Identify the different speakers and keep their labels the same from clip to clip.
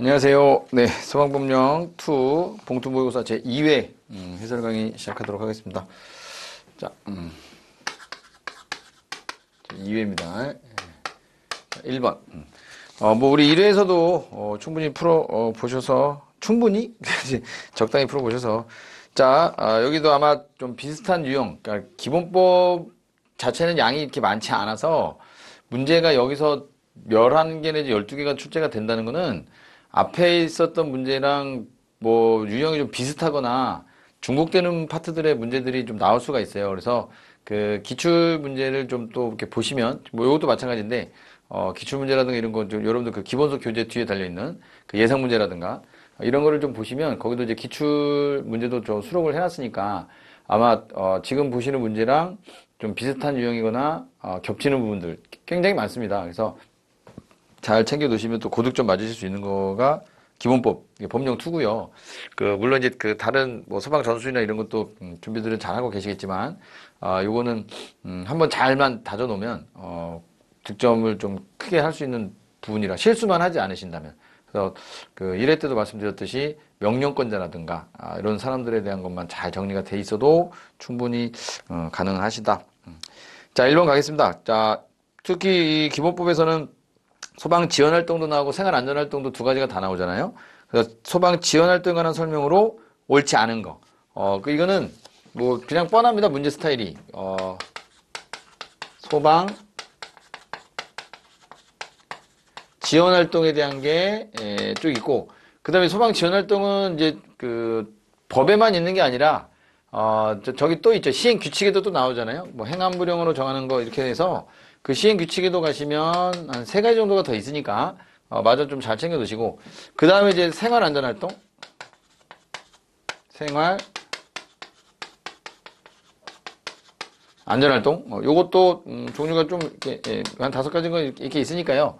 Speaker 1: 안녕하세요. 네, 소방법령 2 봉투 모의고사 제 2회 해설 강의 시작하도록 하겠습니다. 자, 2회입니다. 1번. 뭐 우리 1회에서도 충분히 풀어 보셔서 충분히 적당히 풀어 보셔서 자, 여기도 아마 좀 비슷한 유형. 그러니까 기본법 자체는 양이 이렇게 많지 않아서 문제가 여기서 11개 내지 12개가 출제가 된다는 거는 앞에 있었던 문제랑 뭐 유형이 좀 비슷하거나 중복되는 파트들의 문제들이 좀 나올 수가 있어요. 그래서 그 기출 문제를 좀 또 이렇게 보시면 뭐 이것도 마찬가지인데 기출 문제라든가 이런 거 좀 여러분들 그 기본서 교재 뒤에 달려 있는 그 예상 문제라든가 이런 거를 좀 보시면 거기도 이제 기출 문제도 좀 수록을 해놨으니까 아마 지금 보시는 문제랑 좀 비슷한 유형이거나 겹치는 부분들 굉장히 많습니다. 그래서 잘 챙겨 두시면 또 고득점 맞으실 수 있는 거가 기본법, 법령 2고요. 물론 이제 다른 뭐 소방 전술이나 이런 것도 준비들은 잘 하고 계시겠지만, 요거는, 한번 잘만 다져 놓으면, 득점을 좀 크게 할 수 있는 부분이라 실수만 하지 않으신다면. 그래서 1회 때도 말씀드렸듯이 명령권자라든가, 이런 사람들에 대한 것만 잘 정리가 돼 있어도 충분히, 가능하시다. 자, 1번 가겠습니다. 자, 특히 이 기본법에서는 소방 지원 활동도 나오고 생활 안전 활동도 두 가지가 다 나오잖아요. 그래서 소방 지원 활동에 관한 설명으로 옳지 않은 거. 이거는 뭐 그냥 뻔합니다. 문제 스타일이. 소방 지원 활동에 대한 게 쭉 있고, 그다음에 소방 지원 활동은 이제 법에만 있는 게 아니라 저기 또 있죠. 시행 규칙에도 또 나오잖아요. 뭐 행안부령으로 정하는 거 이렇게 해서 그 시행 규칙에도 가시면 한 3가지 정도가 더 있으니까 마저 좀 잘 챙겨 두시고, 그 다음에 이제 생활 안전 활동, 생활 안전 활동, 요것도 종류가 좀 이렇게 한 5가지가 이렇게 있으니까요.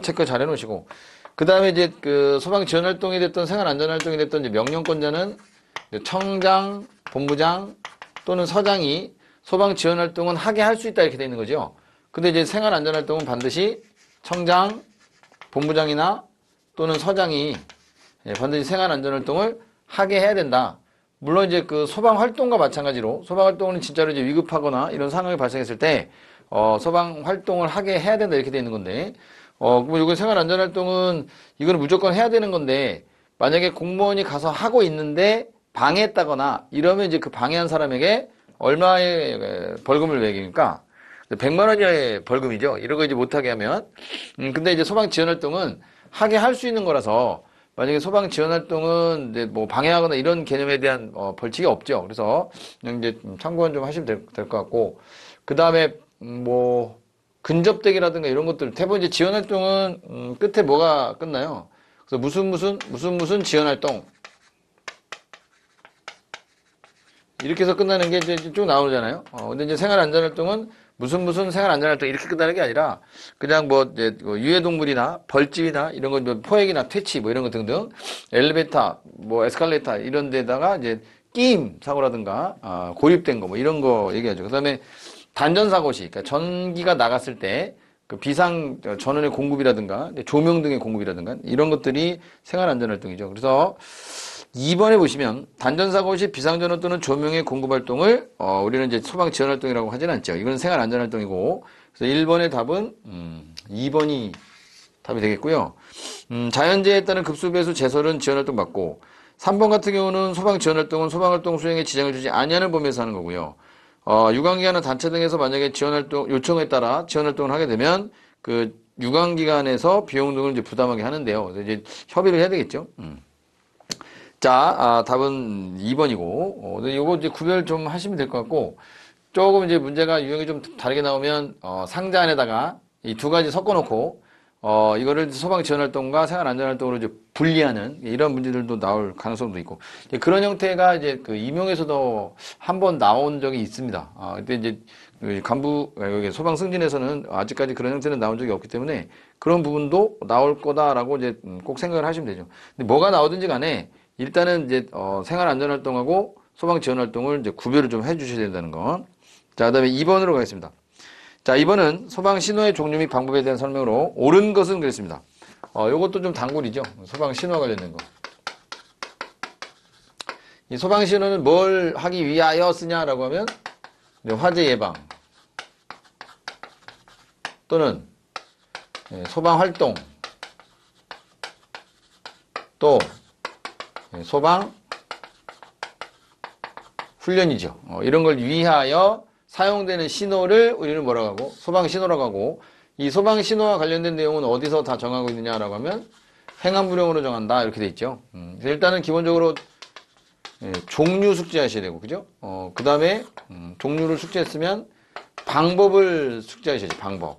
Speaker 1: 체크 잘 해놓으시고, 그 다음에 이제 소방 지원 활동이 됐던 생활 안전 활동이 됐던 이제 명령권자는 청장, 본부장 또는 서장이 소방 지원 활동은 하게 할 수 있다 이렇게 되어 있는 거죠. 근데 이제 생활 안전 활동은 반드시 청장, 본부장이나 또는 서장이 반드시 생활 안전 활동을 하게 해야 된다. 물론 이제 소방 활동과 마찬가지로 소방 활동은 진짜로 이제 위급하거나 이런 상황이 발생했을 때 소방 활동을 하게 해야 된다 이렇게 되어 있는 건데 그럼 이거 생활 안전 활동은 이거는 무조건 해야 되는 건데 만약에 공무원이 가서 하고 있는데 방해했다거나 이러면 이제 그 방해한 사람에게 얼마의 벌금을 매깁니까? 100만 원 이하의 벌금이죠. 이런 거 이제 못하게 하면. 근데 이제 소방 지원 활동은 하게 할 수 있는 거라서 만약에 소방 지원 활동은 이제 뭐 방해하거나 이런 개념에 대한 벌칙이 없죠. 그래서 이제 참고는 좀 하시면 될 것 같고, 그 다음에 뭐 근접대기라든가 이런 것들 대부분 이제 지원 활동은 끝에 뭐가 끝나요? 그래서 무슨 지원 활동 이렇게 해서 끝나는 게 이제 쭉 나오잖아요. 근데 이제 생활안전활동은 무슨 생활안전활동 이렇게 끝나는 게 아니라 그냥 뭐 이제 유해동물이나 벌집이나 이런 거 뭐 포획이나 퇴치 뭐 이런 거 등등 엘리베이터 뭐 에스컬레이터 이런 데다가 이제 끼임 사고라든가 고립된 거 뭐 이런 거 얘기하죠. 그다음에 단전사고 시, 그러니까 전기가 나갔을 때 비상 전원의 공급이라든가 조명 등의 공급이라든가 이런 것들이 생활안전활동이죠. 그래서 2번에 보시면 단전사고 시 비상전원 또는 조명의 공급활동을 우리는 이제 소방지원활동이라고 하진 않죠. 이건 생활안전활동이고, 그래서 1번의 답은 2번이 답이 되겠고요. 자연재해에 따른 급수배수 제설은 지원활동 맞고, 3번 같은 경우는 소방지원활동은 소방활동 수행에 지장을 주지 아니하는 범위에서 하는 거고요. 유관기관이나 단체 등에서 만약에 지원활동 요청에 따라 지원활동을 하게 되면 유관기관에서 비용 등을 이제 부담하게 하는데요. 그래서 이제 협의를 해야 되겠죠. 자, 답은 2번이고, 요거 이제 구별 좀 하시면 될 것 같고, 조금 이제 문제가 유형이 좀 다르게 나오면, 상자 안에다가 이 두 가지 섞어놓고, 이거를 소방 지원 활동과 생활 안전 활동으로 이제 분리하는 이런 문제들도 나올 가능성도 있고, 그런 형태가 이제 임용에서도 한번 나온 적이 있습니다. 그때 이제 여기 소방 승진에서는 아직까지 그런 형태는 나온 적이 없기 때문에 그런 부분도 나올 거다라고 이제 꼭 생각을 하시면 되죠. 근데 뭐가 나오든지 간에 일단은 이제 생활 안전 활동하고 소방 지원 활동을 이제 구별을 좀 해주셔야 된다는 거. 자, 그다음에 2번으로 가겠습니다. 자, 2번은 소방 신호의 종류 및 방법에 대한 설명으로 옳은 것은 그랬습니다. 요것도 좀 단골이죠. 소방 신호 관련된 거. 이 소방 신호는 뭘 하기 위하여 쓰냐라고 하면 화재 예방 또는 소방 활동 또 소방 훈련이죠. 이런 걸 위하여 사용되는 신호를 우리는 뭐라고 하고 소방 신호라고 하고 이 소방 신호와 관련된 내용은 어디서 다 정하고 있느냐라고 하면 행안부령으로 정한다 이렇게 돼 있죠. 일단은 기본적으로 종류 숙지하셔야 되고 그죠? 그 다음에 종류를 숙지했으면 방법을 숙지하셔야지. 방법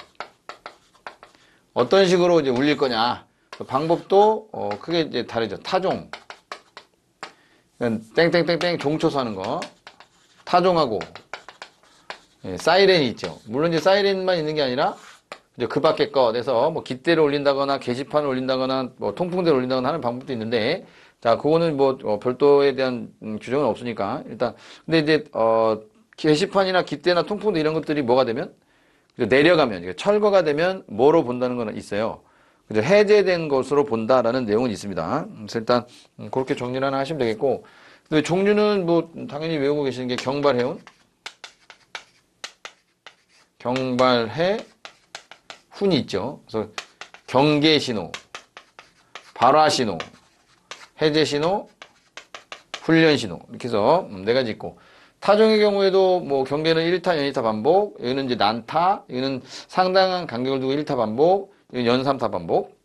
Speaker 1: 어떤 식으로 이제 울릴 거냐 그 방법도 크게 이제 다르죠. 타종 땡땡땡땡 종초소 하는 거 타종하고 사이렌이 있죠. 물론 이제 사이렌만 있는 게 아니라 이제 그 밖에 거 돼서 뭐 깃대를 올린다거나 게시판을 올린다거나 뭐 통풍대를 올린다거나 하는 방법도 있는데 자 그거는 뭐 별도에 대한 규정은 없으니까 일단 근데 이제 게시판이나 깃대나 통풍대 이런 것들이 뭐가 되면 내려가면 철거가 되면 뭐로 본다는 건 있어요. 그죠? 해제된 것으로 본다라는 내용은 있습니다. 그래서 일단 그렇게 정리를 하나 하시면 되겠고 근데 종류는 뭐 당연히 외우고 계시는 게 경발해운 경발해 훈이 있죠. 그래서 경계신호, 발화신호, 해제신호, 훈련신호 이렇게 해서 네 가지 있고 타종의 경우에도 뭐 경계는 1타, 연이타 반복 여기는 이제 난타, 여기는 상당한 간격을 두고 1타 반복 여기는 연3타 반복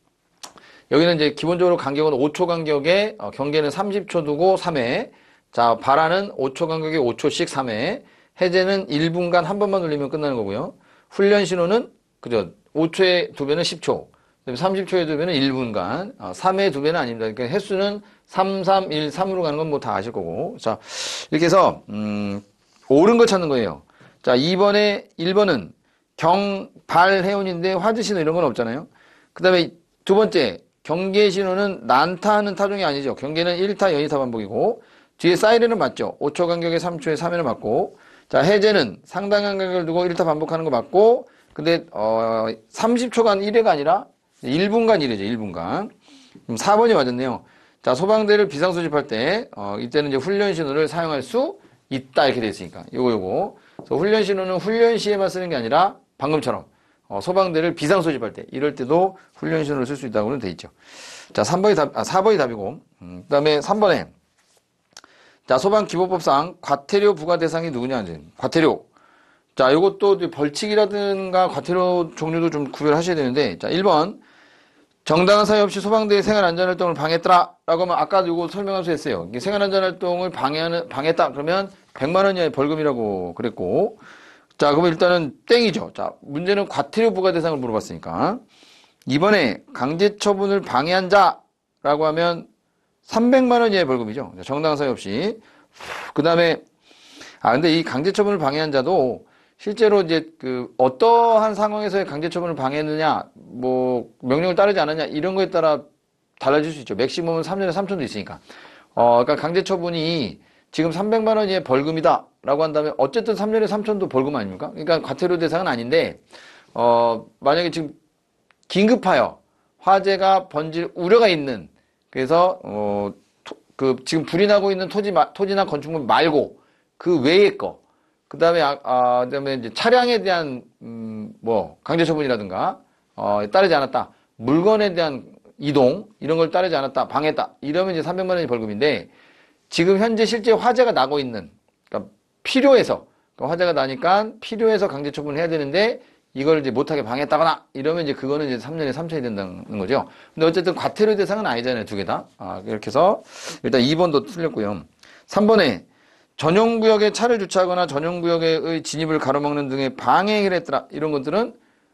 Speaker 1: 여기는 이제 기본적으로 간격은 5초 간격에 경계는 30초 두고 3회 자 발화는 5초 간격에 5초씩 3회 해제는 1분간 한 번만 울리면 끝나는 거고요. 훈련신호는 그죠? 5초에 2배는 10초 30초에 2배는 1분간 3회 2배는 아닙니다. 그러니까 횟수는 3, 3, 1, 3으로 가는 건 뭐 다 아실 거고 자 이렇게 해서 옳은 걸 찾는 거예요. 자 1번은 경발해운인데 화재신호 이런 건 없잖아요. 그 다음에 두 번째 경계신호는 난타하는 타종이 아니죠. 경계는 1타, 연이타 반복이고 뒤에 사이렌은 맞죠. 5초 간격에 3초에 3회는 맞고 자 해제는 상당한 간격을 두고 1타 반복하는 거 맞고 근데 30초간 1회가 아니라 1분간 1회죠. 1분간. 그럼 4번이 맞았네요. 자 소방대를 비상소집할 때 이때는 이제 훈련신호를 사용할 수 있다 이렇게 돼 있으니까 요거 그래서 훈련신호는 훈련 시에만 쓰는 게 아니라 방금처럼 소방대를 비상소집할 때 이럴 때도 훈련신호를 쓸 수 있다고는 돼 있죠. 자 4번이 답이고 그 다음에 3번에 자 소방기본법상 과태료 부과 대상이 누구냐 이제 과태료 자 요것도 벌칙이라든가 과태료 종류도 좀 구별하셔야 되는데 자 1번 정당한 사유 없이 소방대의 생활안전활동을 방해했더라 라고 하면 아까 요거 설명하면서 했어요. 생활안전활동을 방해했다 그러면 100만 원 이하의 벌금이라고 그랬고 자 그러면 일단은 땡이죠. 자 문제는 과태료 부과 대상을 물어봤으니까 이번에 강제처분을 방해한 자라고 하면 300만 원 이하의 벌금이죠. 정당한 사유 없이 그 다음에 근데 이 강제처분을 방해한 자도 실제로 이제 어떠한 상황에서의 강제처분을 방해했느냐, 뭐 명령을 따르지 않았냐 이런 거에 따라 달라질 수 있죠. 맥시멈은 3년에 3천도 있으니까. 그러니까 강제처분이 지금 300만 원 이하의 벌금이다라고 한다면 어쨌든 3년에 3천도 벌금 아닙니까? 그러니까 과태료 대상은 아닌데 만약에 지금 긴급하여 화재가 번질 우려가 있는 그래서 지금 불이 나고 있는 토지나 건축물 말고 그 외의 거. 그다음에 그다음에 이제 차량에 대한 뭐 강제처분이라든가 따르지 않았다. 물건에 대한 이동 이런 걸 따르지 않았다. 방해했다. 이러면 이제 300만 원이 벌금인데 지금 현재 실제 화재가 나고 있는 그러니까 필요해서 그러니까 화재가 나니까 필요해서 강제처분을 해야 되는데 이걸 이제 못하게 방해했다거나 이러면 이제 그거는 이제 3년에 3천이 된다는 거죠. 근데 어쨌든 과태료 대상은 아니잖아요. 두 개 다. 이렇게 해서 일단 2번도 틀렸고요. 3번에 전용구역에 차를 주차하거나 전용구역의 진입을 가로막는 등의 방해 행위를 했더라. 이런 것들은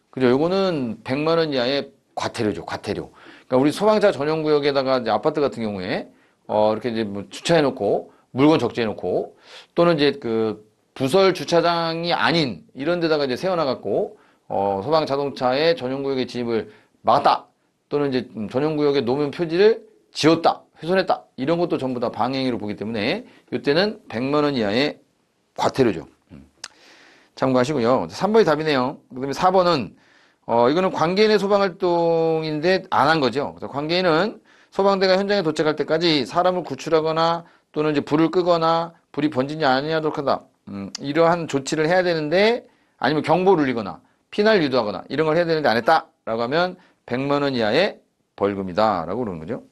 Speaker 1: 그죠. 요거는 100만 원 이하의 과태료죠. 과태료. 그러니까 우리 소방차 전용구역에다가 이제 아파트 같은 경우에 이렇게 이제 뭐 주차해놓고 물건 적재해놓고 또는 이제 부설 주차장이 아닌 이런 데다가 이제 세워놔갖고 소방 자동차의 전용구역에 진입을 막았다. 또는 이제 전용구역의 노면 표지를 지웠다. 훼손했다. 이런 것도 전부 다 방해행위로 보기 때문에 이때는 100만 원 이하의 과태료죠. 참고하시고요. 3번이 답이네요. 그 다음에 4번은 이거는 관계인의 소방활동인데 안 한 거죠. 그래서 관계인은 소방대가 현장에 도착할 때까지 사람을 구출하거나 또는 이제 불을 끄거나 불이 번지지 아니하도록 한다. 이러한 조치를 해야 되는데 아니면 경보를 울리거나 피날 유도하거나 이런 걸 해야 되는데 안 했다라고 하면 100만 원 이하의 벌금이다라고 그러는 거죠.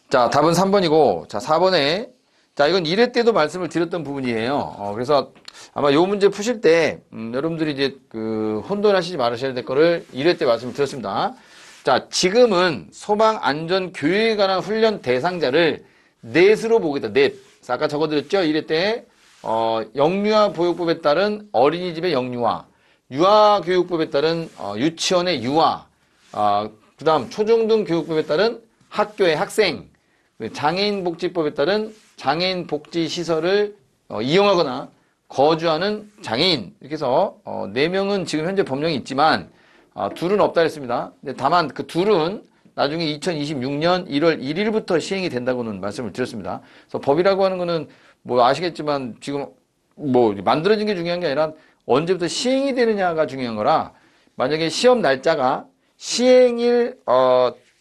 Speaker 1: 자, 답은 3번이고, 자, 4번에, 자, 이건 1회 때도 말씀을 드렸던 부분이에요. 그래서 아마 요 문제 푸실 때, 여러분들이 이제 혼돈하시지 말으셔야 될 거를 1회 때 말씀을 드렸습니다. 자, 지금은 소방안전교육에 관한 훈련 대상자를 넷으로 보겠다, 넷. 아까 적어드렸죠? 1회 때, 영유아 보육법에 따른 어린이집의 영유아, 유아교육법에 따른 유치원의 유아, 그 다음 초중등 교육법에 따른 학교의 학생, 장애인복지법에 따른 장애인복지시설을 이용하거나 거주하는 장애인 이렇게 해서 4명은 지금 현재 법령이 있지만 둘은 없다 했습니다. 근데 다만 그 둘은 나중에 2026년 1월 1일부터 시행이 된다고는 말씀을 드렸습니다. 그래서 법이라고 하는 거는 뭐 아시겠지만 지금 뭐 만들어진 게 중요한 게 아니라 언제부터 시행이 되느냐가 중요한 거라 만약에 시험 날짜가 시행일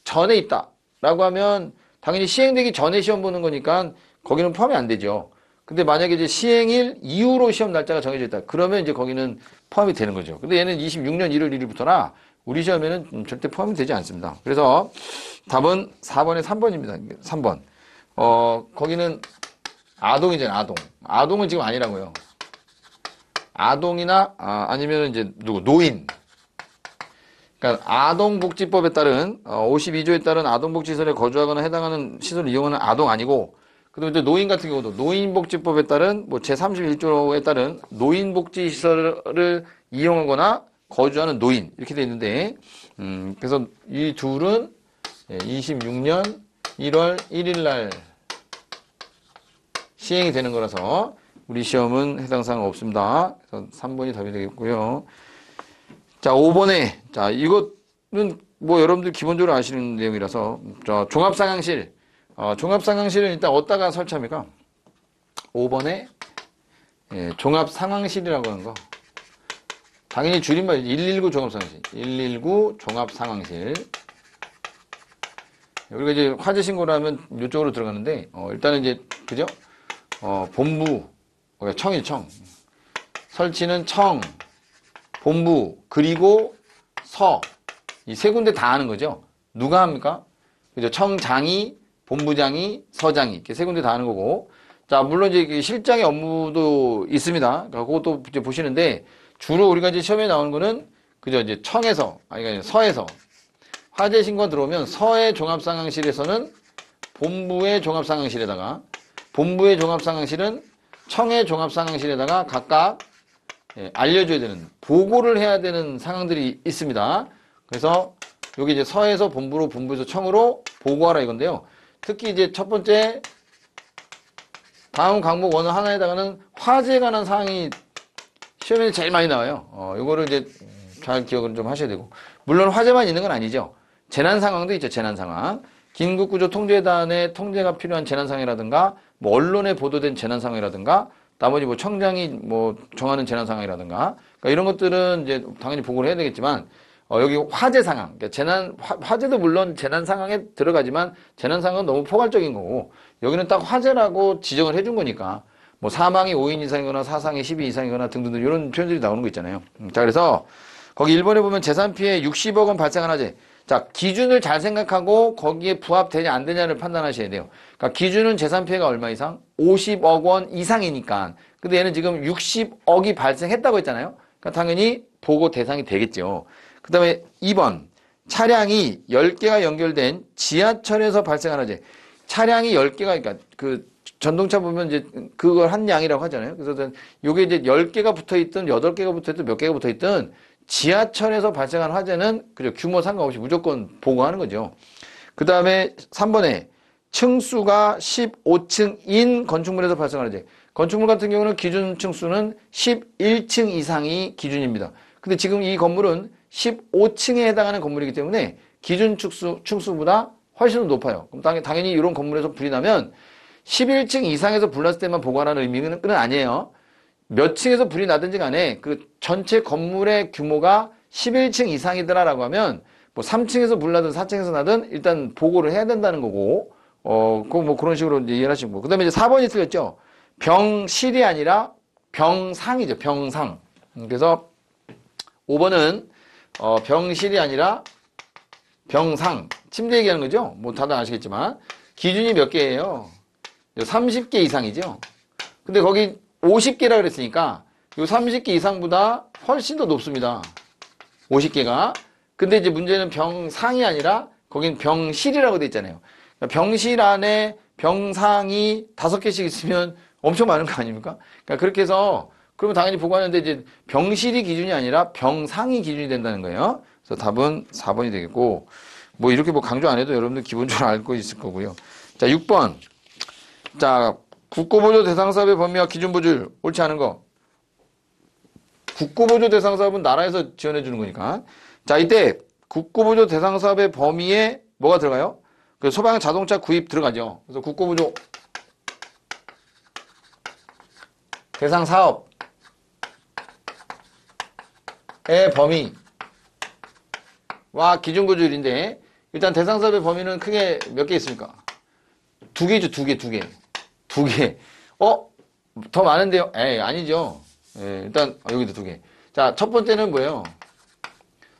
Speaker 1: 전에 있다라고 하면 당연히 시행되기 전에 시험 보는 거니까 거기는 포함이 안 되죠. 근데 만약에 이제 시행일 이후로 시험 날짜가 정해져 있다. 그러면 이제 거기는 포함이 되는 거죠. 근데 얘는 26년 1월 1일부터라 우리 시험에는 절대 포함이 되지 않습니다. 그래서 답은 4번에 3번입니다. 3번. 거기는 아동이잖아요, 아동. 아동은 지금 아니라고요. 아동이나, 아니면 이제 노인. 그러니까 아동복지법에 따른 52조에 따른 아동복지시설에 거주하거나 해당하는 시설을 이용하는 아동 아니고 그리고 이제 노인 같은 경우도 노인복지법에 따른 뭐 제31조에 따른 노인복지시설을 이용하거나 거주하는 노인 이렇게 돼 있는데 그래서 이 둘은 26년 1월 1일 날 시행이 되는 거라서 우리 시험은 해당 사항 없습니다. 그래서 3번이 답이 되겠고요. 자, 5번에, 자, 이거는 뭐 여러분들 기본적으로 아시는 내용이라서, 자, 종합상황실. 종합상황실은 일단 어디다가 설치합니까? 5번에, 종합상황실이라고 하는 거. 당연히 줄임말 119 종합상황실. 119 종합상황실. 우리가 이제 화재 신고를 하면 이쪽으로 들어가는데, 일단은 이제, 그죠? 본부, 청일 청. 설치는 청. 본부, 그리고 서. 이 세 군데 다 하는 거죠. 누가 합니까? 그죠? 청장이, 본부장이, 서장이. 이렇게 세 군데 다 하는 거고. 자, 물론 이제 실장의 업무도 있습니다. 그것도 이제 보시는데, 주로 우리가 이제 시험에 나오는 거는, 그죠? 이제 청에서, 아니, 서에서. 화재 신고가 들어오면 서의 종합상황실에서는 본부의 종합상황실에다가, 본부의 종합상황실은 청의 종합상황실에다가 각각 알려줘야 되는, 보고를 해야 되는 상황들이 있습니다. 그래서 여기 이제 서에서 본부로, 본부에서 청으로 보고하라 이건데요. 특히 이제 첫 번째, 다음 강목 어느 하나에다가는 화재에 관한 사항이 시험에 제일 많이 나와요. 요거를 이제 잘 기억을 좀 하셔야 되고. 물론 화재만 있는 건 아니죠. 재난 상황도 있죠, 재난 상황. 긴급구조 통제단의 통제가 필요한 재난 상황이라든가, 뭐 언론에 보도된 재난 상황이라든가, 나머지 뭐 청장이 뭐 정하는 재난 상황이라든가, 그러니까 이런 것들은 이제 당연히 보고를 해야 되겠지만, 여기 화재 상황, 그러니까 화재도 물론 재난 상황에 들어가지만 재난 상황은 너무 포괄적인 거고, 여기는 딱 화재라고 지정을 해준 거니까, 뭐 사망이 5인 이상이거나 사상이 10인 이상이거나 등등등 이런 표현들이 나오는 거 있잖아요. 자, 그래서 거기 1번에 보면 재산 피해 60억 원 발생한 화재. 자, 기준을 잘 생각하고 거기에 부합되냐 안 되냐를 판단하셔야 돼요. 그러니까 기준은 재산 피해가 얼마 이상? 50억 원 이상이니까. 근데 얘는 지금 60억이 발생했다고 했잖아요. 그러니까 당연히 보고 대상이 되겠죠. 그 다음에 2번. 차량이 10개가 연결된 지하철에서 발생한 화재. 차량이 10개가, 그러니까 그 전동차 보면 이제 그걸 한 양이라고 하잖아요. 그래서 요게 이제 10개가 붙어 있든 8개가 붙어 있든 몇 개가 붙어 있든 지하철에서 발생한 화재는 그죠, 규모 상관없이 무조건 보고하는 거죠. 그 다음에 3번에 층수가 15층인 건축물에서 발생한 화재. 건축물 같은 경우는 기준 층수는 11층 이상이 기준입니다. 근데 지금 이 건물은 15층에 해당하는 건물이기 때문에 기준 층수보다 훨씬 더 높아요. 그럼 당연히 이런 건물에서 불이 나면 11층 이상에서 불났을 때만 보고하라는 의미는 아니에요. 몇 층에서 불이 나든지 간에 그 전체 건물의 규모가 11층 이상이더라라고 하면 뭐 3층에서 불 나든 4층에서 나든 일단 보고를 해야 된다는 거고, 뭐 그런 식으로 이제 이해를 하시고. 그 다음에 이제 4번이 틀렸죠. 병실이 아니라 병상이죠. 병상. 그래서 5번은, 병실이 아니라 병상. 침대 얘기하는 거죠. 뭐 다들 아시겠지만. 기준이 몇 개예요? 30개 이상이죠. 근데 거기 50개라 그랬으니까 요 30개 이상보다 훨씬 더 높습니다. 50개가. 근데 이제 문제는 병상이 아니라 거긴 병실이라고 돼 있잖아요. 그러니까 병실 안에 병상이 5개씩 있으면 엄청 많은 거 아닙니까? 그러니까 그렇게 해서 그러면 당연히 보고하는데 이제 병실이 기준이 아니라 병상이 기준이 된다는 거예요. 그래서 답은 4번이 되겠고, 뭐 이렇게 뭐 강조 안 해도 여러분들 기본적으로 알고 있을 거고요. 자, 6번. 자, 국고보조 대상사업의 범위와 기준보조율 옳지 않은 거. 국고보조 대상사업은 나라에서 지원해 주는 거니까. 자, 이때 국고보조 대상사업의 범위에 뭐가 들어가요? 그 소방 자동차 구입 들어가죠. 그래서 국고보조 대상사업의 범위와 기준보조율인데, 일단 대상사업의 범위는 크게 몇 개 있습니까? 2개죠, 2개. 더 많은데요? 에이, 아니죠. 일단, 여기도 2개. 자, 첫 번째는 뭐예요?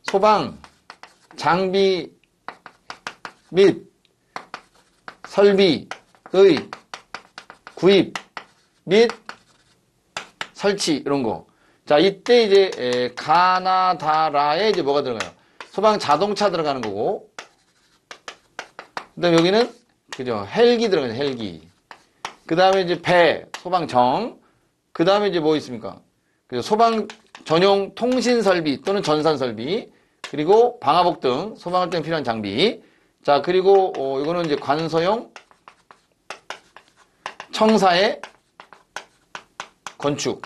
Speaker 1: 소방, 장비 및 설비의 구입 및 설치, 이런 거. 자, 이때 이제, 가나다라에 이제 뭐가 들어가요? 소방 자동차 들어가는 거고, 그 다음에 여기는, 그죠? 헬기 들어가죠, 헬기. 그 다음에 이제 배, 소방정. 그 다음에 이제 뭐 있습니까? 그죠? 소방 전용 통신 설비 또는 전산 설비. 그리고 방화복 등 소방활동에 필요한 장비. 자, 그리고, 이거는 이제 관서용 청사의 건축.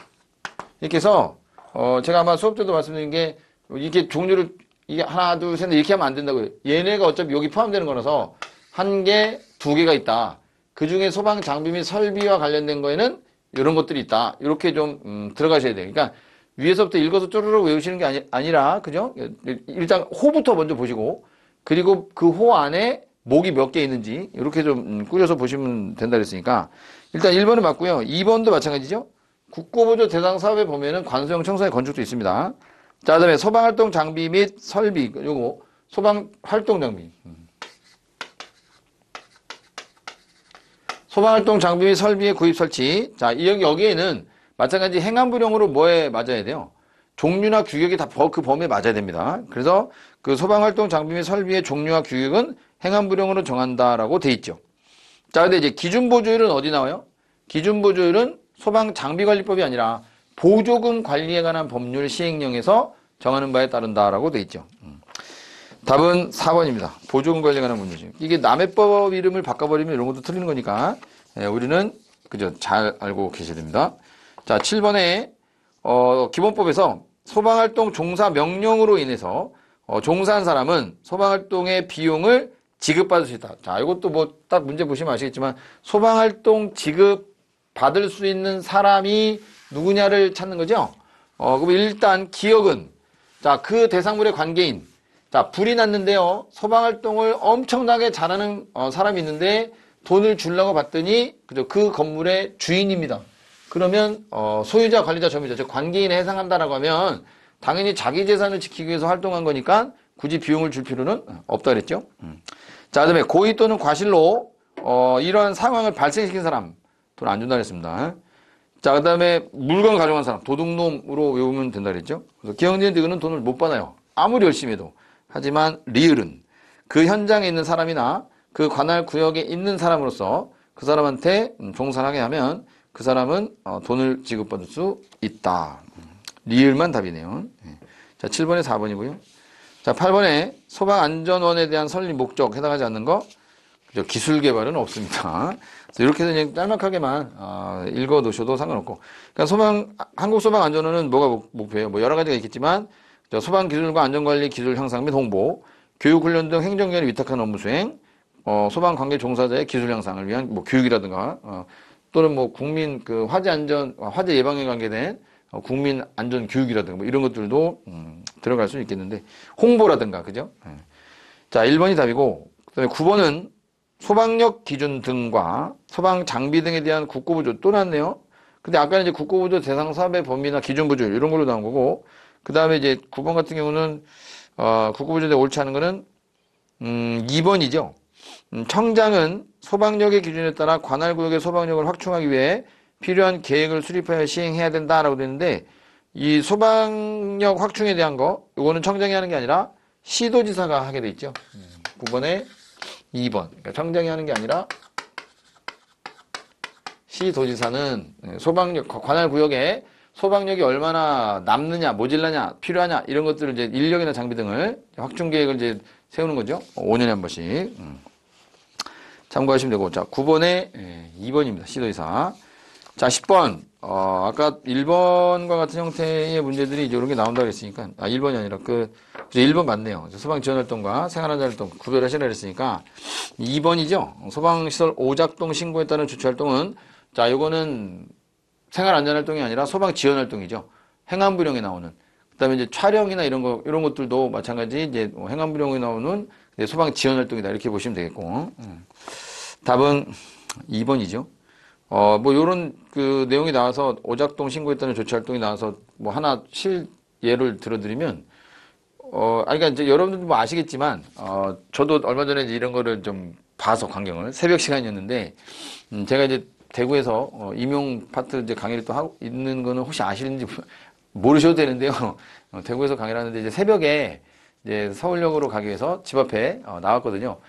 Speaker 1: 이렇게 해서, 제가 아마 수업 때도 말씀드린 게, 이렇게 종류를, 이게 하나, 둘, 셋, 이렇게 하면 안 된다고요. 얘네가 어차피 여기 포함되는 거라서, 1개, 2개가 있다. 그 중에 소방 장비 및 설비와 관련된 거에는 이런 것들이 있다. 이렇게 좀, 들어가셔야 돼요. 그러니까, 위에서부터 읽어서 쪼르륵 외우시는 게 아니라, 그죠? 일단 호부터 먼저 보시고, 그리고 그 호 안에 목이 몇 개 있는지, 이렇게 좀 꾸려서 보시면 된다 그랬으니까, 일단 1번은 맞고요. 2번도 마찬가지죠? 국고보조 대상 사업에 보면은 관소형 청소년 건축도 있습니다. 자, 그 다음에 소방활동 장비 및 설비, 요거, 소방활동 장비. 소방활동 장비 및 설비의 구입 설치. 자, 여기에는 마찬가지 행안부령으로 뭐에 맞아야 돼요? 종류나 규격이 다 그 범위에 맞아야 됩니다. 그래서 그 소방활동 장비 및 설비의 종류와 규격은 행안부령으로 정한다라고 돼 있죠. 자, 근데 이제 기준보조율은 어디 나와요? 기준보조율은 소방장비관리법이 아니라 보조금 관리에 관한 법률 시행령에서 정하는 바에 따른다라고 돼 있죠. 답은 4번입니다. 보조금 관리에 관한 법률이죠. 이게 남의 법 이름을 바꿔버리면 이런 것도 틀리는 거니까, 우리는 그죠, 잘 알고 계셔야 됩니다. 자, 7번에 기본법에서 소방활동 종사 명령으로 인해서 종사한 사람은 소방활동의 비용을 지급받을 수 있다. 자, 이것도 뭐 딱 문제 보시면 아시겠지만 소방활동 지급 받을 수 있는 사람이 누구냐를 찾는 거죠. 그럼 일단 기억은, 자, 그 대상물의 관계인, 자, 불이 났는데요. 소방활동을 엄청나게 잘하는 사람이 있는데 돈을 주려고 봤더니 그죠, 그 건물의 주인입니다. 그러면 소유자, 관리자, 점유자, 즉 관계인에 해당한다라고 하면 당연히 자기 재산을 지키기 위해서 활동한 거니까 굳이 비용을 줄 필요는 없다 그랬죠. 자, 그다음에 고의 또는 과실로 이러한 상황을 발생시킨 사람 돈 안 준다 그랬습니다. 자, 그다음에 물건 가져간 사람 도둑놈으로 외우면 된다 그랬죠. 그래서 기형진 이거는 돈을 못 받아요. 아무리 열심히 해도. 하지만 리을은 그 현장에 있는 사람이나 그 관할 구역에 있는 사람으로서 그 사람한테 종사하게 하면 그 사람은 돈을 지급받을 수 있다. 리을만 답이네요. 자, 7번에 4번이고요. 자, 8번에 소방안전원에 대한 설립 목적 해당하지 않는 거, 그죠? 기술 개발은 없습니다. 그래서 이렇게 해서 그냥 짤막하게만 읽어 놓으셔도 상관없고. 그러니까 한국소방안전원은 뭐가 목표예요? 뭐 여러 가지가 있겠지만 소방기술과 안전관리 기술 향상 및 홍보, 교육훈련 등 행정기관이 위탁한 업무 수행, 소방관계 종사자의 기술 향상을 위한 뭐 교육이라든가 또는 뭐 국민 그 화재 예방에 관계된 국민 안전 교육이라든가 뭐 이런 것들도 들어갈 수 있겠는데 홍보라든가 그죠? 자, 1번이 답이고 그다음에 9번은 소방력 기준 등과 소방 장비 등에 대한 국고부조 또 나왔네요. 근데 아까는 이제 국고부조 대상 사업의 범위나 기준 부조 이런 걸로 나온 거고 그다음에 이제 9번 같은 경우는 국고부조에 옳지 않은 거는 2번이죠. 청장은 소방력의 기준에 따라 관할 구역의 소방력을 확충하기 위해 필요한 계획을 수립하여 시행해야 된다라고 되는데 이 소방력 확충에 대한 거 이거는 청장이 하는 게 아니라 시도지사가 하게 돼 있죠. 9번에 2번. 그러니까 청장이 하는 게 아니라 시도지사는 소방력 관할 구역에 소방력이 얼마나 남느냐, 모질라냐, 필요하냐 이런 것들을 이제 인력이나 장비 등을 확충 계획을 이제 세우는 거죠. 5년에 한 번씩. 참고하시면 되고. 자, 9번에 2번입니다. 시도지사. 자, 10번. 아까 1번과 같은 형태의 문제들이 이제 이런 게 나온다고 했으니까. 1번이 아니라 1번 맞네요. 소방지원활동과 생활안전활동 구별하시라 그랬으니까. 2번이죠. 소방시설 오작동 신고에 따른 조치활동은 자, 요거는 생활안전활동이 아니라 소방지원활동이죠. 행안부령에 나오는. 그 다음에 이제 촬영이나 이런 것들도 마찬가지 이제 행안부령에 나오는 소방지원활동이다. 이렇게 보시면 되겠고. 답은 2번이죠. 뭐, 요런 내용이 나와서 오작동 신고했다는 조치활동이 나와서 뭐 하나 예를 들어드리면, 그러니까 이제 여러분들도 뭐 아시겠지만, 저도 얼마 전에 이제 이런 거를 좀 봐서 광경을 새벽 시간이었는데, 제가 이제 대구에서 임용 파트 이제 강의를 또 하고 있는 거는 혹시 아시는지 모르셔도 되는데요. 대구에서 강의를 하는데 이제 새벽에 이제 서울역으로 가기 위해서 집 앞에 나왔거든요.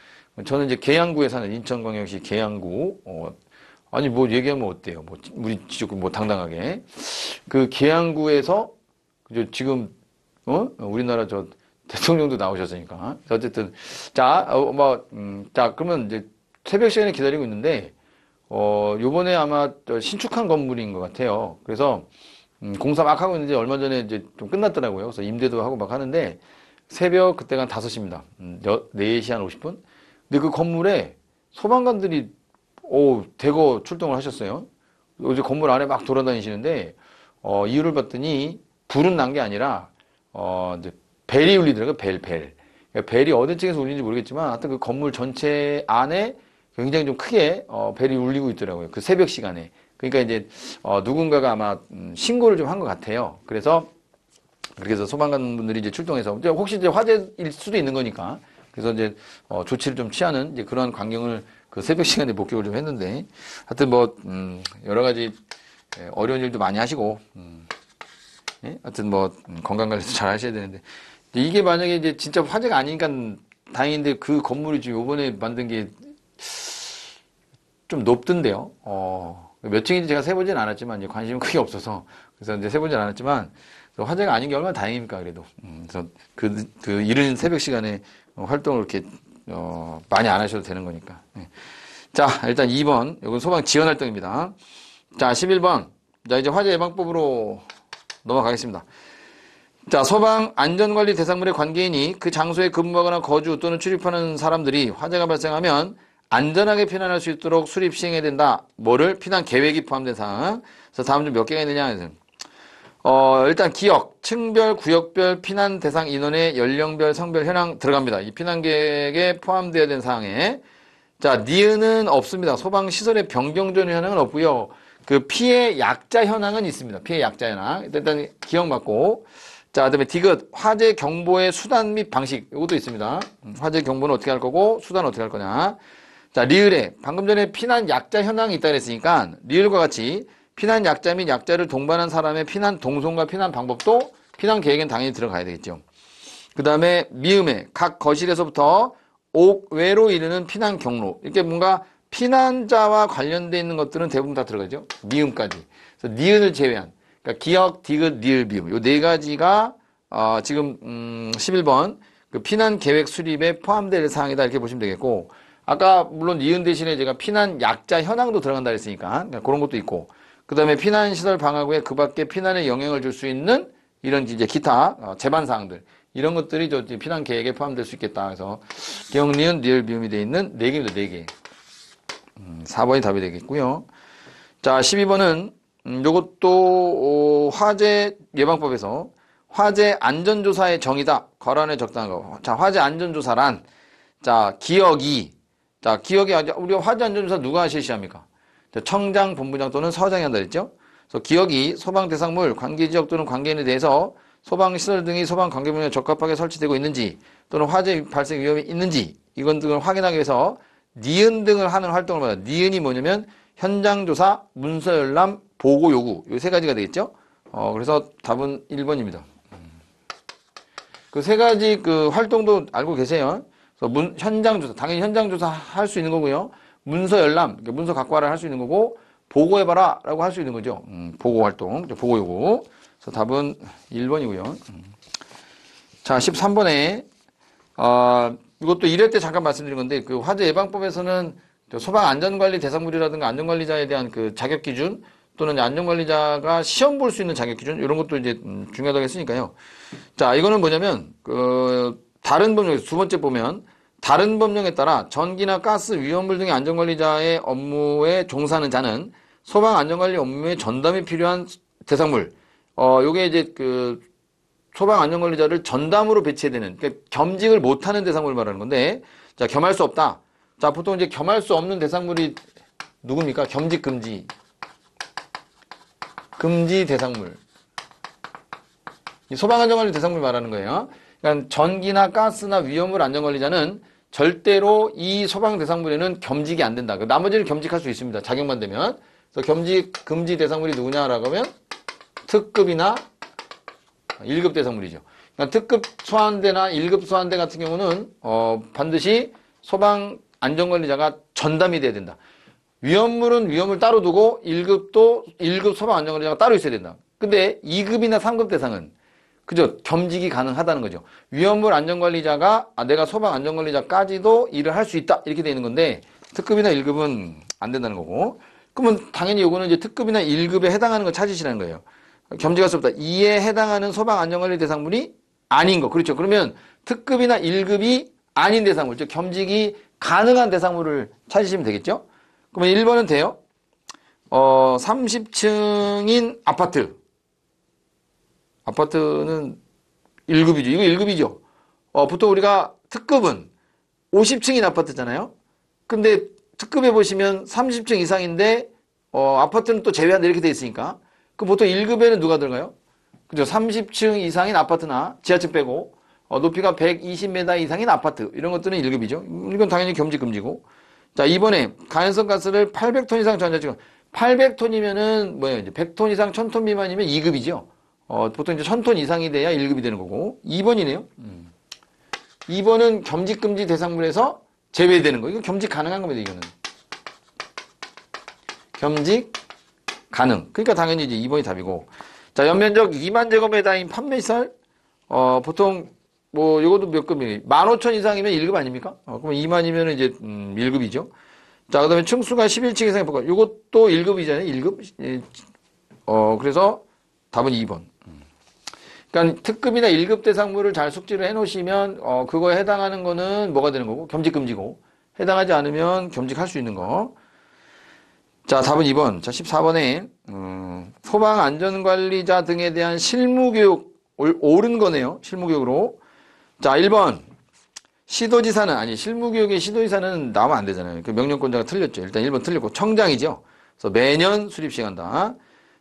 Speaker 1: 저는 이제 계양구에 사는 인천광역시 계양구, 아니 뭐 얘기하면 어때요? 뭐 우리 지금 뭐 당당하게 그 계양구에서 지금 우리나라 저 대통령도 나오셨으니까 어쨌든 자 자 그러면 이제 새벽 시간에 기다리고 있는데 요번에 아마 신축한 건물인 것 같아요. 그래서 공사 막 하고 있는데 얼마 전에 이제 좀 끝났더라고요. 그래서 임대도 하고 막 하는데 새벽 그때가 한 5시입니다. 4시 한 50분. 근데 그 건물에 소방관들이 대거 출동을 하셨어요. 어제 건물 안에 막 돌아다니시는데 이유를 봤더니 불은 난 게 아니라 이제 벨이 울리더라고요. 벨. 그러니까 벨이 어느 층에서 울리는지 모르겠지만 하여튼 그 건물 전체 안에 굉장히 좀 크게 벨이 울리고 있더라고요. 그 새벽 시간에. 그러니까 이제 누군가가 아마 신고를 좀 한 것 같아요. 그래서 그렇게 해서 소방관분들이 이제 출동해서 혹시 이제 화재일 수도 있는 거니까 그래서 이제 조치를 좀 취하는 이제 그런 광경을 그 새벽 시간에 목격을 좀 했는데 하여튼 뭐 여러 가지 어려운 일도 많이 하시고 예? 하여튼 뭐 건강 관리도 잘 하셔야 되는데 이게 만약에 이제 진짜 화재가 아니니까 다행인데 그 건물이 지금 요번에 만든 게 좀 높던데요. 몇 층인지 제가 세보진 않았지만 이제 관심은 크게 없어서 그래서 이제 세보진 않았지만 화재가 아닌 게 얼마나 다행입니까 그래도. 그래서 그 이른 새벽 시간에 활동을 이렇게 많이 안 하셔도 되는 거니까. 네. 자, 일단 2번. 이건 소방 지원 활동입니다. 자, 11번. 자, 이제 화재 예방법으로 넘어가겠습니다. 자, 소방 안전관리 대상물의 관계인이 그 장소에 근무하거나 거주 또는 출입하는 사람들이 화재가 발생하면 안전하게 피난할 수 있도록 수립 시행해야 된다. 뭐를? 피난 계획이 포함된 사항. 그래서 다음 중 몇 개가 있느냐. 일단 기역, 층별, 구역별 피난 대상 인원의 연령별, 성별, 현황 들어갑니다. 이 피난 계획에 포함되어야 되는 사항에. 자, 니은은 없습니다. 소방시설의 변경 전후 현황은 없고요. 그 피해 약자 현황은 있습니다. 피해 약자 현황. 일단 기억 맞고. 자, 그 다음에 디귿, 화재 경보의 수단 및 방식. 이것도 있습니다. 화재 경보는 어떻게 할 거고, 수단은 어떻게 할 거냐. 자, 리을에, 방금 전에 피난 약자 현황이 있다 그랬으니까, 리을과 같이 피난 약자 및 약자를 동반한 사람의 피난 동선과 피난 방법도 피난 계획엔 당연히 들어가야 되겠죠. 그 다음에 미음에, 각 거실에서부터 옥외로 이르는 피난 경로. 이렇게 뭔가 피난자와 관련되어 있는 것들은 대부분 다 들어가죠. 미음까지. 그래서 니은을 제외한. 그러니까 기역, 디귿, 리을, 미음. 요 네 가지가, 지금, 11번, 그 피난 계획 수립에 포함될 사항이다. 이렇게 보시면 되겠고, 아까 물론 니은 대신에 제가 피난 약자 현황도 들어간다 그랬으니까, 그러니까 그런 것도 있고, 그 다음에 피난시설 방학 후에 그 밖에 피난에 영향을 줄 수 있는 이런 이제 기타, 제반 사항들. 이런 것들이 저 피난 계획에 포함될 수 있겠다. 그래서 기역, 니은, 리을, 미음이 되어 있는 4개입니다. 4개. 4번이 답이 되겠고요. 자, 12번은 요것도 화재 예방법에서 화재 안전조사의 정의다. 거란에 적당한 거. 자, 화재 안전조사란 자, 기억이 우리가 화재 안전조사 누가 실시합니까? 청장, 본부장 또는 서장이 한다 그랬죠? 그래서 기억이 소방 대상물, 관계 지역 또는 관계인에 대해서 소방 시설 등이 소방 관계 분야에 적합하게 설치되고 있는지 또는 화재 발생 위험이 있는지 이건 등을 확인하기 위해서 니은 등을 하는 활동을 말합니다. 니은이 뭐냐면 현장 조사, 문서 열람, 보고 요구 이 세 가지가 되겠죠? 그래서 답은 1번입니다. 그 세 가지 그 활동도 알고 계세요. 그래서 현장 조사, 당연히 현장 조사 할 수 있는 거고요. 문서 열람, 그러니까 문서 갖고 와라 할 수 있는 거고, 보고해봐라 라고 할 수 있는 거죠. 보고 활동, 보고 요구. 그래서 답은 1번이고요. 자, 13번에, 이것도 1회 때 잠깐 말씀드린 건데, 그 화재 예방법에서는 소방 안전관리 대상물이라든가 안전관리자에 대한 그 자격 기준, 또는 안전관리자가 시험 볼 수 있는 자격 기준, 이런 것도 이제 중요하다고 했으니까요. 자, 이거는 뭐냐면, 다른 법령에서 두 번째 보면, 다른 법령에 따라 전기나 가스, 위험물 등의 안전관리자의 업무에 종사하는 자는 소방 안전관리 업무에 전담이 필요한 대상물. 요게 이제 그 소방 안전관리자를 전담으로 배치해야 되는, 그러니까 겸직을 못하는 대상물을 말하는 건데, 자, 겸할 수 없다. 자, 보통 이제 겸할 수 없는 대상물이 누굽니까? 겸직 금지. 금지 대상물. 소방 안전관리 대상물 말하는 거예요. 그러니까 전기나 가스나 위험물 안전관리자는 절대로 이 소방 대상물에는 겸직이 안 된다. 나머지는 겸직할 수 있습니다. 자격만 되면. 그래서 겸직 금지 대상물이 누구냐라고 하면 특급이나 1급 대상물이죠. 그러니까 특급 소환대나 1급 소환대 같은 경우는 반드시 소방 안전관리자가 전담이 돼야 된다. 위험물은 위험을 따로 두고 1급도 1급 소방 안전관리자가 따로 있어야 된다. 근데 2급이나 3급 대상은 그죠? 겸직이 가능하다는 거죠. 위험물 안전관리자가 내가 소방 안전관리자까지도 일을 할 수 있다 이렇게 되는 건데 특급이나 1급은 안 된다는 거고 그러면 당연히 요거는 이제 특급이나 1급에 해당하는 걸 찾으시라는 거예요. 겸직할 수 없다. 이에 해당하는 소방 안전관리 대상물이 아닌 거. 그렇죠. 그러면 특급이나 1급이 아닌 대상물, 즉 겸직이 가능한 대상물을 찾으시면 되겠죠. 그러면 1번은 돼요. 30층인 아파트. 아파트는 1급이죠. 이거 1급이죠. 보통 우리가 특급은 50층인 아파트잖아요. 근데 특급에 보시면 30층 이상인데, 아파트는 또 제외한다 이렇게 돼 있으니까. 그럼 보통 1급에는 누가 들어가요? 그죠? 30층 이상인 아파트나 지하층 빼고, 높이가 120m 이상인 아파트. 이런 것들은 1급이죠. 이건 당연히 겸직금지고. 자, 이번에 가연성 가스를 800톤 이상 전자증. 800톤이면은 뭐예요? 이제 100톤 이상 1000톤 미만이면 2급이죠. 보통 이제 1000톤 이상이 돼야 1급이 되는 거고. 2번이네요. 2번은 겸직금지 대상물에서 제외되는 거. 이거 겸직 가능한 겁니다, 이거는. 겸직 가능. 그러니까 당연히 이제 2번이 답이고. 자, 연면적 2만 제곱미터인 판매시설. 보통, 요것도 몇 급이에요? 15,000 이상이면 1급 아닙니까? 그럼 2만이면 이제, 1급이죠. 자, 그 다음에 층수가 11층 이상의 복합. 요것도 1급이잖아요, 1급. 그래서 답은 2번. 그러니까 특급이나 1급 대상물을 잘 숙지를 해 놓으시면, 그거에 해당하는 거는 뭐가 되는 거고? 겸직금지고. 해당하지 않으면 겸직할 수 있는 거. 자, 답은 2번. 자, 14번에, 소방안전관리자 등에 대한 실무교육, 옳은 거네요. 실무교육으로. 자, 1번. 실무교육의 시도지사는 나오면 안 되잖아요. 그 명령권자가 틀렸죠. 일단 1번 틀렸고, 청장이죠. 그래서 매년 수립식 한다.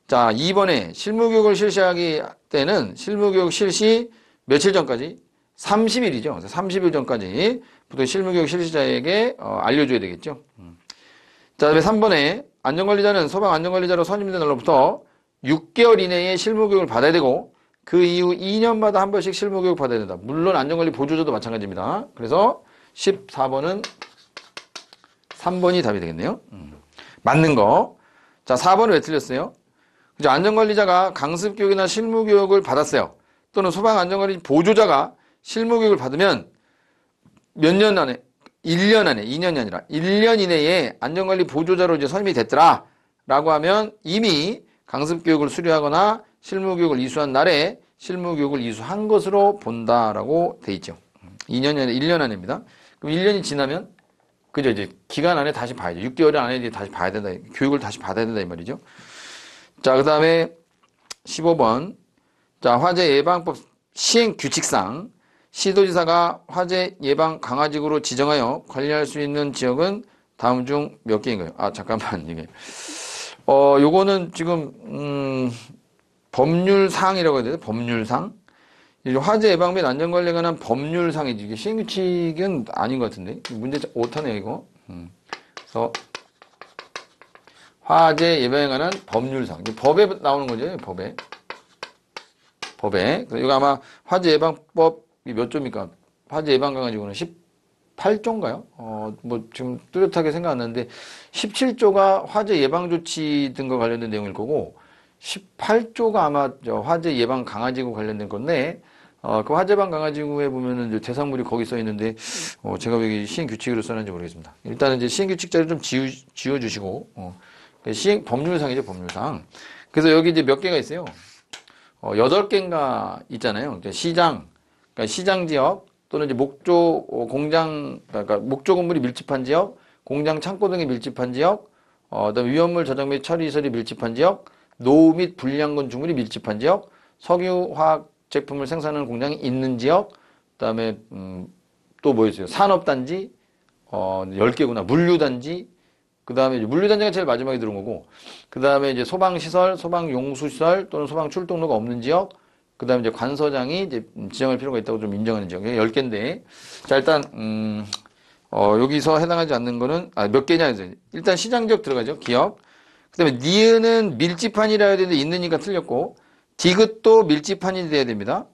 Speaker 1: 자, 2번에 실무교육을 실시하기 때는 실무교육 실시 며칠 전까지? 30일이죠. 30일 전까지 보통 실무교육 실시자에게 알려줘야 되겠죠. 자, 다음에 3번에 안전관리자는 소방안전관리자로 선임된 날로부터 6개월 이내에 실무교육을 받아야 되고 그 이후 2년마다 한 번씩 실무교육 받아야 된다. 물론 안전관리 보조자도 마찬가지입니다. 그래서 14번은 3번이 답이 되겠네요. 맞는 거. 자, 4번은 왜 틀렸어요? 그죠? 안전관리자가 강습교육이나 실무교육을 받았어요. 또는 소방안전관리 보조자가 실무교육을 받으면 몇 년 안에, 1년 안에, 2년이 아니라 1년 이내에 안전관리 보조자로 이제 선임이 됐더라. 라고 하면 이미 강습교육을 수료하거나 실무교육을 이수한 날에 실무교육을 이수한 것으로 본다라고 돼 있죠. 2년이 아니라 1년 안입니다. 그럼 1년이 지나면, 그죠? 이제 기간 안에 다시 봐야죠. 6개월 안에 이제 다시 봐야 된다. 교육을 다시 받아야 된다. 이 말이죠. 자, 그 다음에 15번. 자, 화재 예방법 시행 규칙상 시도지사가 화재 예방 강화지구로 지정하여 관리할 수 있는 지역은 다음 중 몇 개인가요? 아, 잠깐만, 이게. 요거는 지금, 법률상이라고 해야 되나? 법률상? 화재 예방 및 안전관리에 관한 법률상이지. 이게 시행규칙은 아닌 것 같은데. 문제 오타네요, 이거. 그래서, 화재 예방에 관한 법률상. 법에 나오는 거죠, 법에. 법에. 그래서 이거 아마 화재 예방법이 몇 조입니까? 화재 예방 강화지구는 18조인가요? 뭐 지금 뚜렷하게 생각 안 나는데 17조가 화재 예방 조치 등과 관련된 내용일 거고 18조가 아마 화재 예방 강화지구 관련된 건데 그 화재 예방 강화지구에 보면은 이제 대상물이 거기 써 있는데 제가 왜 여기 시행 규칙으로 써놨는지 모르겠습니다. 일단은 이제 시행 규칙 자료 좀 지워 주시고 시행 법률상이죠, 법률상. 그래서 여기 이제 몇 개가 있어요. 8개인가 있잖아요. 시장, 그러니까 시장 지역 또는 이제 목조 공장, 그러니까 목조 건물이 밀집한 지역, 공장 창고 등이 밀집한 지역, 그다음에 위험물 저장 및 처리시설이 밀집한 지역, 노후 및 불량 건축물이 밀집한 지역, 석유 화학 제품을 생산하는 공장이 있는 지역, 그다음에 또 뭐 있어요? 산업단지, 10개구나. 물류단지, 그 다음에 물류단지가 제일 마지막에 들어온 거고, 그 다음에 이제 소방시설, 소방용수시설 또는 소방출동로가 없는 지역, 그 다음에 이제 관서장이 이제 지정할 필요가 있다고 좀 인정하는 지역. 10개인데. 자, 일단, 여기서 해당하지 않는 거는, 몇 개냐, 이제. 일단 시장 지역 들어가죠. 기업. 그 다음에 니은은 밀집한이라 해야 되는데 있느니까 틀렸고, 디귿도 밀집한이 돼야 됩니다.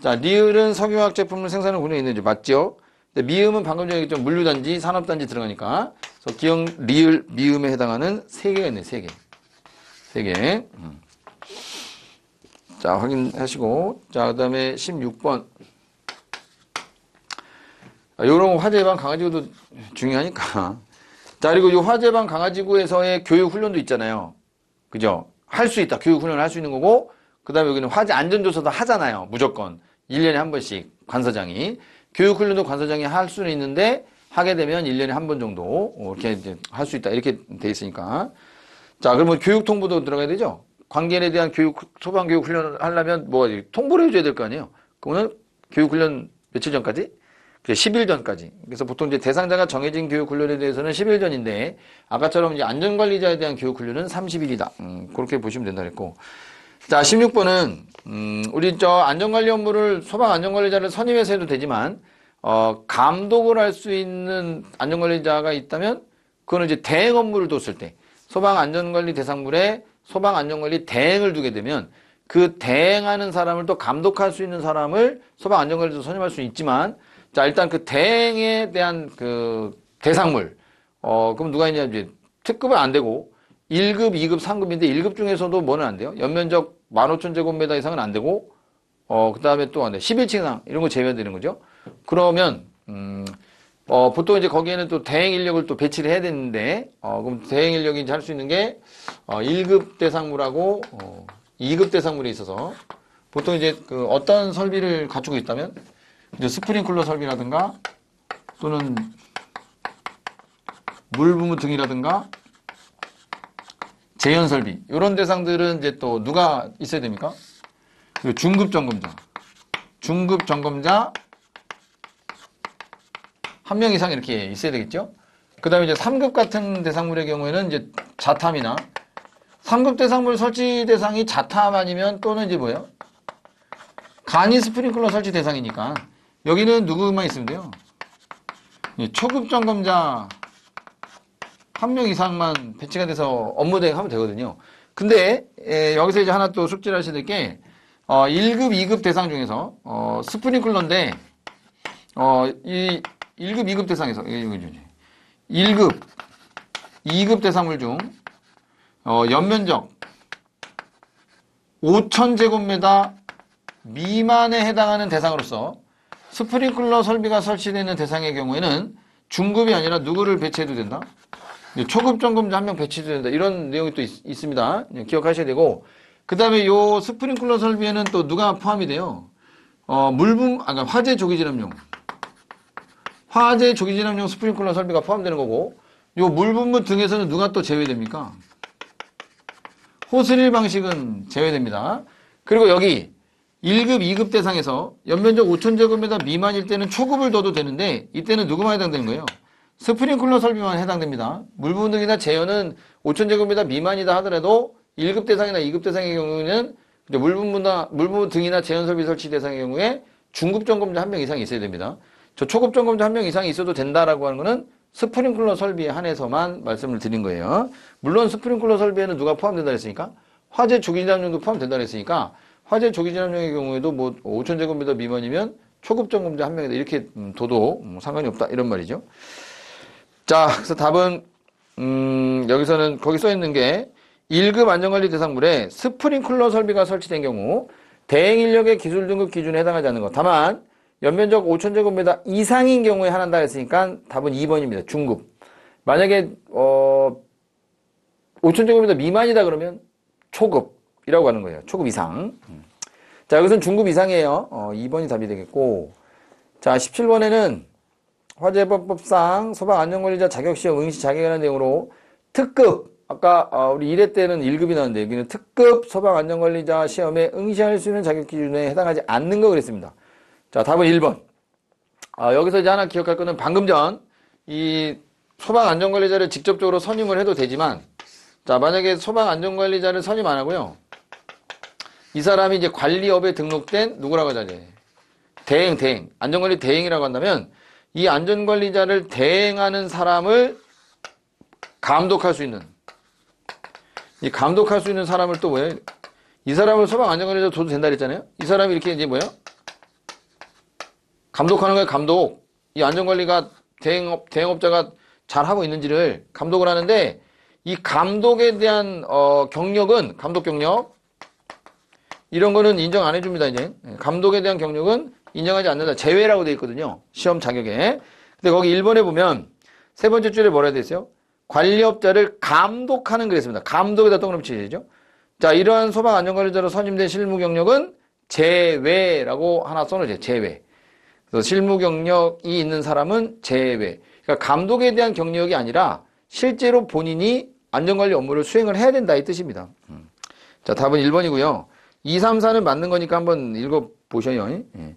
Speaker 1: 자, 리을은 석유화학 제품을 생산하는 군에 있는지 맞죠? 미음은 방금 전에 얘기했던 물류단지, 산업단지 들어가니까. 그래서 기역, 리을, 미음에 해당하는 3개가 있네, 3개. 3개. 자, 확인하시고. 자, 그 다음에 16번. 요런 화재 예방 강화지구도 중요하니까. 자, 그리고 이 화재 예방 강화지구에서의 교육 훈련도 있잖아요. 그죠? 할 수 있다. 교육 훈련을 할 수 있는 거고. 그 다음에 여기는 화재 안전조사도 하잖아요. 무조건. 1년에 한 번씩 관서장이. 교육훈련도 관서장이 할 수는 있는데 하게 되면 1년에 한 번 정도 이렇게 이제 할 수 있다. 이렇게 돼 있으니까. 자, 그러면 교육 통보도 들어가야 되죠? 관계인에 대한 소방교육 훈련을 하려면 뭐 통보를 해줘야 될 거 아니에요? 그거는 교육훈련 며칠 전까지? 10일 전까지. 그래서 보통 이제 대상자가 정해진 교육훈련에 대해서는 10일 전인데 아까처럼 이제 안전관리자에 대한 교육훈련은 30일이다. 그렇게 보시면 된다 그랬고. 자, 16번은, 우리 안전관리 업무를 소방 안전관리자를 선임해서 해도 되지만, 감독을 할 수 있는 안전관리자가 있다면, 그거는 이제 대행 업무를 뒀을 때, 소방 안전관리 대상물에 소방 안전관리 대행을 두게 되면, 그 대행하는 사람을 또 감독할 수 있는 사람을 소방 안전관리자 선임할 수 있지만, 자, 일단 그 대행에 대한 그 대상물, 그럼 누가 있냐, 이제 특급은 안 되고, 1급, 2급, 3급인데 1급 중에서도 뭐는 안 돼요? 연면적 15,000제곱미터 이상은 안 되고, 그 다음에 또 안 돼. 11층 이상, 이런 거 제외되는 거죠. 그러면, 보통 이제 거기에는 또 대행 인력을 또 배치를 해야 되는데, 그럼 대행 인력이 이제 할 수 있는 게, 1급 대상물하고, 2급 대상물이 있어서, 보통 이제 그 어떤 설비를 갖추고 있다면, 이제 스프링클러 설비라든가, 또는 물부무 등이라든가, 재현 설비 이런 대상들은 이제 또 누가 있어야 됩니까? 중급 점검자, 중급 점검자 1명 이상 이렇게 있어야 되겠죠? 그 다음에 이제 3급 같은 대상물의 경우에는 이제 자탐이나 3급 대상물 설치 대상이 자탐 아니면 또는 이제 뭐예요? 간이 스프링클러 설치 대상이니까 여기는 누구만 있으면 돼요? 초급 점검자 1명 이상만 배치가 돼서 업무 대행하면 되거든요. 근데 여기서 이제 하나 또 숙지를 하셔야 될 게 1급, 2급 대상 중에서 스프링클러인데 이 1급, 2급 대상에서 1급, 2급 대상물 중 연면적 5,000제곱미터 미만에 해당하는 대상으로서 스프링클러 설비가 설치되는 대상의 경우에는 중급이 아니라 누구를 배치해도 된다? 초급 점검자 1명 배치해도 된다. 이런 내용이 또 있습니다. 기억하셔야 되고. 그 다음에 요 스프링클러 설비에는 또 누가 포함이 돼요? 화재 조기 진압용. 화재 조기 진압용 스프링클러 설비가 포함되는 거고, 요 물분무 등에서는 누가 또 제외됩니까? 호스릴 방식은 제외됩니다. 그리고 여기 1급, 2급 대상에서 연면적 5,000제곱미터 미만일 때는 초급을 둬도 되는데 이때는 누구만 해당되는 거예요? 스프링클러 설비만 해당됩니다. 물 부분 등이나 제어는 5,000제곱미터 미만이다 하더라도 1급 대상이나 2급 대상의 경우에는 물 부분 등이나 제어 설비 설치 대상의 경우에 중급 점검자 1명 이상이 있어야 됩니다. 저 초급 점검자 1명 이상이 있어도 된다라고 하는 거는 스프링클러 설비에 한해서만 말씀을 드린 거예요. 물론 스프링클러 설비에는 누가 포함된다 했으니까? 화재 조기 진압용도 포함된다 했으니까 화재 조기 진압용의 경우에도 뭐 5,000제곱미터 미만이면 초급 점검자 1명이다 이렇게 둬도 상관이 없다 이런 말이죠. 자, 그래서 답은 여기서는 거기 써 있는 게 1급 안전관리 대상물에 스프링클러 설비가 설치된 경우 대행 인력의 기술 등급 기준에 해당하지 않는 것. 다만 연면적 5,000제곱미터 이상인 경우에 한한다 했으니까 답은 2번입니다. 중급. 만약에 5,000제곱미터 미만이다 그러면 초급이라고 하는 거예요. 초급 이상. 자, 여기서는 중급 이상이에요. 2번이 답이 되겠고. 자, 17번에는 화재법상 소방안전관리자 자격시험 응시 자격에 관한 내용으로 특급, 아까 우리 1회 때는 1급이 나왔는데 여기는 특급 소방안전관리자 시험에 응시할 수 있는 자격 기준에 해당하지 않는 거 그랬습니다. 자, 답은 1번. 여기서 이제 하나 기억할 거는 방금 전 이 소방안전관리자를 직접적으로 선임을 해도 되지만, 자, 만약에 소방안전관리자를 선임 안 하고요. 이 사람이 이제 관리업에 등록된 누구라고 하자, 이제. 대행. 안전관리 대행이라고 한다면, 이 안전관리자를 대행하는 사람을 감독할 수 있는, 이 감독할 수 있는 사람을 또 뭐예요? 이 사람을 소방안전관리자 둬도 된다 그랬잖아요? 이 사람이 이렇게 이제 뭐예요? 감독하는 거예요, 감독. 이 안전관리가 대행업자가 잘하고 있는지를 감독을 하는데, 이 감독에 대한, 경력은, 감독 경력, 이런 거는 인정 안 해줍니다, 이제. 감독에 대한 경력은 인정하지 않는다. 제외라고 되어 있거든요. 시험 자격에. 근데 거기 1번에 보면, 세 번째 줄에 뭐라 되어 있어요? 관리업자를 감독하는 그랬습니다. 감독에다 동그라미 치셔야죠. 자, 이러한 소방안전관리자로 선임된 실무 경력은 제외라고 하나 써놓으세요. 제외. 그래서 실무 경력이 있는 사람은 제외. 그러니까 감독에 대한 경력이 아니라 실제로 본인이 안전관리 업무를 수행을 해야 된다 이 뜻입니다. 자, 답은 1번이고요. 2, 3, 4는 맞는 거니까 한번 읽어보셔요. 예.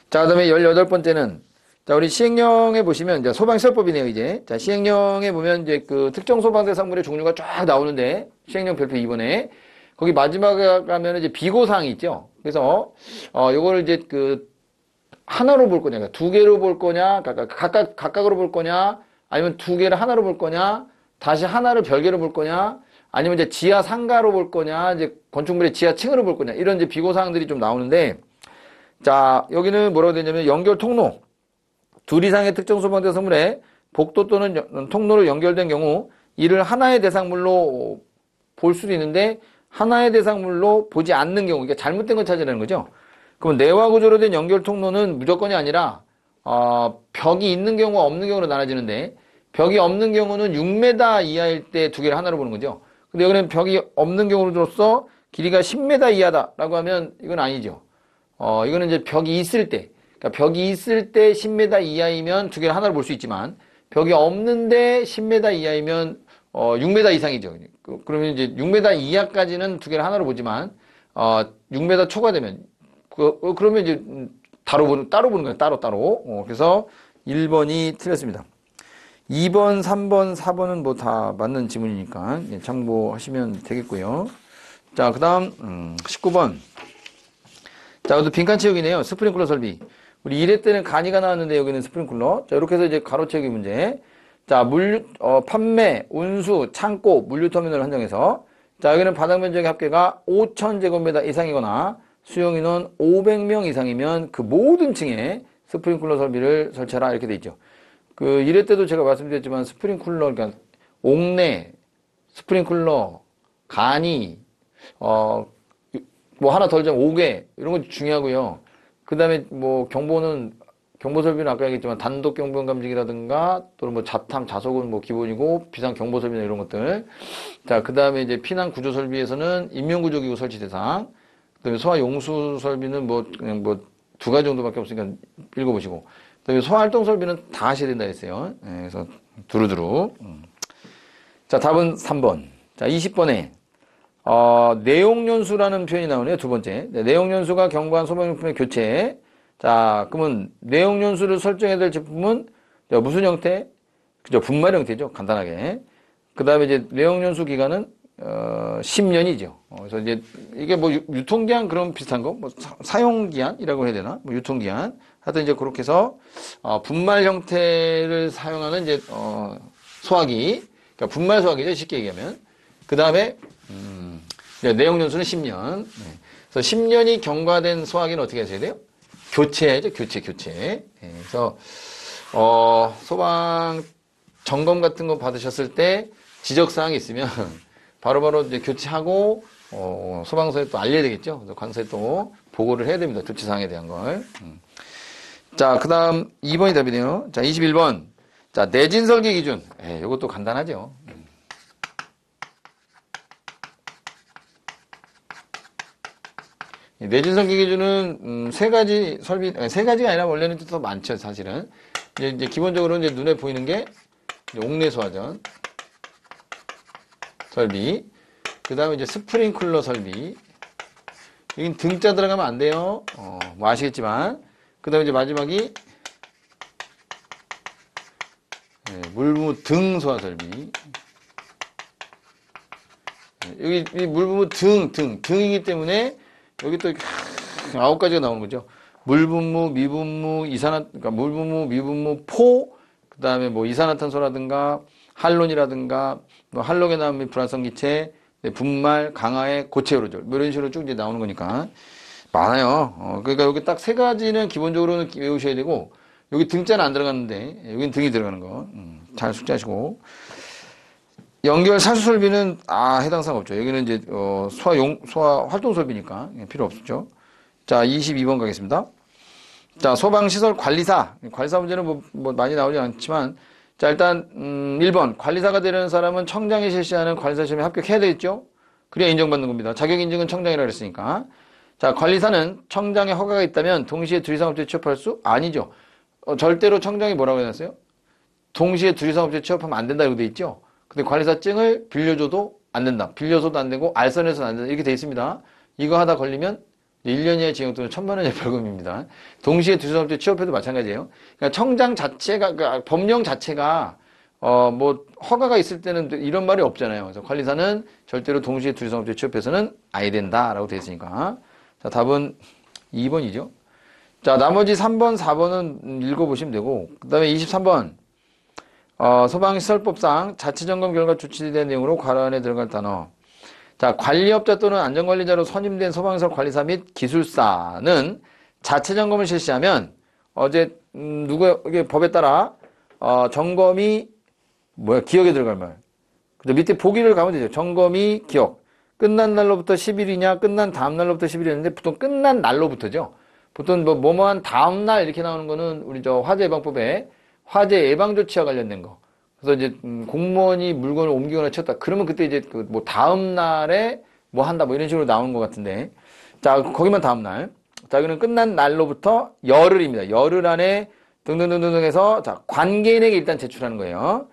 Speaker 1: 자, 그 다음에 18번째는 자, 우리 시행령에 보시면 이제 소방시설법이네요, 이제. 자, 시행령에 보면 이제 그 특정 소방대상물의 종류가 쫙 나오는데 시행령 별표 2번에 거기 마지막에 가면 이제 비고사항이 있죠. 그래서 요거를 이제 그 하나로 볼 거냐, 두 개로 볼 거냐, 각각으로 볼 거냐, 아니면 두 개를 하나로 볼 거냐, 다시 하나를 별개로 볼 거냐, 아니면 이제 지하 상가로 볼 거냐, 이제 건축물의 지하층으로 볼 거냐, 이런 이제 비고사항들이 좀 나오는데, 자, 여기는 뭐라고 되냐면 연결 통로, 둘 이상의 특정 소방대상물에 복도 또는 통로로 연결된 경우 이를 하나의 대상물로 볼 수도 있는데 하나의 대상물로 보지 않는 경우, 이게 잘못된 걸 찾으라는 거죠. 그럼 내화 구조로 된 연결 통로는 무조건이 아니라 벽이 있는 경우와 없는 경우로 나눠지는데 벽이 없는 경우는 6m 이하일 때 두 개를 하나로 보는 거죠. 근데 여기는 벽이 없는 경우로서 길이가 10m 이하다라고 하면 이건 아니죠. 이거는 이제 벽이 있을 때, 그러니까 벽이 있을 때 10m 이하이면 두 개를 하나로 볼 수 있지만 벽이 없는데 10m 이하이면 6m 이상이죠. 그러면 이제 6m 이하까지는 두 개를 하나로 보지만 6m 초과되면 그러면 이제 따로 보는 거예요. 따로. 그래서 1번이 틀렸습니다. 2번, 3번, 4번은 뭐 다 맞는 지문이니까 참고하시면 되겠고요. 자, 그 다음 19번. 자, 이것도 빈칸 채우기네요. 스프링클러 설비. 우리 1회 때는 간이가 나왔는데 여기는 스프링클러. 자, 이렇게 해서 이제 가로 채우기 문제. 자, 판매, 운수, 창고, 물류터미널 한정해서. 자, 여기는 바닥 면적의 합계가 5,000제곱미터 이상이거나 수용인원 500명 이상이면 그 모든 층에 스프링클러 설비를 설치하라 이렇게 돼 있죠. 그 1회 때도 제가 말씀드렸지만 스프링클러, 그러니까 옥내, 스프링클러, 간이, 뭐 하나 더 좀 5개 이런 거 중요하고요. 그 다음에 뭐 경보는 경보 설비는 아까 얘기했지만 단독 경보 감지기라든가 또는 뭐 자탐 자석은 뭐 기본이고 비상 경보 설비나 이런 것들. 자, 그 다음에 이제 피난 구조 설비에서는 인명구조기구 설치 대상. 그다음에 소화 용수 설비는 뭐 그냥 뭐 두 가지 정도밖에 없으니까 읽어보시고. 그다음에 소활동 설비는 다 하셔야 된다 했어요. 네, 그래서 두루두루. 자, 답은 3번. 자, 20번에 내용연수라는 표현이 나오네요. 두 번째. 네, 내용연수가 경과한 소방용품의 교체. 자, 그러면 내용연수를 설정해야 될 제품은 무슨 형태? 그죠? 분말 형태죠. 간단하게. 그 다음에 이제 내용연수 기간은 10년이죠. 그래서 이제 이게 뭐 유통기한 그런 비슷한 거, 뭐 사용기한이라고 해야 되나? 뭐 유통기한. 하여튼 이제 그렇게 해서 분말 형태를 사용하는 이제 소화기, 그러니까 분말 소화기죠. 쉽게 얘기하면. 그 다음에 내용연수는 10년. 네. 그래서 10년이 경과된 소화기는 어떻게 하셔야 돼요? 교체죠. 교체. 네. 그래서 소방 점검 같은 거 받으셨을 때 지적사항이 있으면 바로바로 이제 교체하고 소방서에 또 알려야 되겠죠. 그래서 관서에 또 보고를 해야 됩니다. 조치사항에 대한 걸. 자, 그 다음 2번이 답이네요. 자, 21번. 자, 내진 설계 기준. 이것도 간단하죠. 내진 설계 기준은 세 가지 세 가지가 아니라 원래는 더 많죠, 사실은. 이제 기본적으로 이제 눈에 보이는 게 옥내 소화전 설비. 그 다음에 이제 스프링클러 설비. 여긴 등자 들어가면 안 돼요. 뭐 아시겠지만. 그 다음에 이제 마지막이 물부무 등 소화 설비. 여기 물부무 등이기 때문에 여기 또 9가지가 나오는 거죠. 물분무, 미분무, 그러니까 물분무, 미분무, 포, 그 다음에 뭐 이산화탄소라든가 할론이라든가 뭐 할로겐암 및 불활성 기체, 분말, 강화해, 고체 요로졸 뭐 이런 식으로 쭉 이제 나오는 거니까 많아요. 그러니까 여기 딱 세 가지는 기본적으로는 외우셔야 되고 여기 등자는 안 들어갔는데 여기는 등이 들어가는 거 잘 숙지하시고. 연결 사수 설비는 해당 사항 없죠. 여기는 이제 소화 활동 설비니까 필요 없죠. 자, 22번 가겠습니다. 자, 소방시설 관리사 문제는 뭐 많이 나오지 않지만, 자, 일단 1번 관리사가 되려는 사람은 청장이 실시하는 관리사 시험에 합격해야 되겠죠. 그래야 인정받는 겁니다. 자격 인증은 청장이라 그랬으니까. 자, 관리사는 청장의 허가가 있다면 동시에 두리산업체에 취업할 수 아니죠. 절대로 청장이 뭐라고 해놨어요? 동시에 두리산업체에 취업하면 안 된다고 돼 있죠. 근데 관리사증을 빌려줘도 안 된다. 빌려서도 안 되고 알선해서는 안 된다. 이렇게 돼 있습니다. 이거 하다 걸리면 1년 이하의 징역 또는 1,000만 원의 벌금입니다. 동시에 두리산업체 취업해도 마찬가지예요. 그러니까 청장 자체가, 그러니까 법령 자체가 뭐 허가가 있을 때는 이런 말이 없잖아요. 그래서 관리사는 절대로 동시에 두리산업체 취업해서는 아예 된다라고 돼 있으니까. 자, 답은 2번이죠. 자, 나머지 3번, 4번은 읽어보시면 되고, 그 다음에 23번. 소방시설법상 자체점검 결과 조치된 내용으로 괄호 안에 들어갈 단어. 자, 관리업자 또는 안전관리자로 선임된 소방시설 관리사 및 기술사는 자체점검을 실시하면, 이게 법에 따라, 점검이, 기억에 들어갈 말. 근데 밑에 보기를 가면 되죠. 점검이 기억. 끝난 날로부터 10일이냐, 끝난 다음 날로부터 10일이었는데, 보통 끝난 날로부터죠. 보통 뭐뭐한 다음 날 이렇게 나오는 거는 우리 화재 예방법에 화재 예방 조치와 관련된 거. 그래서 이제 공무원이 물건을 옮기거나 쳤다. 그러면 그때 이제 뭐 다음 날에 뭐 한다 뭐 이런 식으로 나오는 것 같은데. 자, 거기만 다음 날. 자, 여기는 끝난 날로부터 열흘입니다. 열흘 안에 등등등등 해서 자, 관계인에게 일단 제출하는 거예요.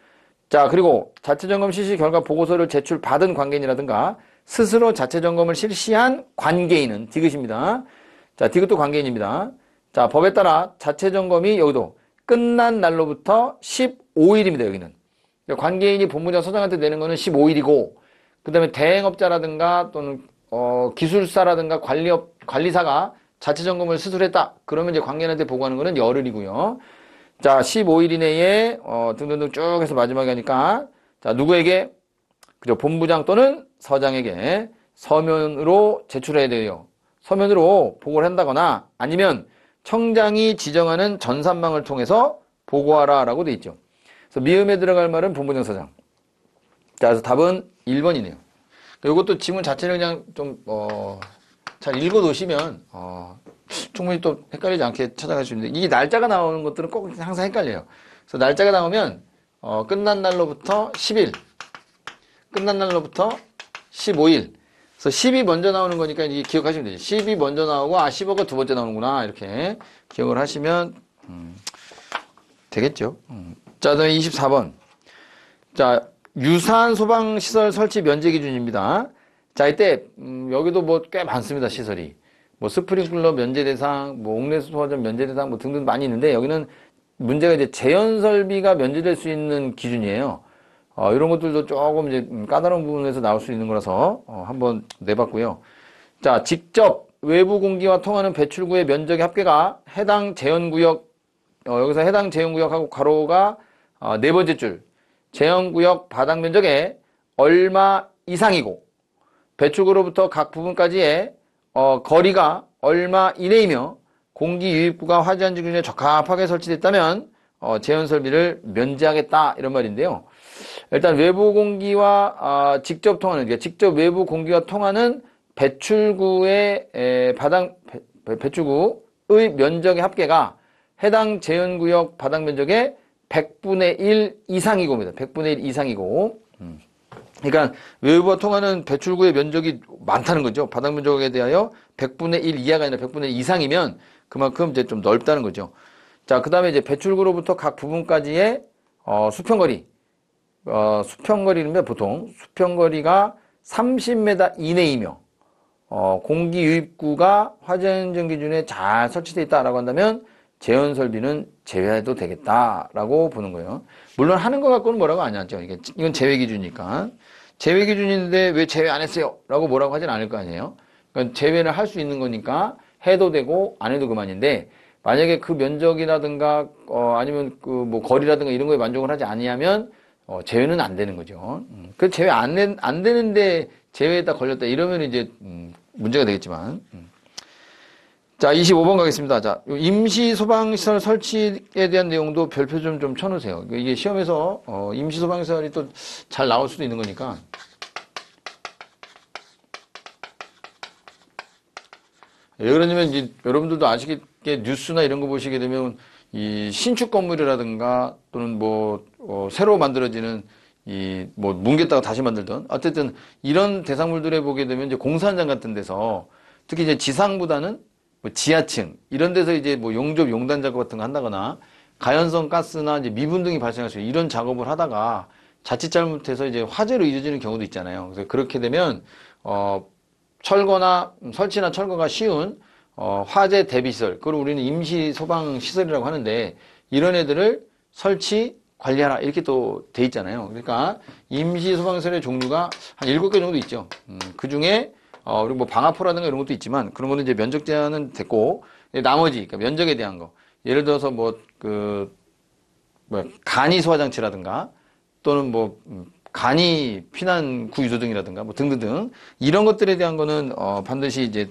Speaker 1: 자, 그리고 자체점검 실시 결과 보고서를 제출받은 관계인이라든가 스스로 자체점검을 실시한 관계인은 디귿입니다. 자, 디귿도 관계인입니다. 자, 법에 따라 자체점검이 여기도 끝난 날로부터 15일입니다, 여기는. 관계인이 본부장 서장한테 내는 거는 15일이고, 그 다음에 대행업자라든가 또는, 기술사라든가 관리사가 자체점검을 스스로 했다. 그러면 이제 관계인한테 보고하는 거는 열흘이고요. 자, 15일 이내에, 등등등 쭉 해서 마지막에 하니까, 자, 누구에게? 그죠, 본부장 또는 서장에게 서면으로 제출해야 돼요. 서면으로 보고를 한다거나 아니면 청장이 지정하는 전산망을 통해서 보고하라 라고 돼 있죠. 그래서 미음에 들어갈 말은 본부장 서장. 자, 그래서 답은 1번이네요. 이것도 지문 자체를 그냥 좀, 잘 읽어 놓으시면, 충분히 또 헷갈리지 않게 찾아갈 수 있는데, 이 날짜가 나오는 것들은 꼭 항상 헷갈려요. 그래서 날짜가 나오면, 끝난 날로부터 10일, 끝난 날로부터 15일, 그래서 10이 먼저 나오는 거니까 이게 기억하시면 되죠. 10이 먼저 나오고 15가 두 번째 나오는구나 이렇게 기억을 하시면 되겠죠. 자, 그다음에 24번. 자, 유사한 소방시설 설치 면제 기준입니다. 자, 이때, 여기도 뭐 꽤 많습니다, 시설이. 뭐 스프링클러 면제 대상, 뭐 옥내수 소화전 면제 대상 뭐 등등 많이 있는데 여기는 문제가 이제 재현 설비가 면제될 수 있는 기준이에요. 이런 것들도 조금 이제 까다로운 부분에서 나올 수 있는 거라서 한번 내봤고요. 자, 직접 외부 공기와 통하는 배출구의 면적의 합계가 해당 재현구역, 여기서 해당 재현구역하고 괄호가 네 번째 줄, 재현구역 바닥 면적의 얼마 이상이고 배출구로부터 각 부분까지의 거리가 얼마 이내이며 공기 유입구가 화재안전 기준에 적합하게 설치됐다면 재현 설비를 면제하겠다 이런 말인데요. 일단 외부 공기와 직접 통하는, 그러니까 직접 외부 공기와 통하는 배출구의 배출구의 면적의 합계가 해당 재현구역 바닥 면적의 100분의 1 이상이고입니다. 100분의 1 이상이고. 그러니까 외부와 통하는 배출구의 면적이 많다는 거죠. 바닥 면적에 대하여 100분의 1 이하가 아니라 100분의 1 이상이면 그만큼 이제 좀 넓다는 거죠. 자, 그 다음에 이제 배출구로부터 각 부분까지의 수평거리. 수평거리는 보통 수평거리가 30m 이내이며 공기 유입구가 화재안전 기준에 잘 설치되어 있다라고 한다면 재현 설비는 제외해도 되겠다라고 보는 거예요. 물론 하는 거 갖고는 뭐라고 안 하죠. 이건 제외 기준이니까. 제외 기준인데 왜 제외 안 했어요? 라고 뭐라고 하진 않을 거 아니에요. 그러니까 제외를 할 수 있는 거니까 해도 되고 안 해도 그만인데 만약에 그 면적이라든가 아니면 그 뭐 거리라든가 이런 거에 만족을 하지 아니하면 제외는 안 되는 거죠. 그 제외 안 되는데 제외에다 걸렸다 이러면 이제 문제가 되겠지만. 자, 25번 가겠습니다. 자, 임시 소방시설 설치에 대한 내용도 별표 좀 쳐놓으세요. 이게 시험에서 임시 소방시설이 또 잘 나올 수도 있는 거니까. 왜 그러냐면 이제 여러분들도 아시겠게 뉴스나 이런 거 보시게 되면 이 신축 건물이라든가 또는 뭐 새로 만들어지는 이 뭐 뭉갰다가 다시 만들던 어쨌든 이런 대상물들에 보게 되면 이제 공사 현장 같은 데서 특히 이제 지상보다는 뭐 지하층 이런 데서 이제 뭐 용접 용단 작업 같은 거 한다거나 가연성 가스나 이제 미분 등이 발생할 수 있는 이런 작업을 하다가 자칫 잘못해서 이제 화재로 이어지는 경우도 있잖아요. 그래서 그렇게 되면 철거나 설치나 철거가 쉬운 화재 대비 시설, 그걸 우리는 임시 소방 시설이라고 하는데 이런 애들을 설치 관리하라 이렇게 또 돼 있잖아요. 그러니까 임시 소방 시설의 종류가 한 7개 정도 있죠. 그 중에 그리고 뭐 방화포라든가 이런 것도 있지만 그런 거는 이제 면적 제한은 됐고 나머지 그러니까 면적에 대한 거 예를 들어서 뭐 간이 소화 장치라든가 또는 뭐 간이 피난 구 유도등이라든가 뭐 등등등 이런 것들에 대한 거는 반드시 이제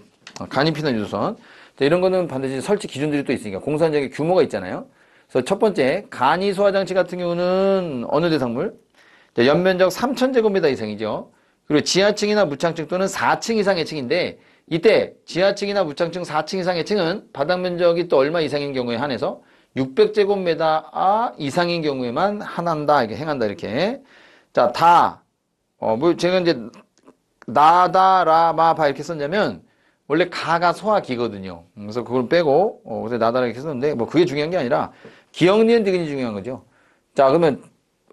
Speaker 1: 간이 피난 유도선 이런 거는 반드시 설치 기준들이 또 있으니까 공사 현장의 규모가 있잖아요. 그래서 첫 번째 간이 소화 장치 같은 경우는 어느 대상물? 연면적 3,000제곱미터 이상이죠. 그리고 지하층이나 무창층 또는 4층 이상의 층인데 이때 지하층이나 무창층 4층 이상의 층은 바닥 면적이 또 얼마 이상인 경우에 한해서 600제곱미터 이상인 경우에만 한한다 이렇게 행한다 이렇게. 자, 뭐 제가 이제 나다 라마 바 이렇게 썼냐면 원래 가가 소화기거든요. 그래서 그걸 빼고 그래서 나다라 이렇게 썼는데 뭐 그게 중요한 게 아니라 기역 니은 디귿이 중요한 거죠. 자, 그러면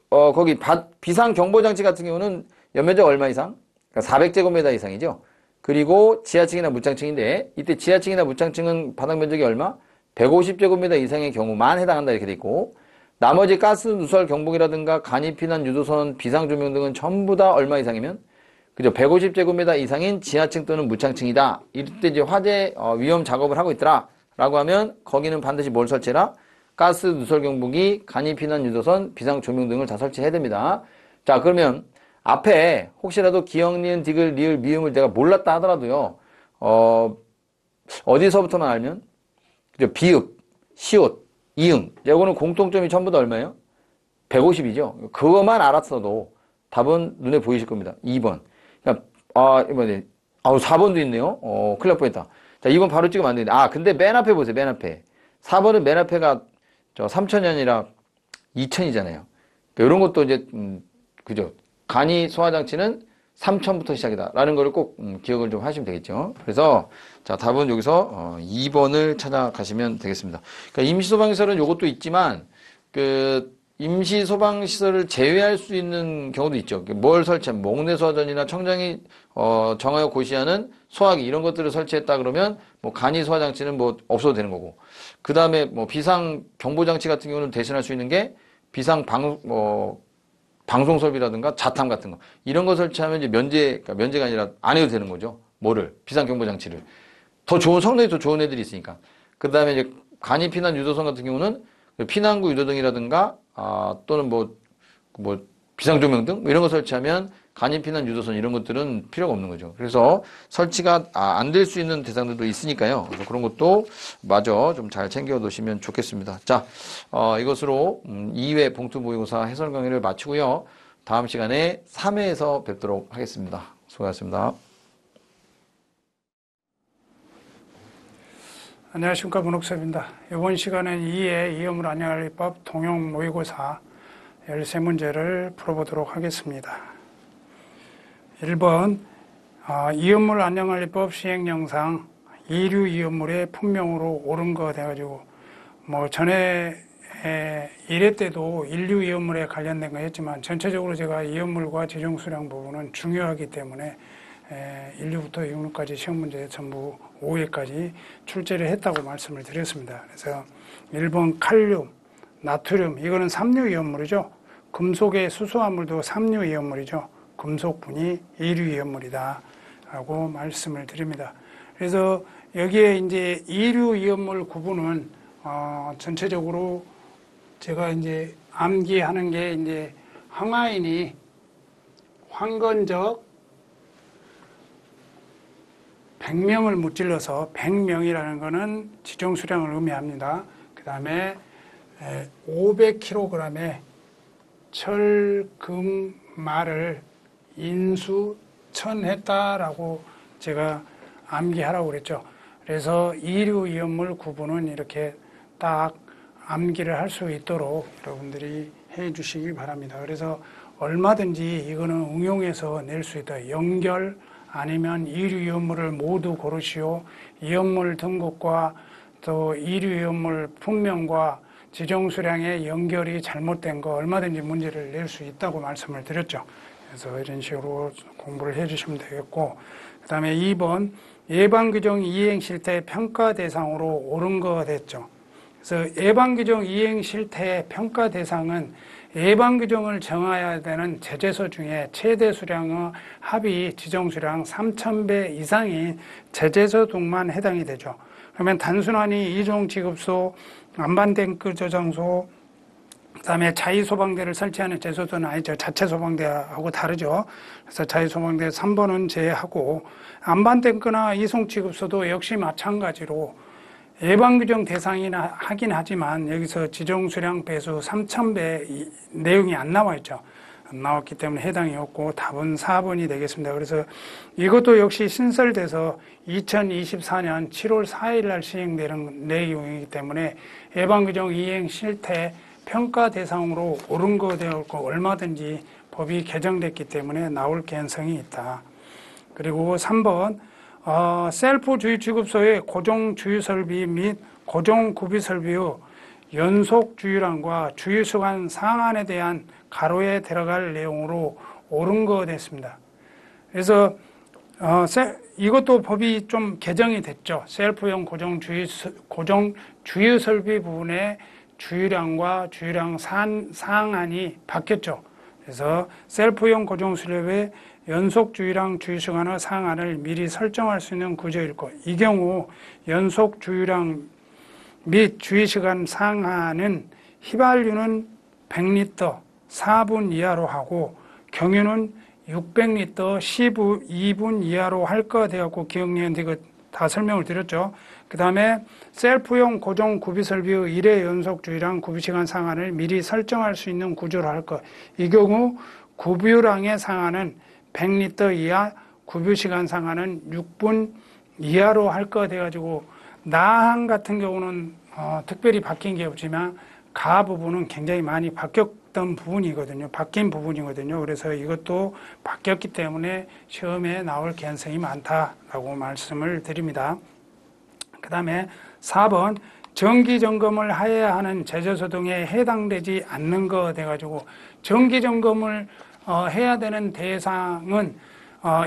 Speaker 1: 거기 비상 경보 장치 같은 경우는 연면적 얼마 이상? 그러니까 400제곱미터 이상이죠. 그리고 지하층이나 무창층인데 이때 지하층이나 무창층은 바닥 면적이 얼마? 150제곱미터 이상의 경우만 해당한다 이렇게 돼 있고 나머지 가스 누설 경보기라든가 간이 피난 유도선 비상 조명 등은 전부 다 얼마 이상이면 그죠? 150제곱미터 이상인 지하층 또는 무창층이다. 이때 이제 화재 위험 작업을 하고 있더라. 라고 하면 거기는 반드시 뭘 설치해라? 가스 누설 경보기, 간이 피난 유도선, 비상 조명 등을 다 설치해야 됩니다. 자, 그러면 앞에 혹시라도 기역, 니은, 디귿, 리을, 미음을 내가 몰랐다 하더라도요. 어디서부터만 알면? 그죠? 비읍, 시옷, 이응. 이거는 공통점이 전부 다 얼마예요? 150이죠. 그것만 알았어도 답은 눈에 보이실 겁니다. 2번. 그러니까, 이번에, 4번도 있네요. 큰일 날 뻔했다. 자, 2번 바로 찍으면 안 되는데. 근데 맨 앞에 보세요, 맨 앞에. 4번은 맨 앞에가 3,000이 아니라 2,000이잖아요. 그러니까 이런 것도 이제, 그죠. 간이 소화장치는 3,000부터 시작이다. 라는 거를 꼭 기억을 좀 하시면 되겠죠. 그래서, 자, 답은 여기서 2번을 찾아가시면 되겠습니다. 그러니까 임시소방시설은 요것도 있지만, 임시 소방시설을 제외할 수 있는 경우도 있죠. 뭘 설치하면, 목내소화전이나 청장이, 정하여 고시하는 소화기, 이런 것들을 설치했다 그러면, 뭐, 간이 소화장치는 뭐, 없어도 되는 거고. 그 다음에 뭐, 비상 경보장치 같은 경우는 대신할 수 있는 게, 방송설비라든가 자탐 같은 거. 이런 거 설치하면 이제 그러니까 면제가 아니라 안 해도 되는 거죠. 뭐를? 비상 경보장치를. 더 좋은, 성능이 더 좋은 애들이 있으니까. 그 다음에 이제 간이 피난 유도선 같은 경우는 피난구 유도등이라든가, 또는 비상조명 등 이런 거 설치하면 간이 피난 유도선 이런 것들은 필요가 없는 거죠. 그래서 설치가 안 될 수 있는 대상들도 있으니까요. 그래서 그런 것도 마저 좀 잘 챙겨 놓으시면 좋겠습니다. 자, 이것으로 2회 봉투 모의고사 해설 강의를 마치고요. 다음 시간에 3회에서 뵙도록 하겠습니다. 수고하셨습니다.
Speaker 2: 안녕하십니까, 문옥섭입니다. 이번 시간은 2회 이음을 안녕관리법 통용 모의고사 13문제를 풀어보도록 하겠습니다. 1번 이음물 안녕관리법 시행령상 이류 이음물의 품명으로 옳은 거 돼가지고 전에 1회 때도 인류 이음물에 관련된 거 했지만 전체적으로 제가 이음물과 지정수량 부분은 중요하기 때문에 1류부터 6류까지 시험 문제 전부 5회까지 출제를 했다고 말씀을 드렸습니다. 그래서 1번 칼륨, 나트륨, 이거는 3류 이온물이죠. 금속의 수소화물도 3류 이온물이죠. 금속분이 2류 이온물이다 라고 말씀을 드립니다. 그래서 여기에 이제 2류 이온물 구분은 전체적으로 제가 이제 암기하는 게 이제 항아인이 황건적 100명을 무찔러서 100명이라는 것은 지정수량을 의미합니다. 그 다음에 500kg의 철, 금, 말을 인수천했다라고 제가 암기하라고 그랬죠. 그래서 이류 이온물 구분은 이렇게 딱 암기를 할 수 있도록 여러분들이 해 주시기 바랍니다. 그래서 얼마든지 이거는 응용해서 낼 수 있다. 연결, 아니면 이류 이온물을 모두 고르시오. 이온물 등급과 또 이류 이온물 품명과 지정수량의 연결이 잘못된 거 얼마든지 문제를 낼 수 있다고 말씀을 드렸죠. 그래서 이런 식으로 공부를 해주시면 되겠고, 그 다음에 2번 예방규정 이행실태 평가 대상으로 옳은 거 됐죠. 그래서 예방규정 이행실태 평가 대상은 예방규정을 정해야 되는 제재소 중에 최대 수량의 합의 지정수량 3,000배 이상인 제재소 등만 해당이 되죠. 그러면 단순하니 이종지급소, 안반탱크 저장소, 그 다음에 자위소방대를 설치하는 제소소는 아니죠. 자체 소방대하고 다르죠. 그래서 자위소방대 3번은 제외하고, 안반탱크나 이송지급소도 역시 마찬가지로 예방규정 대상이나 하긴 하지만 여기서 지정수량 배수 3,000배 내용이 안 나와 있죠. 안 나왔기 때문에 해당이 없고 답은 4번이 되겠습니다. 그래서 이것도 역시 신설돼서 2024년 7월 4일 날 시행되는 내용이기 때문에 예방규정 이행 실태 평가 대상으로 옳은 거 되었고 얼마든지 법이 개정됐기 때문에 나올 개연성이 있다. 그리고 3번 셀프 주유취급소의 고정 주유설비 및 고정 구비설비의 연속 주유량과 주유시간 상한에 대한 가로에 들어갈 내용으로 옳은 거 됐습니다. 그래서 이것도 법이 좀 개정이 됐죠. 셀프용 고정 주유설비 부분의 주유량과 주유량 상한이 바뀌었죠. 그래서 셀프용 고정 수렵의 연속 주유량 주유시간의 상한을 미리 설정할 수 있는 구조일 것. 이 경우 연속 주유량 및 주유시간 상한은 휘발유는 100리터 4분 이하로 하고 경유는 600리터 12분 이하로 할 거 되었고 기억력인데 이거 다 설명을 드렸죠. 그 다음에 셀프용 고정 구비설비의 1회 연속 주유량 구비시간 상한을 미리 설정할 수 있는 구조로 할 것. 이 경우 구비량의 상한은 100리터 이하, 구비시간 상한은 6분 이하로 할 거 돼가지고 나항 같은 경우는 특별히 바뀐 게 없지만 가 부분은 굉장히 많이 바뀌었던 부분이거든요. 바뀐 부분이거든요. 그래서 이것도 바뀌었기 때문에 시험에 나올 개연성이 많다라고 말씀을 드립니다. 그 다음에 4번 정기 점검을 해야 하는 제조소 등에 해당되지 않는 거 돼가지고 정기 점검을 해야 되는 대상은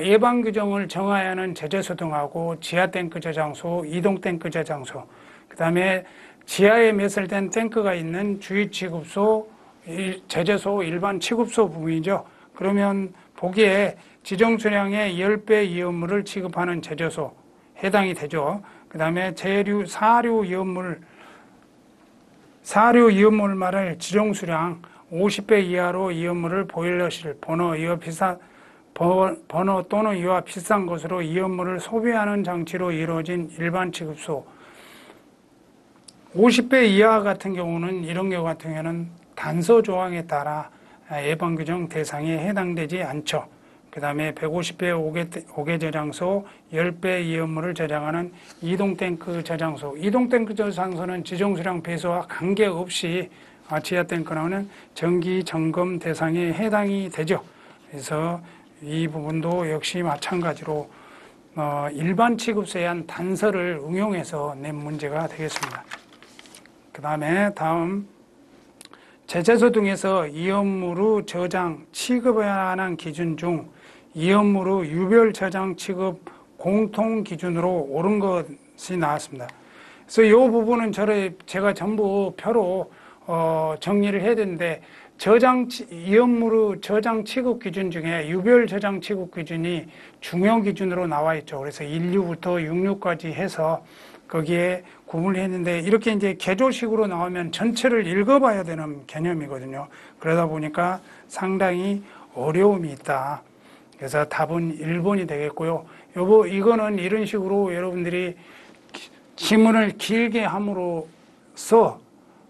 Speaker 2: 예방 규정을 정해야 하는 제조소 등하고 지하 탱크 저장소, 이동 탱크 저장소, 그 다음에 지하에 매설된 탱크가 있는 주유 취급소, 제조소, 일반 취급소 부분이죠. 그러면 보기에 지정 수량의 10배 이온물을 취급하는 제조소 해당이 되죠. 그 다음에 사료 이온물만을 지정 수량 50배 이하로 이온물을 보일러실, 버너 또는 이와 비슷한 것으로 이온물을 소비하는 장치로 이루어진 일반 취급소. 50배 이하 같은 경우는 이런 경우 같은 경우는 단서 조항에 따라 예방규정 대상에 해당되지 않죠. 그 다음에 150배 5개 저장소, 10배 이온물을 저장하는 이동탱크 저장소. 이동탱크 저장소는 지정수량 배수와 관계없이 지하 탱크는 정기 점검 대상에 해당이 되죠. 그래서 이 부분도 역시 마찬가지로 일반 취급소에 한 단서를 응용해서 낸 문제가 되겠습니다. 그 다음에 다음 제재소 등에서 이온물의 저장 취급해야 하는 기준 중 이온물의 유별 저장 취급 공통 기준으로 옳은 것이 나왔습니다. 그래서 이 부분은 제가 전부 표로 정리를 해야 되는데 이온물의 저장 취급 기준 중에 유별 저장 취급 기준이 중요 기준으로 나와 있죠. 그래서 1류부터 6류까지 해서 거기에 구분을 했는데 이렇게 이제 개조식으로 나오면 전체를 읽어봐야 되는 개념이거든요. 그러다 보니까 상당히 어려움이 있다. 그래서 답은 1번이 되겠고요. 이거는 이런 식으로 여러분들이 지문을 길게 함으로써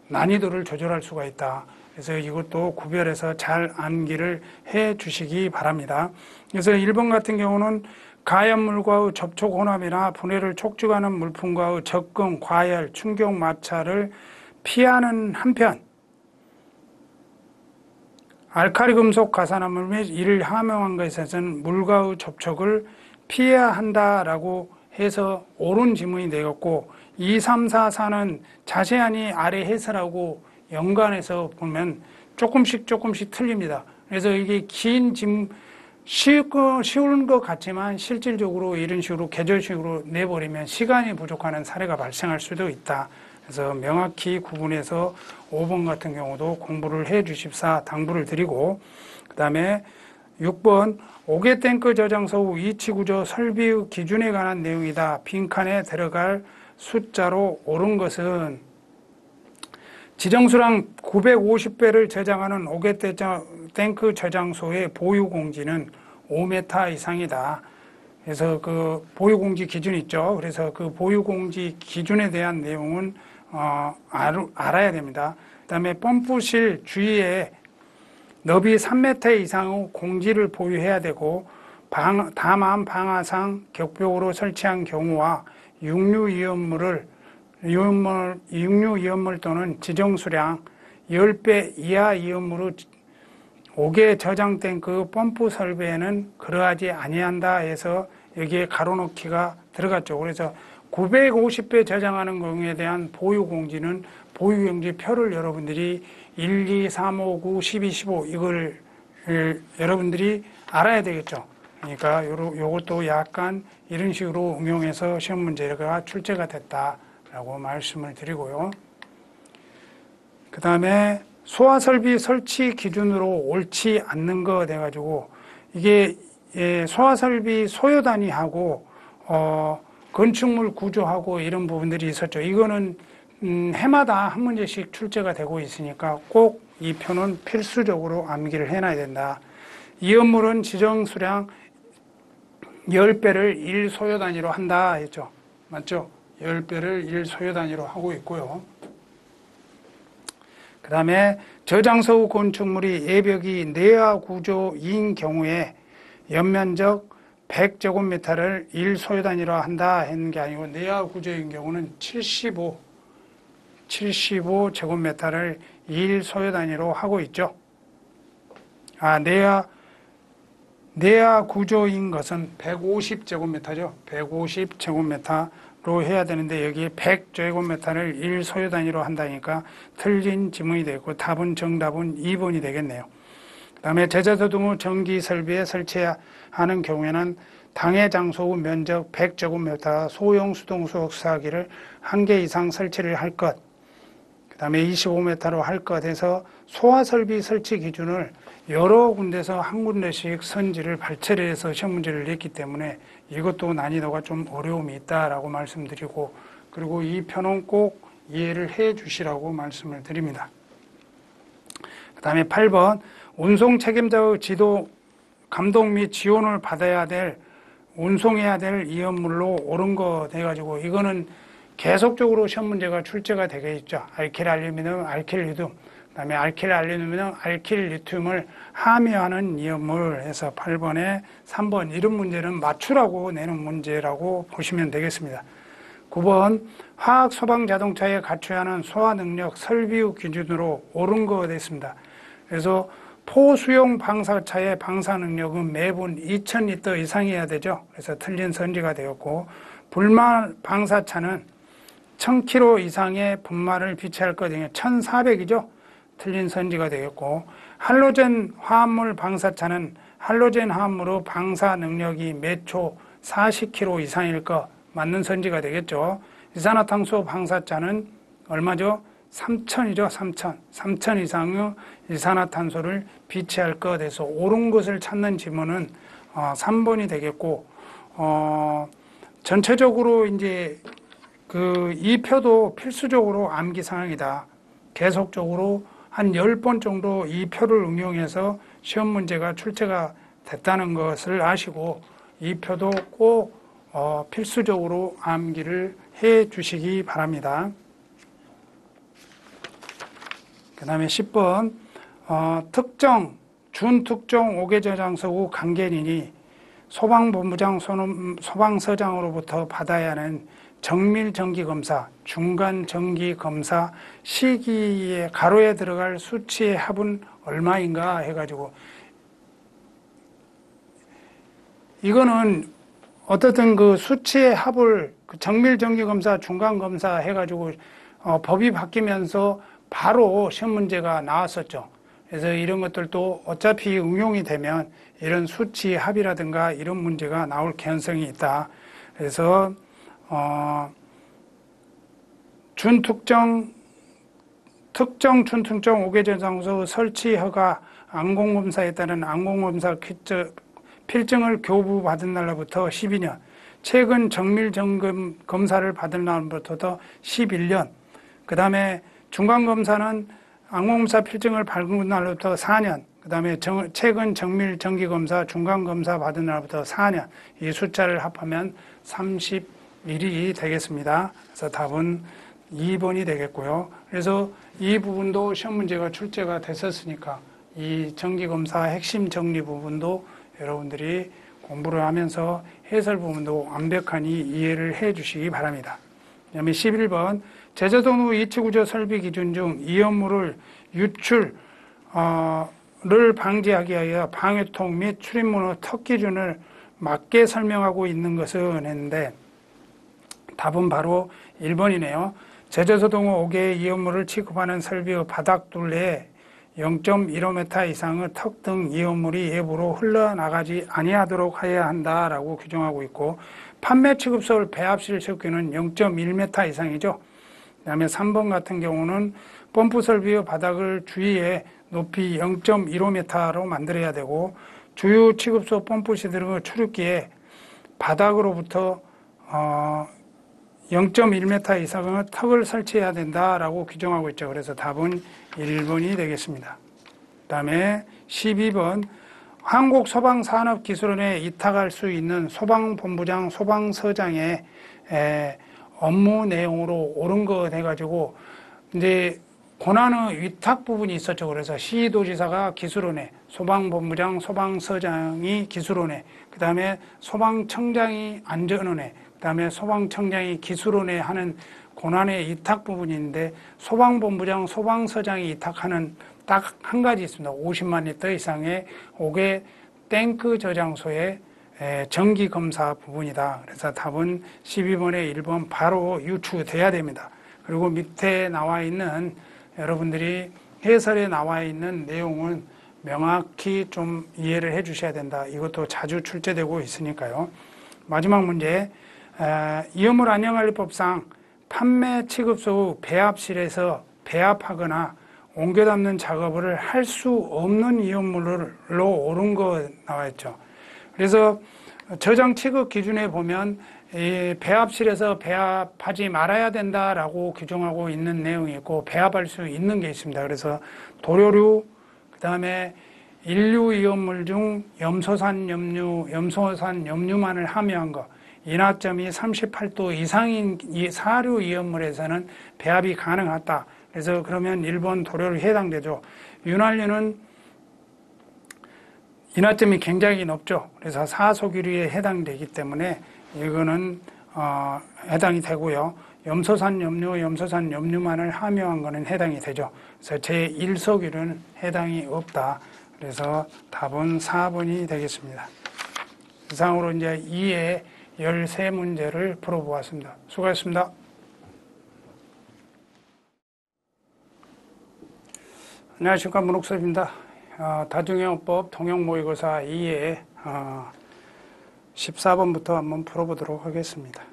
Speaker 2: 난이도를 조절할 수가 있다. 그래서 이것도 구별해서 잘 암기를 해 주시기 바랍니다. 그래서 1번 같은 경우는 가연물과의 접촉 혼합이나 분해를 촉진하는 물품과의 접근, 과열, 충격, 마찰을 피하는 한편 알카리 금속 가산화물 및 이를 함유한 것에서는 물과의 접촉을 피해야 한다라고 해서 옳은 지문이 되었고 2, 3, 4, 4는 자세하니 아래 해설하고 연관해서 보면 조금씩 틀립니다. 그래서 이게 긴 지문 쉬운 것 같지만 실질적으로 이런 식으로 계절식으로 내버리면 시간이 부족하는 사례가 발생할 수도 있다. 그래서 명확히 구분해서 5번 같은 경우도 공부를 해 주십사 당부를 드리고, 그 다음에 6번 5개 탱크 저장소 후 이치구조 설비의 기준에 관한 내용이다. 빈칸에 들어갈 숫자로 옳은 것은 지정수량 950배를 저장하는 5개 탱크 저장소의 보유공지는 5m 이상이다. 그래서 그 보유공지 기준이 있죠. 그래서 그 보유공지 기준에 대한 내용은 알아야 됩니다. 그 다음에 펌프실 주위에 너비 3m 이상의 공지를 보유해야 되고, 다만 방화상 격벽으로 설치한 경우와 육류 이온물 또는 지정수량 10배 이하 이온물의 5개 저장 탱크 펌프 설비에는 그러하지 아니한다 해서 여기에 가로넣기가 들어갔죠. 그래서 950배 저장하는 경우에 대한 보유공지는 보유경지 표를 여러분들이 1, 2, 3, 5, 9, 12, 15 이걸 여러분들이 알아야 되겠죠. 그러니까 요것도 약간 이런 식으로 응용해서 시험 문제가 출제가 됐다라고 말씀을 드리고요. 그 다음에 소화설비 설치 기준으로 옳지 않는 거 돼가지고 이게 소화설비 소요 단위하고 건축물 구조하고 이런 부분들이 있었죠. 이거는 해마다 한 문제씩 출제가 되고 있으니까 꼭 이 표는 필수적으로 암기를 해놔야 된다. 이온물은 지정 수량 10배를 1 소요 단위로 한다 했죠. 맞죠? 10배를 1 소요 단위로 하고 있고요. 그 다음에 저장소 건축물이 예벽이 내화 구조인 경우에 연면적 100제곱미터를 1 소요 단위로 한다 했는 게 아니고, 내화 구조인 경우는 75제곱미터를 1 소요 단위로 하고 있죠. 내화 구조인 것은 150제곱미터죠. 150제곱미터 해야 되는데 여기에 100제곱미터를 1소요 단위로 한다니까 틀린 지문이 되고 답은 정답은 2번이 되겠네요. 그 다음에 제자도 등 전기 설비에 설치하는 경우에는 당해 장소 후 면적 100제곱미터 소형 수동 수확기를 1개 이상 설치를 할 것, 그 다음에 25m로 할 것 해서 소화설비 설치 기준을 여러 군데서 한 군데씩 선지를 발췌를 해서 시험 문제를 냈기 때문에 이것도 난이도가 좀 어려움이 있다라고 말씀드리고, 그리고 이 표는 꼭 이해를 해 주시라고 말씀을 드립니다. 그 다음에 8번 운송 책임자의 지도, 감독 및 지원을 받아야 될, 운송해야 될 이연물로 옳은 거 돼가지고 이거는 계속적으로 시험 문제가 출제가 되겠죠. 알킬 알루미늄, 알킬 리튬, 그 다음에 알킬 알루미늄, 알킬 리튬을 함유하는 이연물 해서 8번에 3번 이런 문제는 맞추라고 내는 문제라고 보시면 되겠습니다. 9번 화학 소방 자동차에 갖춰야 하는 소화 능력 설비의 기준으로 옳은 거 됐습니다. 그래서 포수용 방사차의 방사 능력은 매분 2000리터 이상이어야 되죠. 그래서 틀린 선지가 되었고, 불말 방사차는 1000kg 이상의 분말을 비치할 거든요. 1400이죠. 틀린 선지가 되겠고, 할로젠 화합물 방사차는 할로젠 화합물의 방사 능력이 매초 40kg 이상일 거 맞는 선지가 되겠죠. 이산화탄소 방사차는 얼마죠? 3000이죠. 3000 이상의 이산화탄소를 비치할 것 해서 옳은 것을 찾는 지문은 3번이 되겠고, 전체적으로 이제 이 표도 필수적으로 암기 사항이다. 계속적으로 한 10번 정도 이 표를 응용해서 시험 문제가 출제가 됐다는 것을 아시고 이 표도 꼭 필수적으로 암기를 해 주시기 바랍니다. 그 다음에 10번 특정, 준특정 5개 저장소 후 관계인이 소방본부장, 소방서장으로부터 받아야 하는 정밀정기검사, 중간정기검사 시기에 가로에 들어갈 수치의 합은 얼마인가 해가지고, 이거는 어떻든 그 수치의 합을 정밀정기검사, 중간검사 해가지고 법이 바뀌면서 바로 시험 문제가 나왔었죠. 그래서 이런 것들도 어차피 응용이 되면 이런 수치 합이라든가 이런 문제가 나올 개연성이 있다. 그래서 특정 준특정 5개 저장소 설치 허가 안공검사에 따른 안공검사 필증을 교부받은 날로부터 12년, 최근 정밀점검 검사를 받은 날부터 11년, 그 다음에 중간검사는 안공검사 필증을 받은 날로부터 4년, 그 다음에 최근 정밀정기검사, 중간검사 받은 날부터 4년, 이 숫자를 합하면 31이 되겠습니다. 그래서 답은 2번이 되겠고요. 그래서 이 부분도 시험 문제가 출제가 됐었으니까 이 정기검사 핵심 정리 부분도 여러분들이 공부를 하면서 해설 부분도 완벽하니 이해를 해 주시기 바랍니다. 그 다음에 11번 제자동 후 이치구조 설비 기준 중 이연물을 유출을 방지하기 위하여 방유통 및 출입문의 턱 기준을 맞게 설명하고 있는 것은 했는데 답은 바로 1번이네요. 제자소동 후 5개의 이연물을 취급하는 설비의 바닥 둘레에 0.15m 이상의 턱 등 이연물이 외부로 흘러나가지 아니하도록 해야 한다라고 규정하고 있고, 판매 취급소를 배합실 設計는 0.1m 이상이죠. 그 다음에 3번 같은 경우는 펌프 설비의 바닥을 주위에 높이 0.15m로 만들어야 되고, 주요 취급소 펌프 시들의 출입기에 바닥으로부터 0.1m 이상의 턱을 설치해야 된다라고 규정하고 있죠. 그래서 답은 1번이 되겠습니다. 그 다음에 12번 한국소방산업기술원에 위탁할 수 있는 소방본부장, 소방서장의 업무 내용으로 옳은 거 돼가지고 이제 권한의 위탁 부분이 있었죠. 그래서 시도지사가 기술원에, 소방본부장, 소방서장이 기술원에, 그 다음에 소방청장이 안전원에, 그 다음에 소방청장이 기술원에 하는 권한의 위탁 부분이 있는데, 소방본부장, 소방서장이 위탁하는 딱 한 가지 있습니다. 50만 리터 이상의 5개 탱크 저장소에 정기검사 부분이다. 그래서 답은 12번에 1번 바로 유추돼야 됩니다. 그리고 밑에 나와 있는 여러분들이 해설에 나와 있는 내용은 명확히 좀 이해를 해 주셔야 된다. 이것도 자주 출제되고 있으니까요. 마지막 문제, 이어물 안녕관리법상 판매 취급소 후 배합실에서 배합하거나 옮겨 담는 작업을 할 수 없는 이온물로 옳은 거 나와 있죠. 그래서 저장 취급 기준에 보면 이 배합실에서 배합하지 말아야 된다라고 규정하고 있는 내용이 있고 배합할 수 있는 게 있습니다. 그래서 도료류, 그 다음에 인류 이온물 중 염소산 염류만을 함유한 거, 인화점이 38도 이상인 이 사료 이온물에서는 배합이 가능하다. 그래서 그러면 1번 도료로 해당되죠. 윤활유는 인화점이 굉장히 높죠. 그래서 사소기류에 해당되기 때문에 이거는 해당이 되고요. 염소산 염류만을 함유한 거는 해당이 되죠. 그래서 제1소기류는 해당이 없다. 그래서 답은 4번이 되겠습니다. 이상으로 이제 2의 13문제를 풀어보았습니다. 수고하셨습니다. 안녕하십니까, 문옥섭입니다. 다중영업법 통용모의고사 2의 14번부터 한번 풀어보도록 하겠습니다.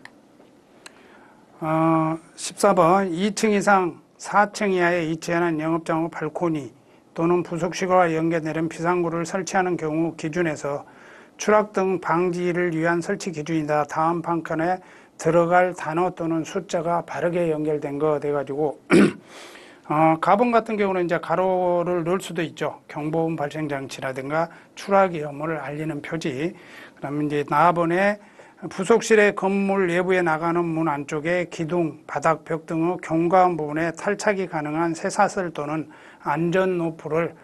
Speaker 2: 14번 2층 이상 4층 이하에 위치하는 영업장 후 발코니 또는 부속시설과 연계되는 비상구를 설치하는 경우 기준에서 추락 등 방지를 위한 설치 기준이다. 다음 판칸에 들어갈 단어 또는 숫자가 바르게 연결된 거 돼가지고 가본 같은 경우는 이제 가로를 넣을 수도 있죠. 경보음 발생 장치라든가 추락 위험을 알리는 표지. 그다음에 이제 나번에 부속실의 건물 내부에 나가는 문 안쪽에 기둥, 바닥, 벽 등의 경과한 부분에 탈착이 가능한 쇠사슬 또는 안전 노프를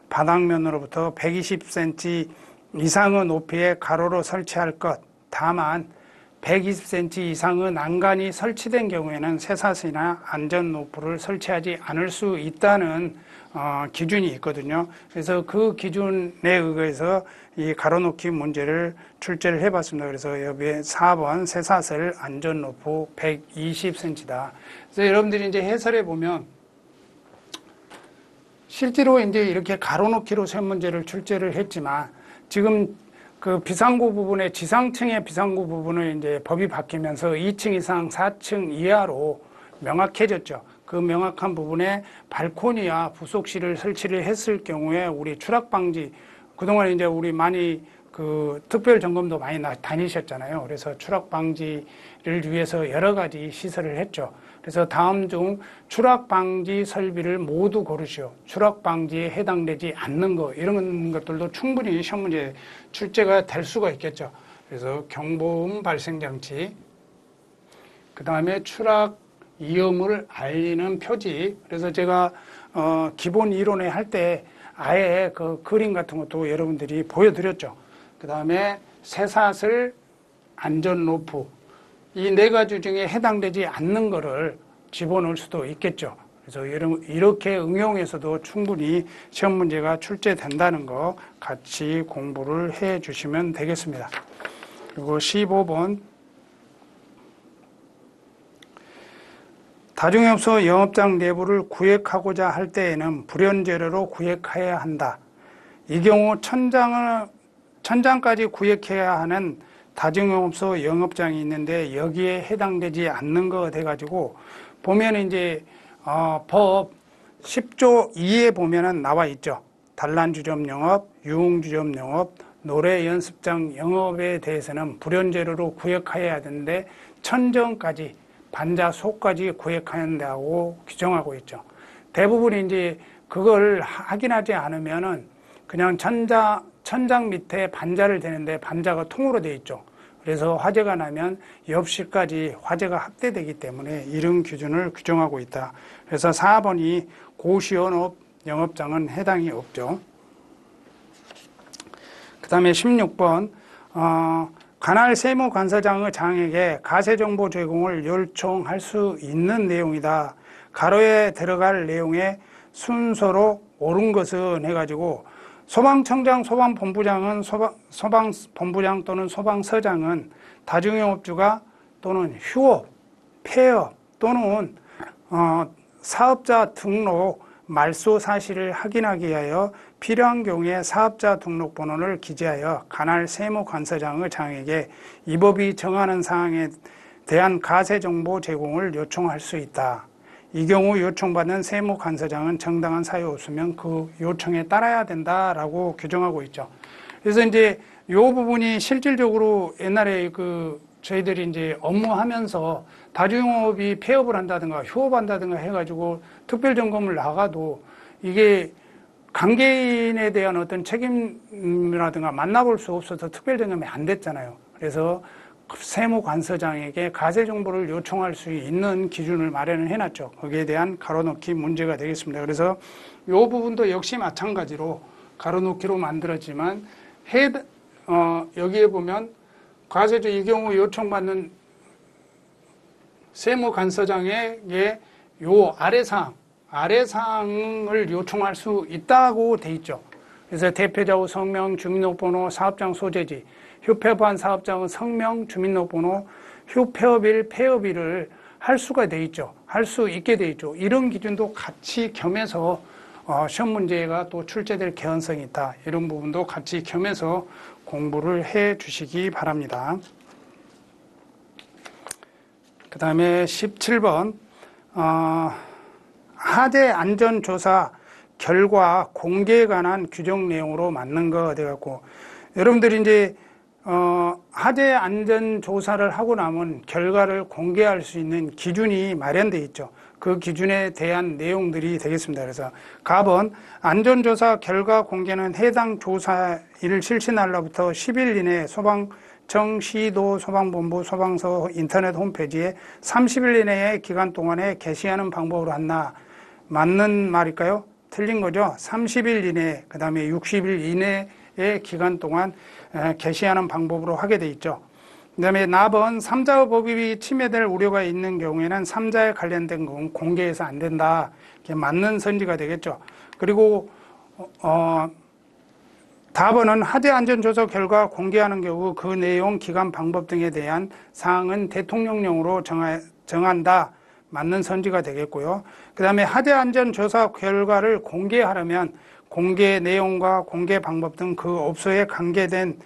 Speaker 2: 바닥면으로부터 120cm 이상의 높이의 가로로 설치할 것. 다만 120cm 이상의 난간이 설치된 경우에는 쇠사슬이나 안전 노프를 설치하지 않을 수 있다는 기준이 있거든요. 그래서 그 기준에 의해서 이 가로놓기 문제를 출제를 해봤습니다. 그래서 여기에 4번 쇠사슬 안전 노프 120cm다. 그래서 여러분들이 이제 해설해 보면 실제로 이제 이렇게 가로놓기로 세 문제를 출제를 했지만 지금 그 비상구 부분에 지상층의 비상구 부분을 이제 법이 바뀌면서 2층 이상 4층 이하로 명확해졌죠. 그 명확한 부분에 발코니와 부속실을 설치를 했을 경우에 우리 추락 방지, 그동안 이제 우리 많이 그 특별 점검도 많이 다니셨잖아요. 그래서 추락 방지를 위해서 여러 가지 시설을 했죠. 그래서 다음 중 추락 방지 설비를 모두 고르시오. 추락 방지에 해당되지 않는 거, 이런 것들도 충분히 시험 문제 출제가 될 수가 있겠죠. 그래서 경보음 발생 장치, 그 다음에 추락 위험을 알리는 표지. 그래서 제가 기본 이론회 할 때 아예 그 그림 같은 것도 여러분들이 보여드렸죠. 그 다음에 쇠사슬, 안전 로프, 이 네 가지 중에 해당되지 않는 거를 집어넣을 수도 있겠죠. 그래서 이렇게 응용해서도 충분히 시험 문제가 출제된다는 거 같이 공부를 해 주시면 되겠습니다. 그리고 15번 다중업소 영업장 내부를 구획하고자 할 때에는 불연재료로 구획해야 한다. 이 경우 천장까지 구획해야 하는 다중영업소 영업장이 있는데 여기에 해당되지 않는 거 돼가지고 보면 이제 법 10조 2에 보면은 나와 있죠. 단란주점 영업, 유흥주점 영업, 노래 연습장 영업에 대해서는 불연재료로 구획해야 되는데 천정까지 반자 소까지 구획한다고 규정하고 있죠. 대부분이 이제 그걸 확인하지 않으면은 그냥 천장 밑에 반자를 대는데 반자가 통으로 되어 있죠. 그래서 화재가 나면 옆실까지 화재가 확대되기 때문에 이런 기준을 규정하고 있다. 그래서 4번이 고시원업 영업장은 해당이 없죠. 그 다음에 16번 관할 세무관서장의 장에게 가세정보 제공을 요청할 수 있는 내용이다. 가로에 들어갈 내용의 순서로 옳은 것은 해가지고 소방청장, 소방본부장은 소방본부장 또는 소방서장은 다중영업주가 또는 휴업, 폐업 또는 사업자 등록 말소 사실을 확인하기 위하여 필요한 경우에 사업자 등록번호를 기재하여 관할 세무관서장의 장에게 이 법이 정하는 사항에 대한 가세정보 제공을 요청할 수 있다. 이 경우 요청받는 세무관서장은 정당한 사유 없으면 그 요청에 따라야 된다라고 규정하고 있죠. 그래서 이제 이 부분이 실질적으로 옛날에 저희들이 이제 업무하면서 다중영업이 폐업을 한다든가 휴업한다든가 해가지고 특별점검을 나가도 이게 관계인에 대한 어떤 책임이라든가 만나볼 수 없어서 특별점검이 안 됐잖아요. 그래서 세무관서장에게 가세정보를 요청할 수 있는 기준을 마련을 해놨죠. 거기에 대한 가로놓기 문제가 되겠습니다. 그래서 이 부분도 역시 마찬가지로 가로놓기로 만들었지만 여기에 보면 과세조 이 경우 요청받는 세무관서장에게 요 아래사항을 요청할 수 있다고 돼 있죠. 그래서 대표자의 성명, 주민등록번호, 사업장 소재지, 휴폐업한 사업장의 성명, 주민등록번호, 휴폐업일, 폐업일을 할 수가 돼 있죠. 할 수 있게 돼 있죠. 이런 기준도 같이 겸해서 시험 문제가 또 출제될 개연성이 있다. 이런 부분도 같이 겸해서 공부를 해 주시기 바랍니다. 그 다음에 17번 하대 안전조사 결과 공개에 관한 규정 내용으로 맞는 거 돼갖고 여러분들이 이제 하대 안전조사를 하고 나면 결과를 공개할 수 있는 기준이 마련되어 있죠. 그 기준에 대한 내용들이 되겠습니다. 그래서 갑은 안전조사 결과 공개는 해당 조사일 실시 날로부터 10일 이내에 소방청, 시도, 소방본부, 소방서 인터넷 홈페이지에 30일 이내의 기간 동안에 게시하는 방법으로 한다. 맞는 말일까요? 틀린 거죠. 30일 이내, 그 다음에 60일 이내의 기간 동안 게시하는 방법으로 하게 돼 있죠. 그 다음에 납은 3자의 법익이 침해될 우려가 있는 경우에는 3자에 관련된 건 공개해서 안 된다. 이게 맞는 선지가 되겠죠. 그리고 답은 하대 안전조사 결과 공개하는 경우 그 내용, 기간, 방법 등에 대한 사항은 대통령령으로 정한다. 맞는 선지가 되겠고요. 그 다음에 하대 안전조사 결과를 공개하려면 공개 내용과 공개 방법 등 그 업소에 관계된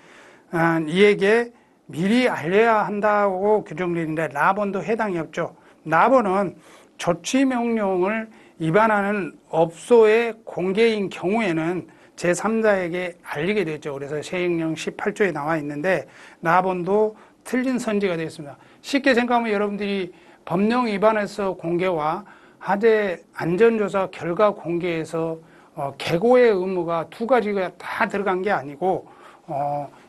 Speaker 2: 이에게 미리 알려야 한다고 규정되어 있는데 납원도 해당이 없죠. 납원은 조치명령을 위반하는 업소의 공개인 경우에는 제3자에게 알리게 되죠. 그래서 시행령 18조에 나와 있는데 납원도 틀린 선지가 되겠습니다. 쉽게 생각하면 여러분들이 법령 위반에서 공개와 하대 안전조사 결과 공개에서 계고의 의무가 두 가지가 다 들어간 게 아니고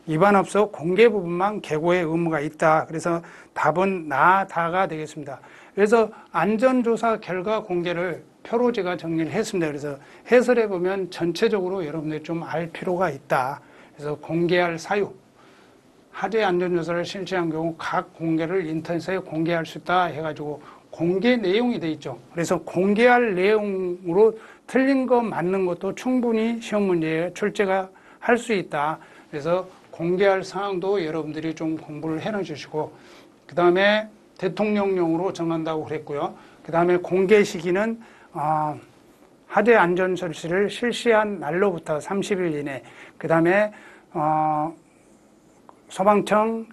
Speaker 2: 위반업소 공개 부분만 계고의 의무가 있다. 그래서 답은 나다가 되겠습니다. 그래서 안전조사 결과 공개를 표로 제가 정리를 했습니다. 그래서 해설해 보면 전체적으로 여러분들이 좀 알 필요가 있다. 그래서 공개할 사유, 하대 안전조사를 실시한 경우 각 공개를 인터넷에 공개할 수 있다 해가지고 공개 내용이 돼 있죠. 그래서 공개할 내용으로 틀린 거 맞는 것도 충분히 시험 문제에 출제가 할 수 있다. 그래서 공개할 사항도 여러분들이 좀 공부를 해 주시고 그 다음에 대통령령으로 정한다고 그랬고요. 그 다음에 공개 시기는 하대 안전설치를 실시한 날로부터 30일 이내 그 다음에 소방청,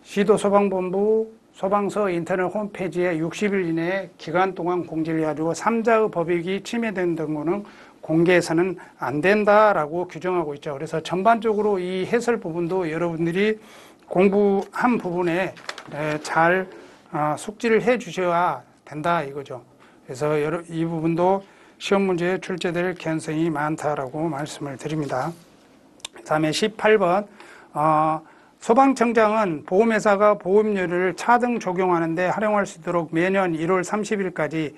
Speaker 2: 시도 소방본부, 소방서 인터넷 홈페이지에 60일 이내에 기간 동안 공지를 해가지고 3자의 법익이 침해된 경우는 공개해서는 안 된다라고 규정하고 있죠. 그래서 전반적으로 이 해설 부분도 여러분들이 공부한 부분에 잘 숙지를 해 주셔야 된다 이거죠. 그래서 이 부분도 시험 문제에 출제될 개연성이 많다라고 말씀을 드립니다. 그 다음에 18번 소방청장은 보험회사가 보험료를 차등 적용하는데 활용할 수 있도록 매년 1월 30일까지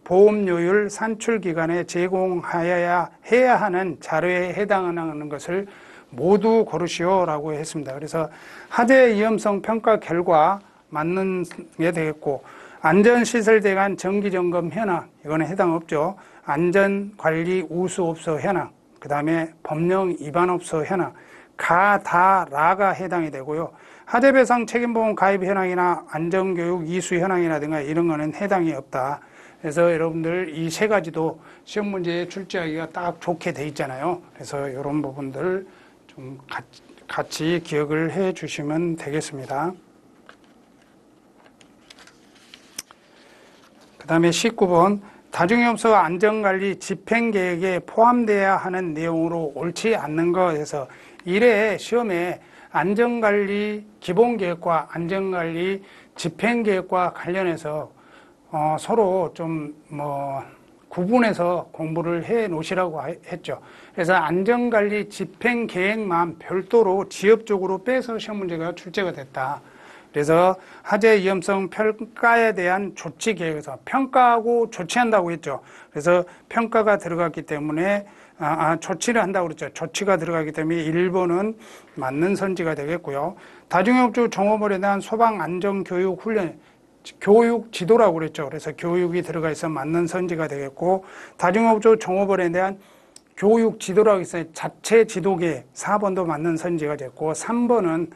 Speaker 2: 보험료율 산출 기간에 제공하여야 해야 하는 자료에 해당하는 것을 모두 고르시오라고 했습니다. 그래서 하대 위험성 평가 결과 맞는 게 되겠고 안전시설대 간 정기점검 현황 이거는 해당 없죠. 안전관리 우수업소 현황 그 다음에 법령 위반업소 현황, 가, 다, 라가 해당이 되고요. 하대배상 책임보험 가입 현황이나 안전교육 이수 현황이라든가 이런 거는 해당이 없다. 그래서 여러분들 이 세 가지도 시험 문제에 출제하기가 딱 좋게 돼 있잖아요. 그래서 이런 부분들 좀 같이 기억을 해 주시면 되겠습니다. 그 다음에 19번 다중이업소 안전관리 집행계획에 포함되어야 하는 내용으로 옳지 않는 것에서 1회 시험에 안전관리 기본계획과 안전관리 집행계획과 관련해서 서로 좀 구분해서 공부를 해 놓으시라고 했죠. 그래서 안전관리 집행계획만 별도로 지역적으로 빼서 시험 문제가 출제가 됐다. 그래서 화재 위험성 평가에 대한 조치 계획에서 평가하고 조치한다고 했죠. 그래서 평가가 들어갔기 때문에 조치를 한다고 그랬죠. 조치가 들어가기 때문에 1번은 맞는 선지가 되겠고요. 다중이업주 종업원에 대한 소방 안전 교육 훈련, 교육 지도라고 그랬죠. 그래서 교육이 들어가 있어 맞는 선지가 되겠고, 다중이업주 종업원에 대한 교육 지도라고 있어요. 자체 지도계획 4번도 맞는 선지가 됐고, 3번은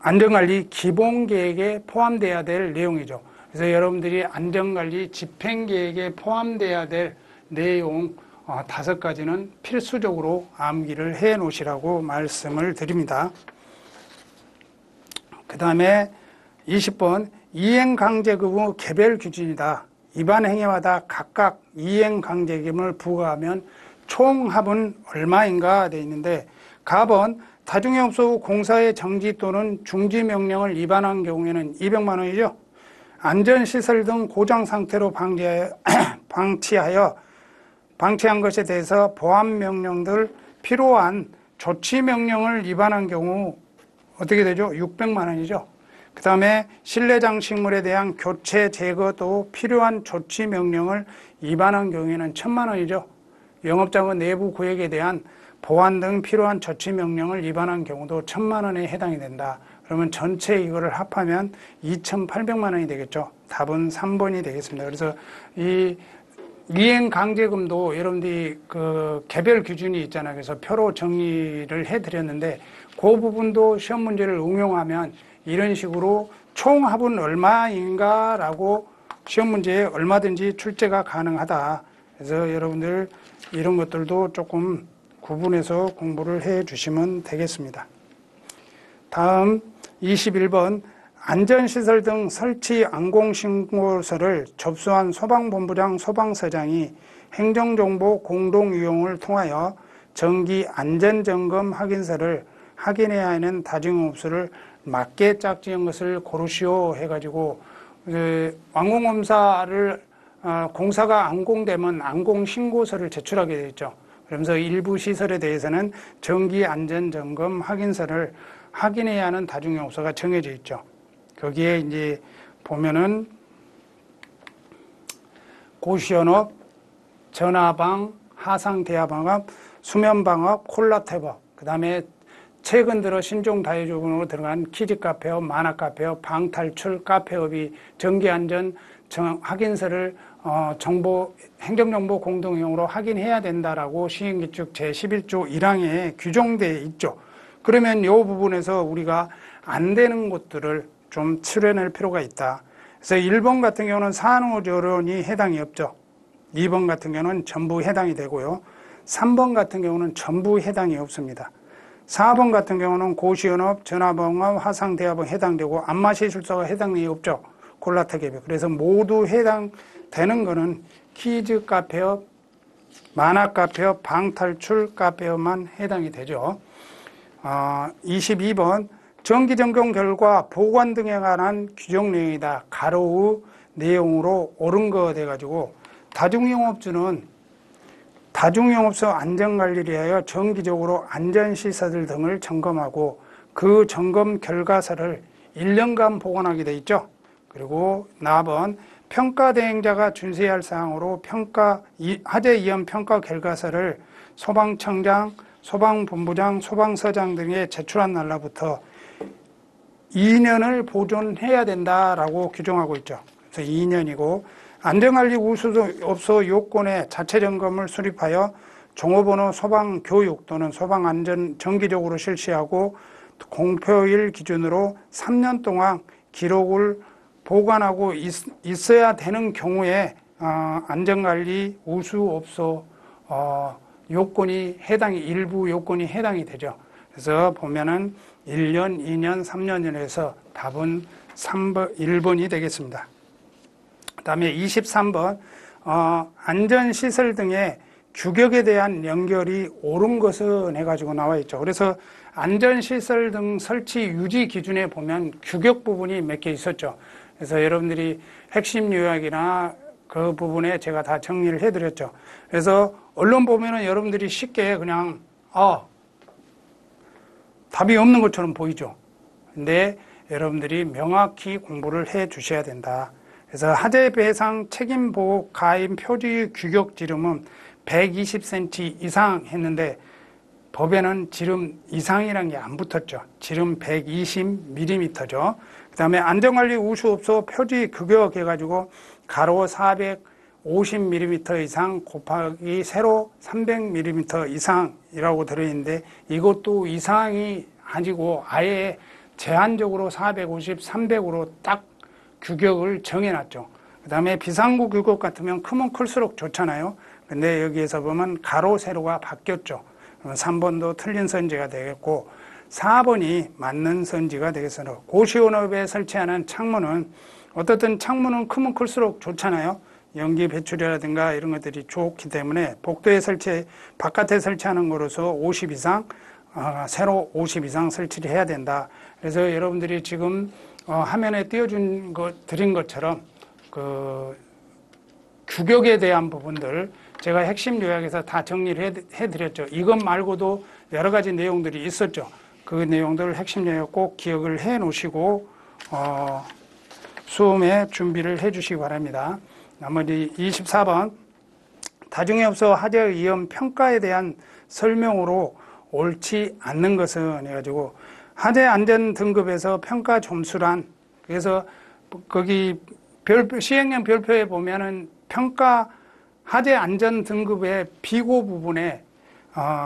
Speaker 2: 안전관리 기본계획에 포함돼야 될 내용이죠. 그래서 여러분들이 안전관리 집행계획에 포함돼야 될 내용 5가지는 필수적으로 암기를 해 놓으시라고 말씀을 드립니다. 그 다음에 20번 이행강제금의 개별 기준이다. 위반 행위마다 각각 이행강제금을 부과하면 총합은 얼마인가 되어 있는데, 가번 다중이업소 공사의 정지 또는 중지 명령을 위반한 경우에는 200만 원이죠. 안전시설 등 고장 상태로 방치한 것에 대해서 보안 명령들 필요한 조치 명령을 위반한 경우 어떻게 되죠? 600만 원이죠. 그 다음에 실내 장식물에 대한 교체 제거도 필요한 조치 명령을 위반한 경우에는 1000만 원이죠. 영업장의 내부 구역에 대한 보안 등 필요한 조치 명령을 위반한 경우도 1000만 원에 해당이 된다. 그러면 전체 이거를 합하면 2800만 원이 되겠죠. 답은 3번이 되겠습니다. 그래서 이 이행강제금도 여러분들이 그 개별 기준이 있잖아요. 그래서 표로 정리를 해드렸는데, 그 부분도 시험 문제를 응용하면 이런 식으로 총합은 얼마인가 라고 시험 문제에 얼마든지 출제가 가능하다. 그래서 여러분들 이런 것들도 조금 구분해서 공부를 해 주시면 되겠습니다. 다음 21번 안전시설 등 설치 안공신고서를 접수한 소방본부장, 소방서장이 행정정보 공동이용을 통하여 정기 안전점검 확인서를 확인해야 하는 다중이업소를 맞게 짝지은 것을 고르시오 해가지고, 완공검사를 공사가 안공되면 안공신고서를 제출하게 되어 있죠. 그러면서 일부 시설에 대해서는 정기 안전점검 확인서를 확인해야 하는 다중이업소가 정해져 있죠. 거기에 이제 보면은 고시원업, 전화방, 하상대화방업, 수면방업, 콜라테업, 그 다음에 최근 들어 신종 다회조군으로 들어간 키즈카페업, 만화카페업, 방탈출 카페업이 정기안전 확인서를 행정정보 공동이용으로 확인해야 된다라고 시행규칙 제11조 1항에 규정되어 있죠. 그러면 이 부분에서 우리가 안 되는 것들을 좀 추려낼 필요가 있다. 그래서 1번 같은 경우는 산후조련이 해당이 없죠. 2번 같은 경우는 전부 해당이 되고요. 3번 같은 경우는 전부 해당이 없습니다. 4번 같은 경우는 고시원업, 전화방업, 화상대화방 해당되고 안마시술소가 해당이 없죠. 콜라텍앱에. 그래서 모두 해당되는 거는 키즈 카페업, 만화 카페업, 방탈출 카페업만 해당이 되죠. 22번 정기점검 결과 보관 등에 관한 규정 내용이다. 가로우 내용으로 옳은 거 돼가지고, 다중이용업주는 다중이용업소 안전관리를 위하여 정기적으로 안전시설 등을 점검하고 그 점검 결과서를 1년간 보관하게 돼 있죠. 그리고 나번 평가대행자가 준수해야 할 사항으로 화재 위험 평가 결과서를 소방청장, 소방본부장, 소방서장 등에 제출한 날로부터 2년을 보존해야 된다라고 규정하고 있죠. 그래서 2년이고, 안전관리 우수업소 요건에 자체 점검을 수립하여 종업원의 소방교육 또는 소방안전 정기적으로 실시하고 공표일 기준으로 3년 동안 기록을 보관하고 있어야 되는 경우에 안전관리 우수업소 요건이 일부 요건이 해당이 되죠. 그래서 보면은 1년, 2년, 3년을 해서 답은 1번이 되겠습니다. 그 다음에 23번 안전시설 등의 규격에 대한 연결이 옳은 것은 해가지고 나와 있죠. 그래서 안전시설 등 설치 유지 기준에 보면 규격 부분이 몇 개 있었죠. 그래서 여러분들이 핵심 요약이나 그 부분에 제가 다 정리를 해드렸죠. 그래서 언론 보면은 여러분들이 쉽게 그냥 답이 없는 것처럼 보이죠. 근데 여러분들이 명확히 공부를 해 주셔야 된다. 그래서 하재 배상 책임보호 가임 표지 규격 지름은 120cm 이상 했는데 법에는 지름 이상이라는 게 안 붙었죠. 지름 120mm죠. 그 다음에 안전관리 우수업소 표지 규격 해가지고 가로 450mm 이상 곱하기 세로 300mm 이상이라고 들어있는데 이것도 이상이 아니고 아예 제한적으로 450, 300으로 딱 규격을 정해놨죠. 그 다음에 비상구 규격 같으면 크면 클수록 좋잖아요. 근데 여기에서 보면 가로 세로가 바뀌었죠. 3번도 틀린 선지가 되겠고 4번이 맞는 선지가 되겠습니다. 고시원업에 설치하는 창문은 어떻든 창문은 크면 클수록 좋잖아요. 연기 배출이라든가 이런 것들이 좋기 때문에 복도에 바깥에 설치하는 거로서 50 이상, 세로 50 이상 설치를 해야 된다. 그래서 여러분들이 지금 화면에 드린 것처럼 그 규격에 대한 부분들 제가 핵심 요약에서 다 정리를 해드렸죠. 이것 말고도 여러 가지 내용들이 있었죠. 그 내용들을 핵심 요약 꼭 기억을 해 놓으시고 수험에 준비를 해 주시기 바랍니다. 나머지 24번 다중이업소 하재 위험 평가에 대한 설명으로 옳지 않는 것은 해가지고 하재 안전 등급에서 평가 점수란 그래서 거기 시행령 별표에 보면은 평가 하재 안전 등급의 비고 부분에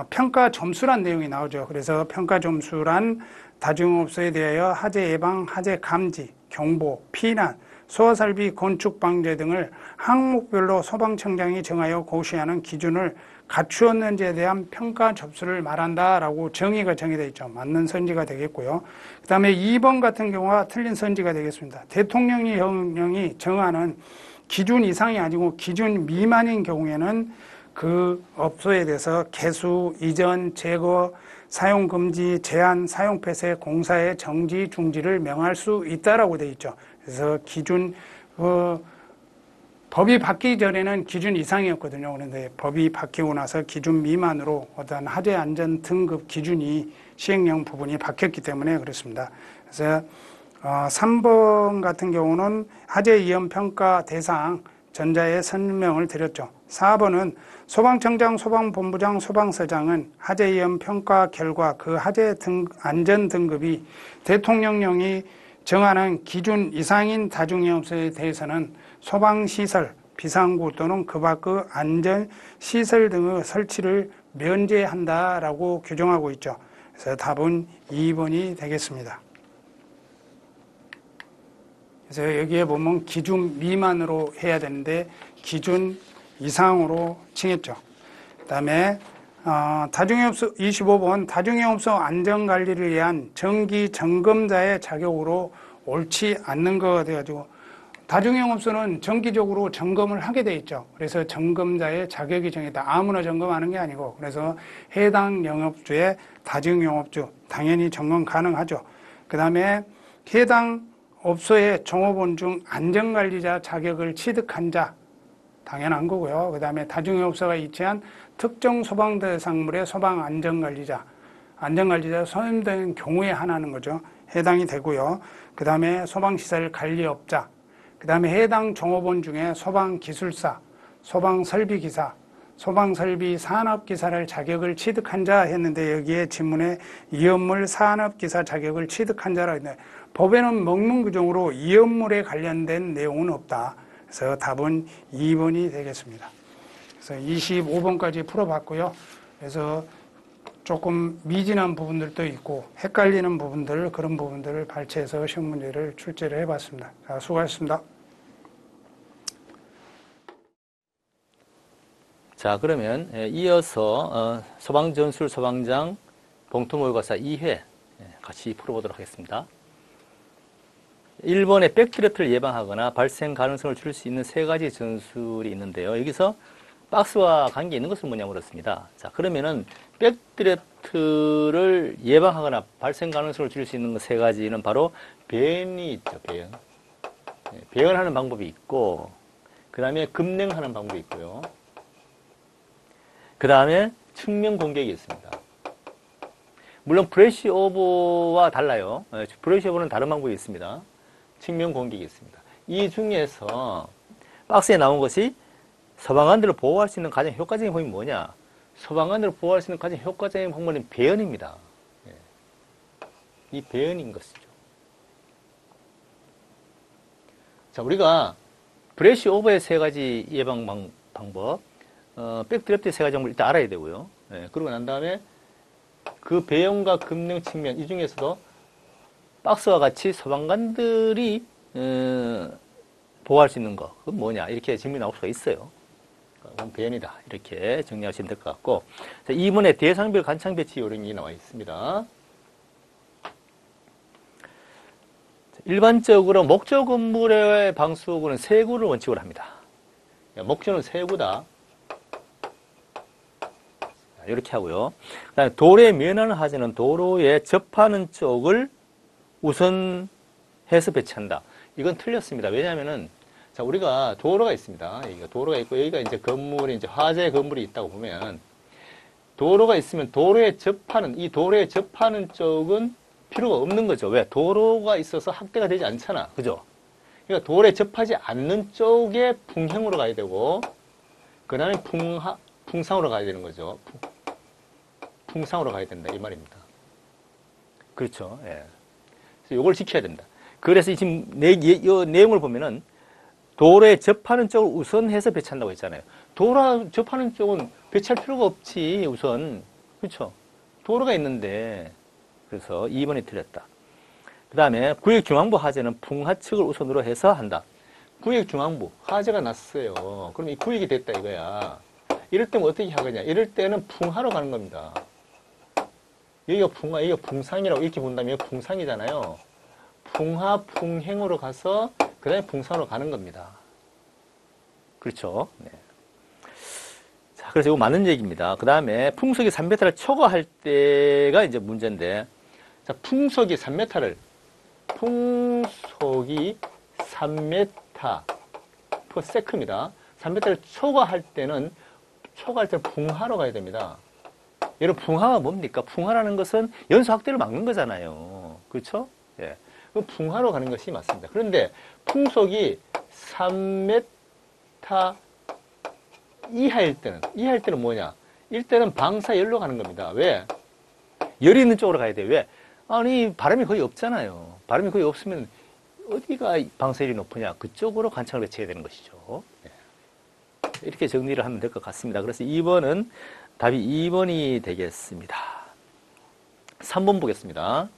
Speaker 2: 평가 점수란 내용이 나오죠. 그래서 평가 점수란 다중업소에 대하여 하재 예방, 하재 감지, 경보, 피난, 소화설비, 건축 방제 등을 항목별로 소방청장이 정하여 고시하는 기준을 갖추었는지에 대한 평가 접수를 말한다라고 정의가 정의되어 있죠. 맞는 선지가 되겠고요. 그 다음에 2번 같은 경우가 틀린 선지가 되겠습니다. 대통령이 정하는 기준 이상이 아니고 기준 미만인 경우에는 그 업소에 대해서 개수, 이전, 제거, 사용 금지, 제한, 사용 폐쇄, 공사의 정지, 중지를 명할 수 있다라고 되어 있죠. 그래서 기준 법이 바뀌기 전에는 기준 이상이었거든요. 그런데 법이 바뀌고 나서 기준 미만으로 어떤 하재 안전 등급 기준이 시행령 부분이 바뀌었기 때문에 그렇습니다. 그래서 3번 같은 경우는 하재 위험 평가 대상 전자의 설명을 드렸죠. 4번은 소방청장, 소방본부장, 소방서장은 하재 위험 평가 결과 그 하재 안전 등급이 대통령령이 정하는 기준 이상인 다중이업소에 대해서는 소방시설, 비상구 또는 그 밖의 안전시설 등의 설치를 면제한다라고 규정하고 있죠. 그래서 답은 2번이 되겠습니다. 그래서 여기에 보면 기준 미만으로 해야 되는데 기준 이상으로 칭했죠. 그 다음에 다중이업소 25번 다중이업소 안전관리를 위한 정기 점검자의 자격으로 옳지 않는 거 돼가지고 다중이업소는 정기적으로 점검을 하게 돼 있죠. 그래서 점검자의 자격이 정해다. 아무나 점검하는 게 아니고 그래서 해당 영업주의 다중영업주 당연히 점검 가능하죠. 그 다음에 해당 업소의 종업원 중 안전관리자 자격을 취득한 자 당연한 거고요. 그 다음에 다중이업소가 위치한 특정 소방대상물의 소방안전관리자 소임된 경우에 하나는 거죠. 해당이 되고요. 그 다음에 소방시설 관리업자 그 다음에 해당 종업원 중에 소방기술사, 소방설비기사, 소방설비 산업기사를 자격을 취득한 자 했는데 여기에 지문에 이업물 산업기사 자격을 취득한 자라 했는데 법에는 명문규정으로 이업물에 관련된 내용은 없다. 그래서 답은 2번이 되겠습니다. 그래서 25번까지 풀어봤고요. 그래서 조금 미진한 부분들도 있고 헷갈리는 부분들, 그런 부분들을 발췌해서 시험 문제를 출제를 해봤습니다. 자, 수고하셨습니다.
Speaker 3: 자, 그러면 이어서 소방전술 소방장 봉투모의고사 2회 같이 풀어보도록 하겠습니다. 1번에 백드래프트를 예방하거나 발생 가능성을 줄일 수 있는 3가지 전술이 있는데요. 여기서 박스와 관계 있는 것은 뭐냐 물었습니다. 자, 그러면은 백드래프트를 예방하거나 발생 가능성을 줄일 수 있는 것 3가지는 바로 배연이 있죠. 배연. 배연하는 방법이 있고, 그 다음에 급냉하는 방법이 있고요. 그 다음에 측면 공격이 있습니다. 물론 브러쉬 오버와 달라요. 브러쉬 오버는 다른 방법이 있습니다. 측면 공격이 있습니다. 이 중에서 박스에 나온 것이 소방관들을 보호할 수 있는 가장 효과적인 방법이 뭐냐? 소방관들을 보호할 수 있는 가장 효과적인 방법은 배연입니다. 이 배연인 것이죠. 자, 우리가 브러쉬 오버의 3가지 예방 방법, 백드래프트의 3가지 방법을 일단 알아야 되고요. 그러고 난 다음에 그 배연과 급냉 측면, 이 중에서도 박스와 같이 소방관들이 보호할 수 있는 거, 그건 뭐냐? 이렇게 질문이 나올 수가 있어요. 그건 배연이다. 이렇게 정리하시면 될 것 같고. 자, 2번에 대상별 간창 배치 요령이 나와 있습니다. 일반적으로 목조 건물의 방수구는 3구를 원칙으로 합니다. 목조는 3구다. 이렇게 하고요. 그다음에 도로에 면하는 하자는 도로에 접하는 쪽을 우선 해서 배치한다. 이건 틀렸습니다. 왜냐하면은, 자, 우리가 도로가 있습니다. 여기가 도로가 있고, 여기가 이제 건물이, 이제 화재 건물이 있다고 보면, 도로가 있으면 도로에 접하는 쪽은 필요가 없는 거죠. 왜? 도로가 있어서 확대가 되지 않잖아. 그죠? 그러니까 도로에 접하지 않는 쪽에 풍형으로 가야 되고, 그 다음에 풍상으로 가야 되는 거죠. 풍상으로 가야 된다. 이 말입니다. 그렇죠. 예. 그래서 이걸 지켜야 된다. 그래서 지금 이 내용을 보면은 도로에 접하는 쪽을 우선해서 배치한다고 했잖아요. 도로 접하는 쪽은 배치할 필요가 없지, 우선. 그렇죠. 도로가 있는데. 그래서 2번이 틀렸다. 그 다음에 구역중앙부 하재는 풍하 측을 우선으로 해서 한다. 구역중앙부 화재가 났어요. 그럼 이 구역이 됐다 이거야. 이럴 때는 어떻게 하겠냐? 이럴 때는 풍하로 가는 겁니다. 여기가 풍하, 여기가 풍상이라고 이렇게 본다면 여기가 풍상이잖아요. 풍하, 풍행으로 가서 그 다음에 풍상으로 가는 겁니다. 그렇죠? 네. 자, 그래서 이거 맞는 얘기입니다. 그 다음에 풍속이 3m를 초과할 때가 이제 문제인데, 자, 풍속이 3m를 3m/s입니다. 3m를 초과할 때는 풍하로 가야 됩니다. 여러분, 풍하가 뭡니까? 풍하라는 것은 연소 확대를 막는 거잖아요. 그렇죠? 예. 그 풍하로 가는 것이 맞습니다. 그런데 풍속이 3m 이하일 때는 뭐냐? 일단은 방사열로 가는 겁니다. 왜? 열이 있는 쪽으로 가야 돼요. 왜? 아니, 바람이 거의 없잖아요. 바람이 거의 없으면 어디가 방사열이 높으냐? 그쪽으로 관창을 배치해야 되는 것이죠. 예. 이렇게 정리를 하면 될 것 같습니다. 그래서 2번은 답이 2번이 되겠습니다. 3번 보겠습니다.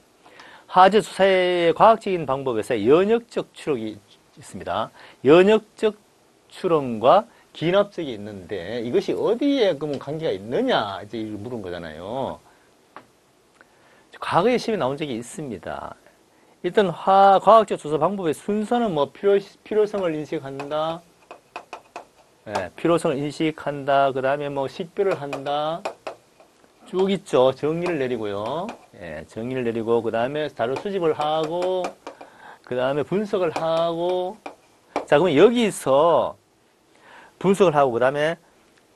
Speaker 3: 화재 수사의 과학적인 방법에서 연역적 추론이 있습니다. 연역적 추론과 기납적이 있는데 이것이 어디에 그러면 관계가 있느냐 이제 물은 거잖아요. 과거에 시험에 나온 적이 있습니다. 일단 과학적 조사 방법의 순서는 뭐 필요성을 인식한다. 네, 필요성을 인식한다. 그 다음에 뭐 식별을 한다. 쭉 있죠. 정의를 내리고요. 예, 정의를 내리고, 그 다음에 자료 수집을 하고, 그 다음에 분석을 하고. 자, 그러면 여기서 분석을 하고, 그 다음에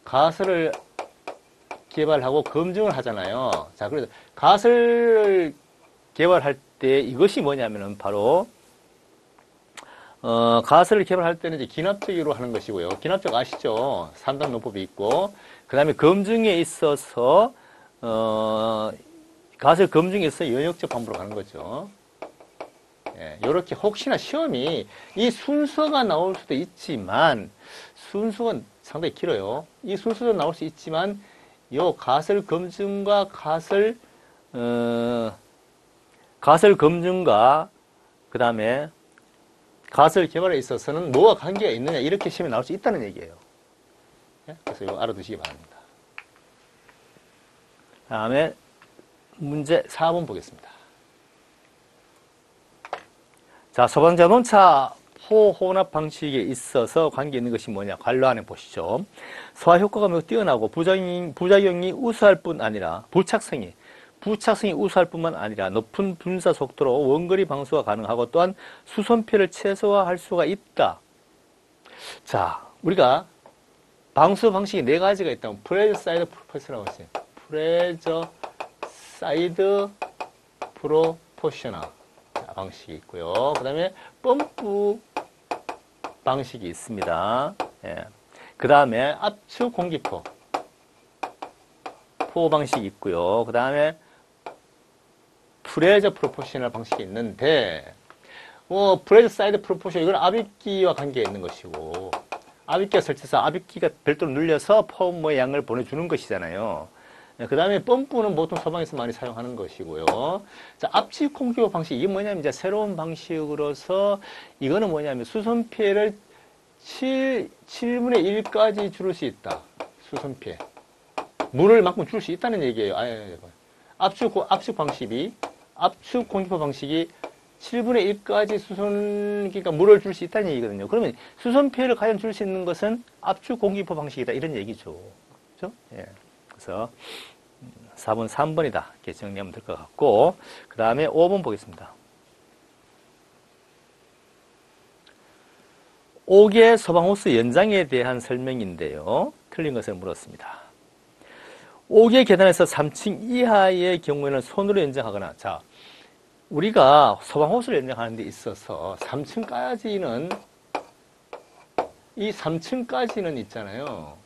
Speaker 3: 가설을 개발하고 검증을 하잖아요. 자, 그래서 가설을 개발할 때 이것이 뭐냐면은 바로 가설을 개발할 때는 이제 기납적으로 하는 것이고요. 기납적 아시죠? 3단 논법이 있고, 그 다음에 검증에 있어서, 가설 검증에 있어서 연역적 방법으로 가는 거죠. 예, 요렇게 혹시나 시험이 이 순서가 나올 수도 있지만, 순서가 상당히 길어요. 이 순서도 나올 수 있지만 요 가설 검증과 가설 검증과 그 다음에 가설 개발에 있어서는 뭐와 관계가 있느냐 이렇게 시험에 나올 수 있다는 얘기예요. 예? 그래서 이거 알아두시기 바랍니다. 다음에 문제 4번 보겠습니다. 자, 소방자동차 포혼합 방식에 있어서 관계 있는 것이 뭐냐? 관로 안에 보시죠. 소화 효과가 매우 뛰어나고 부작용이 우수할 뿐 아니라 부착성이 우수할 뿐만 아니라 높은 분사 속도로 원거리 방수가 가능하고 또한 수손피해를 최소화할 수가 있다. 자, 우리가 방수 방식이 네 가지가 있다면 프레저 사이드 프로포셔널이라고 했어요. 프레저 사이드 프로포셔널 방식이 있고요. 그 다음에 펌프 방식이 있습니다. 예. 그 다음에 압축 공기포 방식이 있고요. 그 다음에 프레저 프로포셔널 방식이 있는데, 프레저 사이드 프로포셔널, 이건 압입기와 관계가 있는 것이고, 압입기가 설치해서 압입기가 별도로 눌려서 펌프의 양을 보내주는 것이잖아요. 그 다음에 펌프는 보통 소방에서 많이 사용하는 것이고요. 자, 압축 공기포 방식, 이게 뭐냐면 이제 새로운 방식으로서, 이거는 뭐냐면 수선 피해를 7분의 1까지 줄일 수 있다. 수선 피해. 물을 만큼 줄 수 있다는 얘기예요. 압축 공기포 방식이 7분의 1까지 그러니까 물을 줄 수 있다는 얘기거든요. 그러면 수선 피해를 과연 줄 수 있는 것은 압축 공기포 방식이다. 이런 얘기죠. 그죠? 예. 그래서 4번, 3번이다. 이렇게 정리하면 될 것 같고, 그 다음에 5번 보겠습니다. 5개 소방호스 연장에 대한 설명인데요. 틀린 것을 물었습니다. 5개 계단에서 3층 이하의 경우에는 손으로 연장하거나, 자, 우리가 소방호스를 연장하는 데 있어서 3층까지는, 이 3층까지는 있잖아요.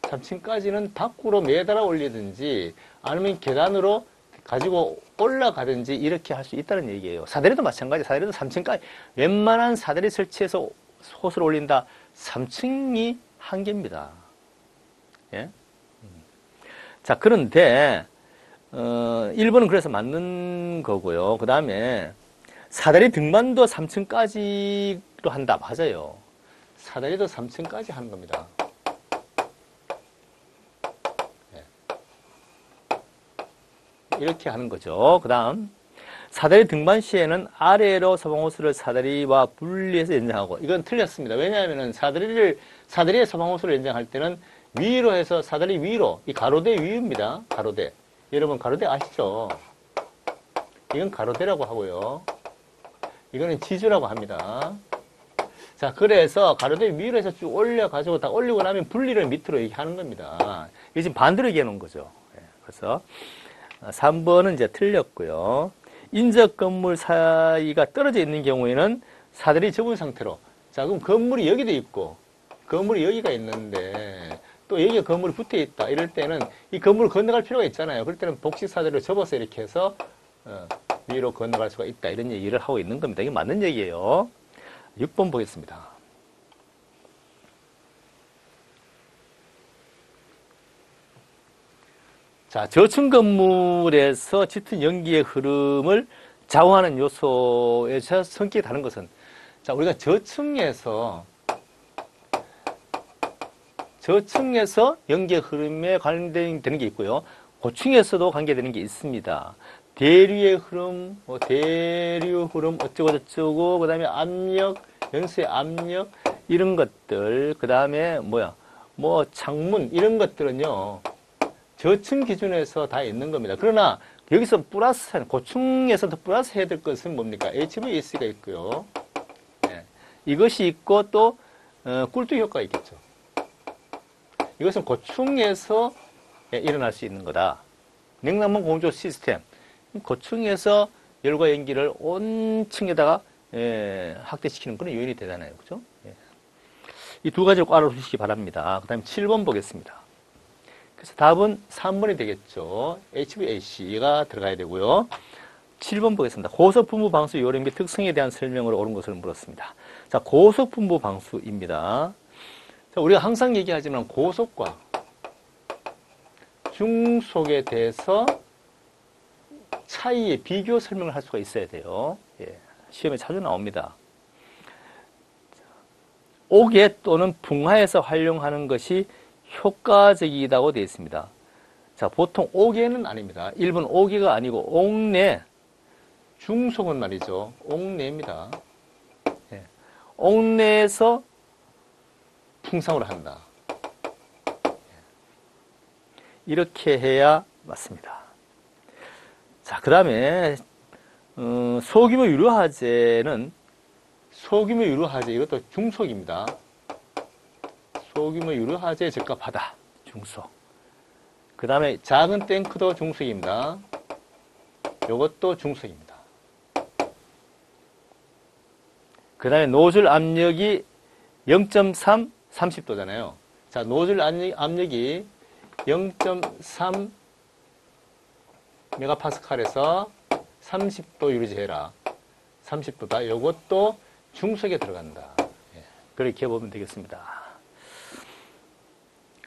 Speaker 3: 3층까지는 밖으로 매달아 올리든지 아니면 계단으로 가지고 올라가든지 이렇게 할 수 있다는 얘기예요. 사다리도 마찬가지. 사다리도 3층까지, 웬만한 사다리 설치해서 호스를 올린다. 3층이 한계입니다. 예? 자, 그런데 1번은 그래서 맞는 거고요. 그 다음에 사다리 등반도 3층까지로 한다. 맞아요. 사다리도 3층까지 하는 겁니다. 네. 이렇게 하는 거죠. 그 다음 사다리 등반 시에는 아래로 소방호스를 사다리와 분리해서 연장하고, 이건 틀렸습니다. 왜냐하면 사다리에 소방호스를 연장할 때는 위로 해서 사다리 위로, 이 가로대 위입니다. 가로대. 여러분 가로대 아시죠? 이건 가로대라고 하고요. 이거는 지주라고 합니다. 자, 그래서 가로대 위로 해서 쭉 올려가지고 다 올리고 나면 분리를 밑으로 얘기하는 겁니다. 이게 지금 반대로 얘기해 놓은 거죠. 그래서 3번은 이제 틀렸고요. 인접 건물 사이가 떨어져 있는 경우에는 사다리 접은 상태로, 자, 그럼 건물이 여기도 있고 건물이 여기가 있는데 또 여기에 건물이 붙어 있다. 이럴 때는 이 건물을 건너갈 필요가 있잖아요. 그럴 때는 복식 사다리로 접어서 이렇게 해서 위로 건너갈 수가 있다. 이런 얘기를 하고 있는 겁니다. 이게 맞는 얘기예요. 6번 보겠습니다. 자, 저층 건물에서 짙은 연기의 흐름을 좌우하는 요소의 성격이 다른 것은, 자, 우리가 저층에서 연기의 흐름에 관련되는 게 있고요. 고층에서도 관계되는 게 있습니다. 대류의 흐름, 대류 흐름 어쩌고 그 다음에 압력, 연수의 압력, 이런 것들, 그 다음에 창문, 이런 것들은요, 저층 기준에서 다 있는 겁니다. 그러나 여기서 고층에서 더 플러스 해야 될 것은 뭡니까? HVAC가 있고요. 네. 이것이 있고 또 꿀뚜기 효과가 있겠죠. 이것은 고층에서 일어날 수 있는 거다. 냉난방 공조 시스템, 고층에서 열과 연기를 온 층에다가 확대시키는 그런 요인이 되잖아요. 그죠? 이 두 가지를 꼭 알아두시기 바랍니다. 그 다음에 7번 보겠습니다. 그래서 답은 3번이 되겠죠. HVAC가 들어가야 되고요. 7번 보겠습니다. 고속분부 방수 요령 및 특성에 대한 설명으로 옳은 것을 물었습니다. 자, 고속분부 방수입니다. 자, 우리가 항상 얘기하지만 고속과 중속에 대해서 차이의 비교 설명을 할 수가 있어야 돼요. 예, 시험에 자주 나옵니다. 옥외 또는 풍화에서 활용하는 것이 효과적이라고 되어 있습니다. 자, 보통 옥외는 아닙니다. 1번 옥외가 아니고 옥내, 중속은 말이죠. 옥내입니다. 예, 옥내에서 풍상으로 한다. 이렇게 해야 맞습니다. 자, 그 다음에 소규모 유료화재는 소규모 유료화재 이것도 중속입니다. 소규모 유료화재에 적합하다. 중속. 그 다음에 작은 탱크도 중속입니다. 이것도 중속입니다. 그 다음에 노즐 압력이 0.3, 30도잖아요. 자, 노즐 압력이 0.3 메가파스칼에서 30도 유리제라 30도다. 이것도 중속에 들어간다. 예, 그렇게 보면 되겠습니다.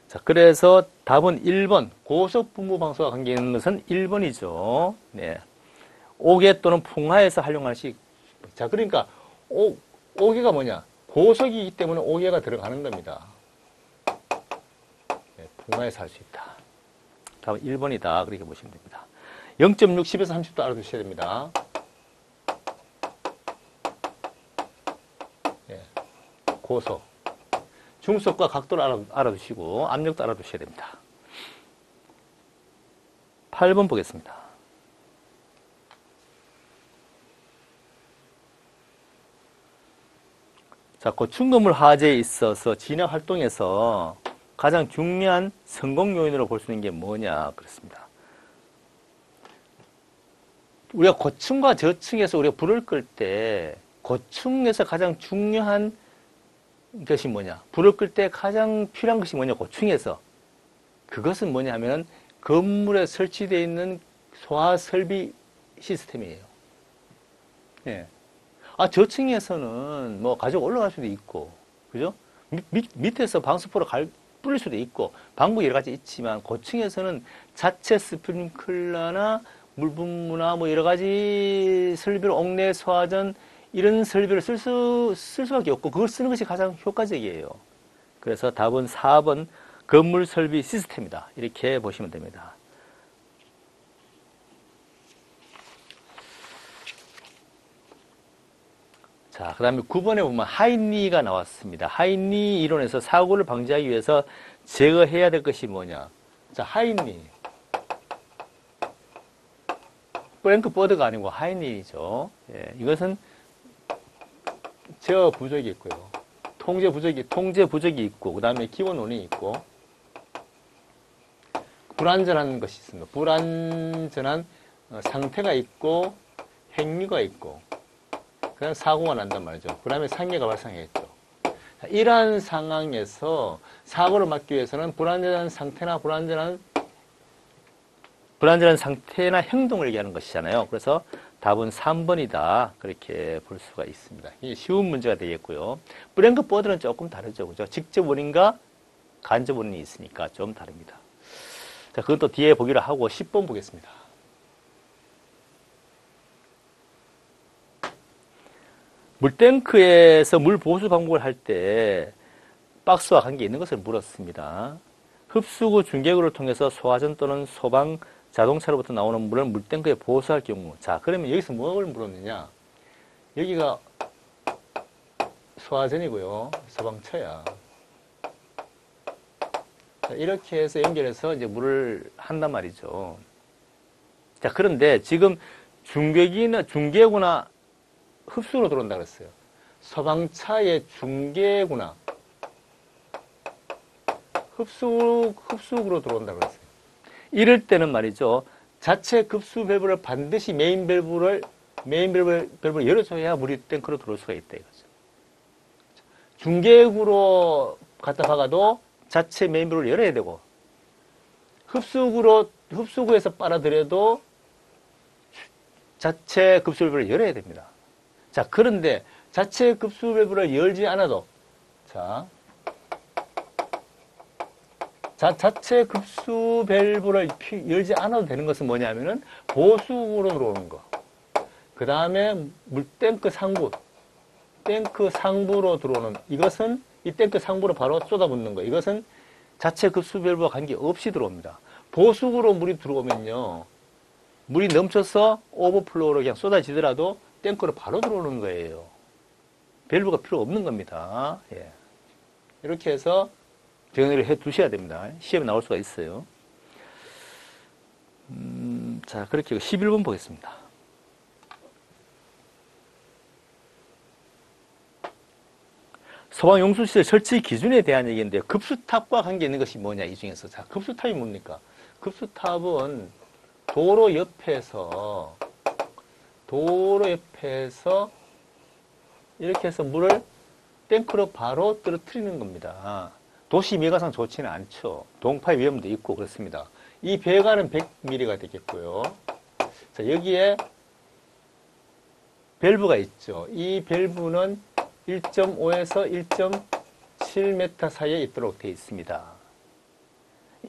Speaker 3: 자, 그래서 답은 1번 고속 분무 방수와 관계 있는 것은 1번이죠. 네. 옥외 또는 풍화에서 활용할 시. 자, 그러니까 옥외가 뭐냐? 고속이기 때문에 옥외가 들어가는 겁니다. 네, 풍화에서 할 수 있다. 답은 1번이다. 그렇게 보시면 됩니다. 0.6, 10에서 30도 알아두셔야 됩니다. 예, 고속. 중속과 각도를 알아두시고 압력도 알아두셔야 됩니다. 8번 보겠습니다. 자, 고층건물 화재에 있어서 진화 활동에서 가장 중요한 성공 요인으로 볼 수 있는 게 뭐냐 그렇습니다. 우리가 고층과 저층에서 우리가 불을 끌 때 고층에서 가장 중요한 것이 뭐냐? 불을 끌 때 가장 필요한 것이 뭐냐? 고층에서. 그것은 뭐냐 하면 건물에 설치되어 있는 소화 설비 시스템이에요. 예. 아, 저층에서는 뭐 가지고 올라갈 수도 있고, 그죠? 밑에서 방수포로 뿌릴 수도 있고, 방법이 여러 가지 있지만, 고층에서는 자체 스프링클러나 물분무나 뭐 여러 가지 설비를 옥내 소화전 이런 설비를 쓸 수밖에 없고 그걸 쓰는 것이 가장 효과적이에요. 그래서 답은 4번 건물 설비 시스템이다. 이렇게 보시면 됩니다. 자, 그 다음에 9번에 보면 하이니가 나왔습니다. 하이니 이론에서 사고를 방지하기 위해서 제거해야 될 것이 뭐냐. 자, 하이니. 프랭크 버드가 아니고 하이니죠. 예, 이것은 제어 부족이 있고요. 통제 부족이 있고, 그 다음에 기본 원인이 있고, 불완전한 것이 있습니다. 불완전한 상태가 있고, 행위가 있고, 그다음 사고가 난단 말이죠. 그 다음에 상해가 발생했죠. 이러한 상황에서 사고를 막기 위해서는 불완전한 상태나 행동을 얘기하는 것이잖아요. 그래서 답은 3번이다. 그렇게 볼 수가 있습니다. 이게 쉬운 문제가 되겠고요. 프랭크 버드는 조금 다르죠. 그죠? 직접 원인과 간접 원인이 있으니까 좀 다릅니다. 자, 그건 또 뒤에 보기로 하고 10번 보겠습니다. 물탱크에서 물 보수 방법을 할 때 박스와 관계 있는 것을 물었습니다. 흡수구 중개구를 통해서 소화전 또는 소방 자동차로부터 나오는 물을 물탱크에 보수할 경우. 자, 그러면 여기서 뭘 물었느냐? 여기가 소화전이고요. 소방차야. 자, 이렇게 해서 연결해서 이제 물을 한단 말이죠. 자, 그런데 지금 중개구나 흡수로 들어온다 그랬어요. 소방차의 중개구나 흡수구로 들어온다 그랬어요. 이럴 때는 말이죠. 자체 급수 밸브를 반드시 메인 밸브를 열어줘야 물이 탱크로 들어올 수가 있다 이거죠. 중개구로 갖다 박아도 자체 메인 밸브를 열어야 되고 흡수구에서 빨아들여도 자체 급수 밸브를 열어야 됩니다. 자, 그런데 자체 급수 밸브를 열지 않아도 자, 자체 급수 밸브를 열지 않아도 되는 것은 뭐냐면은 보수로 들어오는 거. 그 다음에 물탱크 상부, 탱크 상부로 들어오는 이것은 이 탱크 상부로 바로 쏟아붓는 거. 이것은 자체 급수 밸브와 관계없이 들어옵니다. 보수구로 물이 들어오면요. 물이 넘쳐서 오버플로우로 그냥 쏟아지더라도 탱크로 바로 들어오는 거예요. 밸브가 필요 없는 겁니다. 예. 이렇게 해서 정리를 해 두셔야 됩니다. 시험에 나올 수가 있어요. 자, 그렇게 11번 보겠습니다. 소방 용수시설 설치 기준에 대한 얘기인데요. 급수탑과 관계 있는 것이 뭐냐, 이 중에서. 자, 급수탑이 뭡니까? 급수탑은 도로 옆에서 이렇게 해서 물을 탱크로 바로 떨어뜨리는 겁니다. 도시 미가상 좋지는 않죠. 동파의 위험도 있고 그렇습니다. 이 배관은 100mm가 되겠고요. 자, 여기에 밸브가 있죠. 이 밸브는 1.5에서 1.7m 사이에 있도록 되어 있습니다.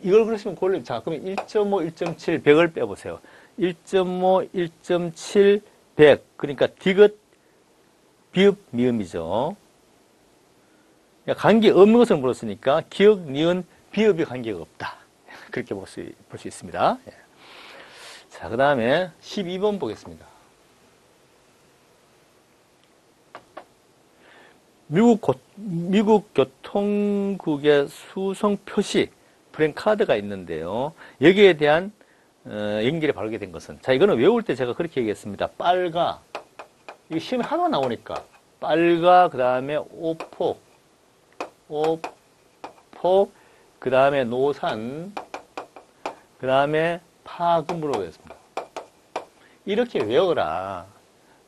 Speaker 3: 이걸 그러시면 골 자, 그러면 1.5, 1.7, 100을 빼보세요. 1.5, 1.7, 100. 그러니까 디귿, 비읍, 미음이죠. 관계 없는 것을 물었으니까 기역, 니은, 비읍이 관계가 없다. 그렇게 볼 수 있습니다. 예. 자, 그 다음에 12번 보겠습니다. 미국 교통국의 수송 표시 프랜카드가 있는데요. 여기에 대한 연결이 바르게 된 것은, 자, 이거는 외울 때 제가 그렇게 얘기했습니다. 빨가, 이거 시험에 하나 나오니까 빨가, 그 다음에 오폭, 그 다음에 노산, 그 다음에 파금으로 외웠습니다. 이렇게 외워라.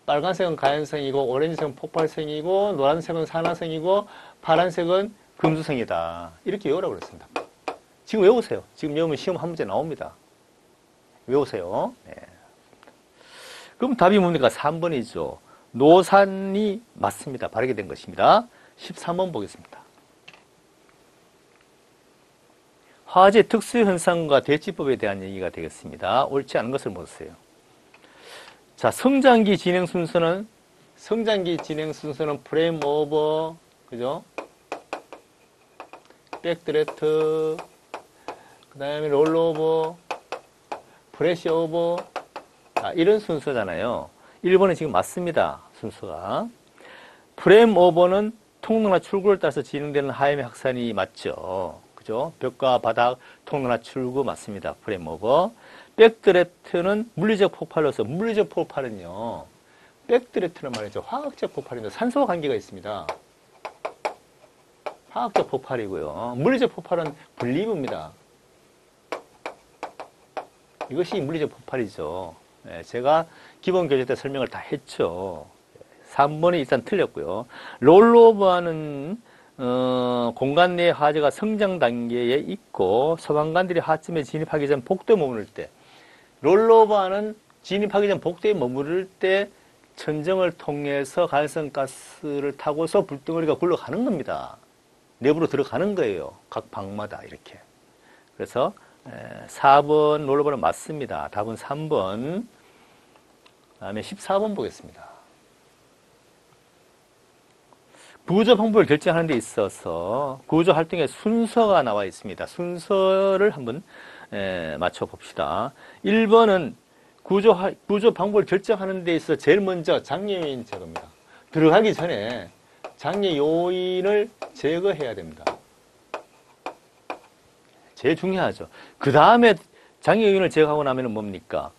Speaker 3: 빨간색은 가연성이고, 오렌지색은 폭발성이고, 노란색은 산화성이고, 파란색은 금수성이다. 이렇게 외우라고 그랬습니다. 지금 외우세요. 지금 외우면 시험 한 문제 나옵니다. 외우세요. 네. 그럼 답이 뭡니까? 3번이죠. 노산이 맞습니다. 바르게 된 것입니다. 13번 보겠습니다. 화재 특수현상과 대치법에 대한 얘기가 되겠습니다. 옳지 않은 것을 보세요. 자, 성장기 진행 순서는 프레임 오버, 그죠? 백드래프트, 그 다음에 롤오버, 프레시 오버, 이런 순서잖아요. 1번은 지금 맞습니다. 순서가. 프레임 오버는 통로나 출구를 따라서 진행되는 하염의 확산이 맞죠. 그죠? 벽과 바닥, 통로나 출구 맞습니다. 프레임 오버. 백드래프트는 물리적 폭발로서, 물리적 폭발은요, 백드래프트는 말이죠. 화학적 폭발인데 산소와 관계가 있습니다. 화학적 폭발이고요. 물리적 폭발은 분리입니다. 이것이 물리적 폭발이죠. 제가 기본 교재 때 설명을 다 했죠. 3번이 일단 틀렸고요. 롤오버는 공간 내 화재가 성장 단계에 있고 소방관들이 하점에 진입하기 전 복도에 머무를 때, 롤오버는 진입하기 전 복도에 머무를 때 천정을 통해서 가연성가스를 타고서 불덩어리가 굴러가는 겁니다. 내부로 들어가는 거예요. 각 방마다 이렇게. 그래서 4번 롤오버는 맞습니다. 답은 3번. 다음에 14번 보겠습니다. 구조 방법을 결정하는 데 있어서 구조 활동의 순서가 나와 있습니다. 순서를 한번 맞춰봅시다. 1번은 구조 방법을 결정하는 데 있어서 제일 먼저 장애 요인 제거입니다. 들어가기 전에 장애 요인을 제거해야 됩니다. 제일 중요하죠. 그 다음에 장애 요인을 제거하고 나면 뭡니까?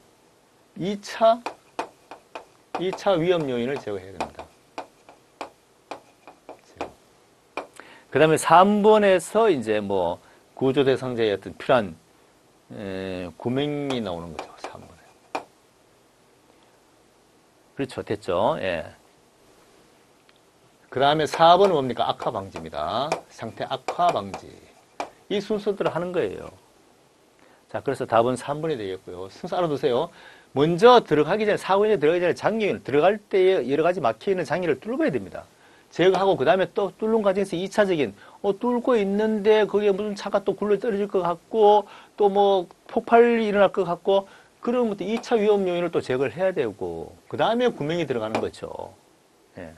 Speaker 3: 2차 위험 요인을 제거해야 됩니다. 그 다음에 3번에서 이제 뭐 구조 대상자의 어떤 필요한 구명이 나오는 거죠. 3번에. 그렇죠. 됐죠. 예. 그 다음에 4번은 뭡니까? 악화 방지입니다. 상태 악화 방지. 이 순서대로 하는 거예요. 자, 그래서 답은 3번이 되겠고요. 순서 알아두세요. 먼저 들어가기 전에, 사고에 들어가기 전에 장애를 들어갈 때에 여러 가지 막혀있는 장애를 뚫어봐야 됩니다. 제거하고 그 다음에 또 뚫는 과정에서 2차적인 뚫고 있는데 거기에 무슨 차가 또 굴러 떨어질 것 같고 또 뭐 폭발이 일어날 것 같고 그런 것도 2차 위험 요인을 또 제거를 해야 되고 그 다음에 구명이 들어가는 거죠. 예.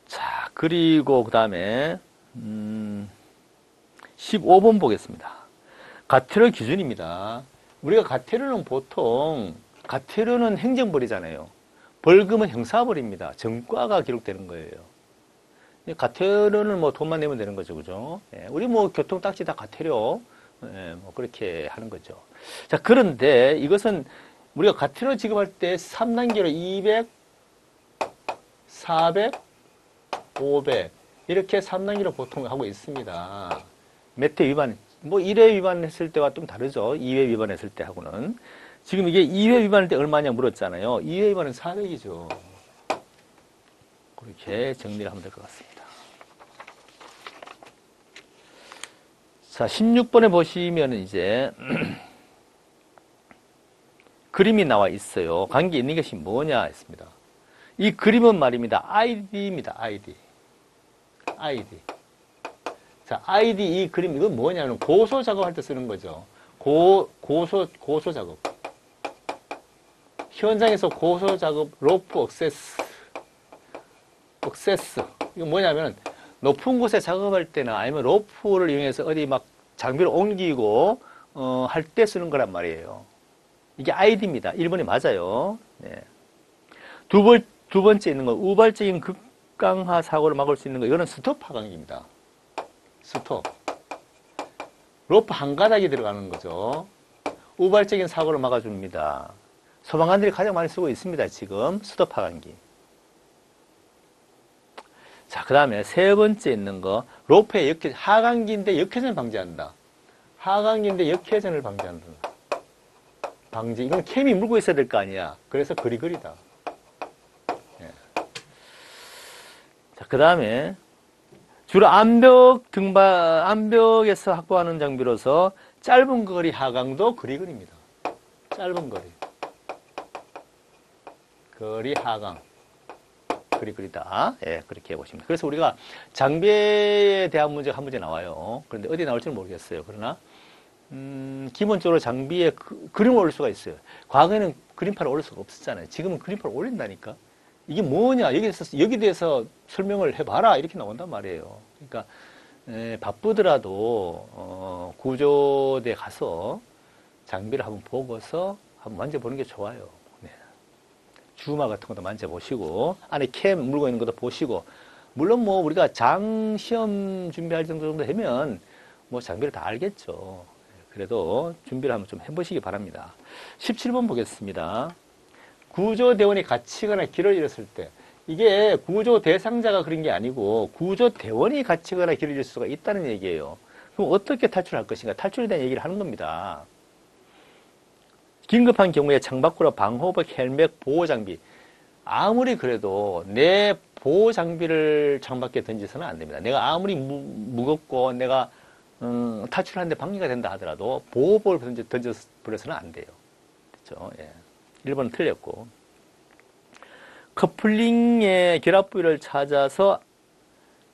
Speaker 3: 자, 그리고 그 다음에 15번 보겠습니다. 과태료 기준입니다. 우리가 과태료는 보통 과태료는 행정벌이잖아요. 벌금은 형사벌입니다. 전과가 기록되는 거예요. 과태료는 뭐 돈만 내면 되는 거죠, 그죠? 예, 우리 뭐 교통딱지 다 과태료, 예, 뭐 그렇게 하는 거죠. 자, 그런데 이것은 우리가 과태료 지급할 때 3단계로 200, 400, 500 이렇게 3단계로 보통 하고 있습니다. 몇 회 위반, 뭐 1회 위반했을 때와 좀 다르죠. 2회 위반했을 때 하고는. 지금 이게 2회 위반할 때 얼마냐 물었잖아요. 2회 위반은 400이죠. 그렇게 정리를 하면 될 것 같습니다. 자, 16번에 보시면은 이제 그림이 나와 있어요. 관계 있는 것이 뭐냐 했습니다. 이 그림은 말입니다. ID입니다. ID. 자, ID 이 그림 이건 뭐냐면 고소 작업할 때 쓰는 거죠. 고소 작업. 현장에서 고소 작업 로프 억세스. 이거 뭐냐면 높은 곳에 작업할 때나 아니면 로프를 이용해서 어디 막 장비를 옮기고 할 때 쓰는 거란 말이에요. 이게 ID입니다. 1번이 맞아요. 네. 두 번째 있는 거 우발적인 급강하 사고를 막을 수 있는 거 이거는 스톱 하강입니다. 스톱. 로프 한 가닥이 들어가는 거죠. 우발적인 사고를 막아줍니다. 소방관들이 가장 많이 쓰고 있습니다. 지금 스톱 하강기. 자, 그 다음에 세 번째 있는 거 로프의 하강기인데 역회전 방지한다. 하강기인데 역회전을 방지한다. 방지. 이건 캠이 물고 있어야 될 거 아니야. 그래서 그리그리다. 예. 자, 그 다음에 주로 암벽에서 확보하는 장비로서 짧은 거리 하강도 그리그리입니다. 짧은 거리. 거리 하강. 그리다. 예, 그렇게 해보시면 됩니다. 그래서 우리가 장비에 대한 문제가 한 문제 나와요. 그런데 어디 나올지는 모르겠어요. 그러나, 기본적으로 장비에 그림을 올릴 수가 있어요. 과거에는 그림판을 올릴 수가 없었잖아요. 지금은 그림판을 올린다니까. 이게 뭐냐, 여기 대해서 설명을 해봐라. 이렇게 나온단 말이에요. 그러니까, 바쁘더라도, 구조대에 가서 장비를 한번 보고서 한번 만져보는 게 좋아요. 주마 같은 것도 만져보시고 안에 캠 물고 있는 것도 보시고 물론 뭐 우리가 장 시험 준비할 정도 되면 뭐 장비를 다 알겠죠. 그래도 준비를 한번 좀 해보시기 바랍니다. 17번 보겠습니다. 구조대원이 갇히거나 길을 잃었을 때 이게 구조 대상자가 그런 게 아니고 구조대원이 갇히거나 길을 잃을 수가 있다는 얘기예요. 그럼 어떻게 탈출할 것인가? 탈출에 대한 얘기를 하는 겁니다. 긴급한 경우에 창밖으로 방호복, 헬멧, 보호장비. 아무리 그래도 내 보호장비를 창밖에 던져서는 안 됩니다. 내가 아무리 무겁고 내가 탈출하는데 방해가 된다 하더라도 보호복을 던져버려서는 안 돼요. 그렇죠? 예. 1번은 틀렸고. 커플링의 결합 부위를 찾아서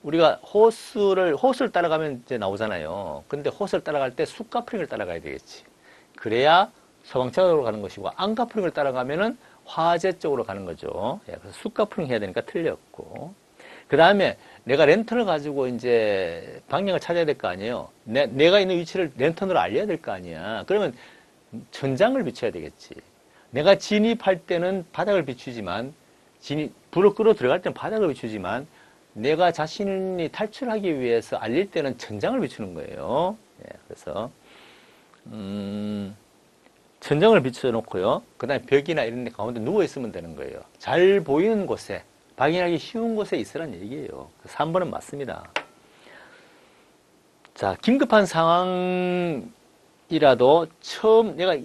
Speaker 3: 우리가 호스를 따라가면 이제 나오잖아요. 근데 호스를 따라갈 때 숯커플링을 따라가야 되겠지. 그래야 소방차로 가는 것이고 안커플링을 따라가면은 화재 쪽으로 가는 거죠. 예, 그래서 숯커플링 해야 되니까 틀렸고. 그 다음에 내가 랜턴을 가지고 이제 방향을 찾아야 될 거 아니에요. 내가 있는 위치를 랜턴으로 알려야 될 거 아니야. 그러면 천장을 비춰야 되겠지. 내가 진입할 때는 바닥을 비추지만 불을 끌어 들어갈 때는 바닥을 비추지만 내가 자신이 탈출하기 위해서 알릴 때는 천장을 비추는 거예요. 예, 그래서 천장을 비춰놓고요. 그 다음에 벽이나 이런 데 가운데 누워있으면 되는 거예요. 잘 보이는 곳에, 확인하기 쉬운 곳에 있으란 얘기예요. 3번은 맞습니다. 자, 긴급한 상황이라도 처음 내가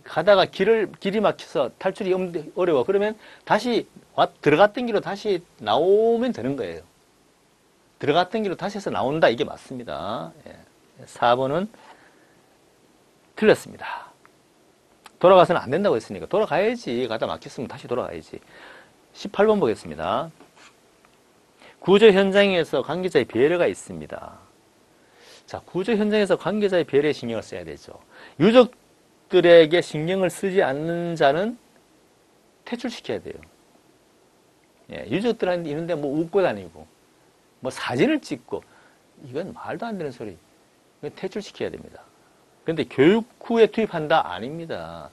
Speaker 3: 가다가 길이 막혀서 탈출이 어려워. 그러면 다시 들어갔던 길로 다시 나오면 되는 거예요. 들어갔던 길로 다시 해서 나온다. 이게 맞습니다. 예. 4번은 틀렸습니다. 돌아가서는 안 된다고 했으니까 돌아가야지. 가다 막혔으면 다시 돌아가야지. 18번 보겠습니다. 구조 현장에서 관계자의 배려가 있습니다. 자, 구조 현장에서 관계자의 배려에 신경을 써야 되죠. 유족들에게 신경을 쓰지 않는 자는 퇴출시켜야 돼요. 예, 유족들한테 있는데 뭐 웃고 다니고, 뭐 사진을 찍고, 이건 말도 안 되는 소리. 이건 퇴출시켜야 됩니다. 그런데 교육 후에 투입한다? 아닙니다.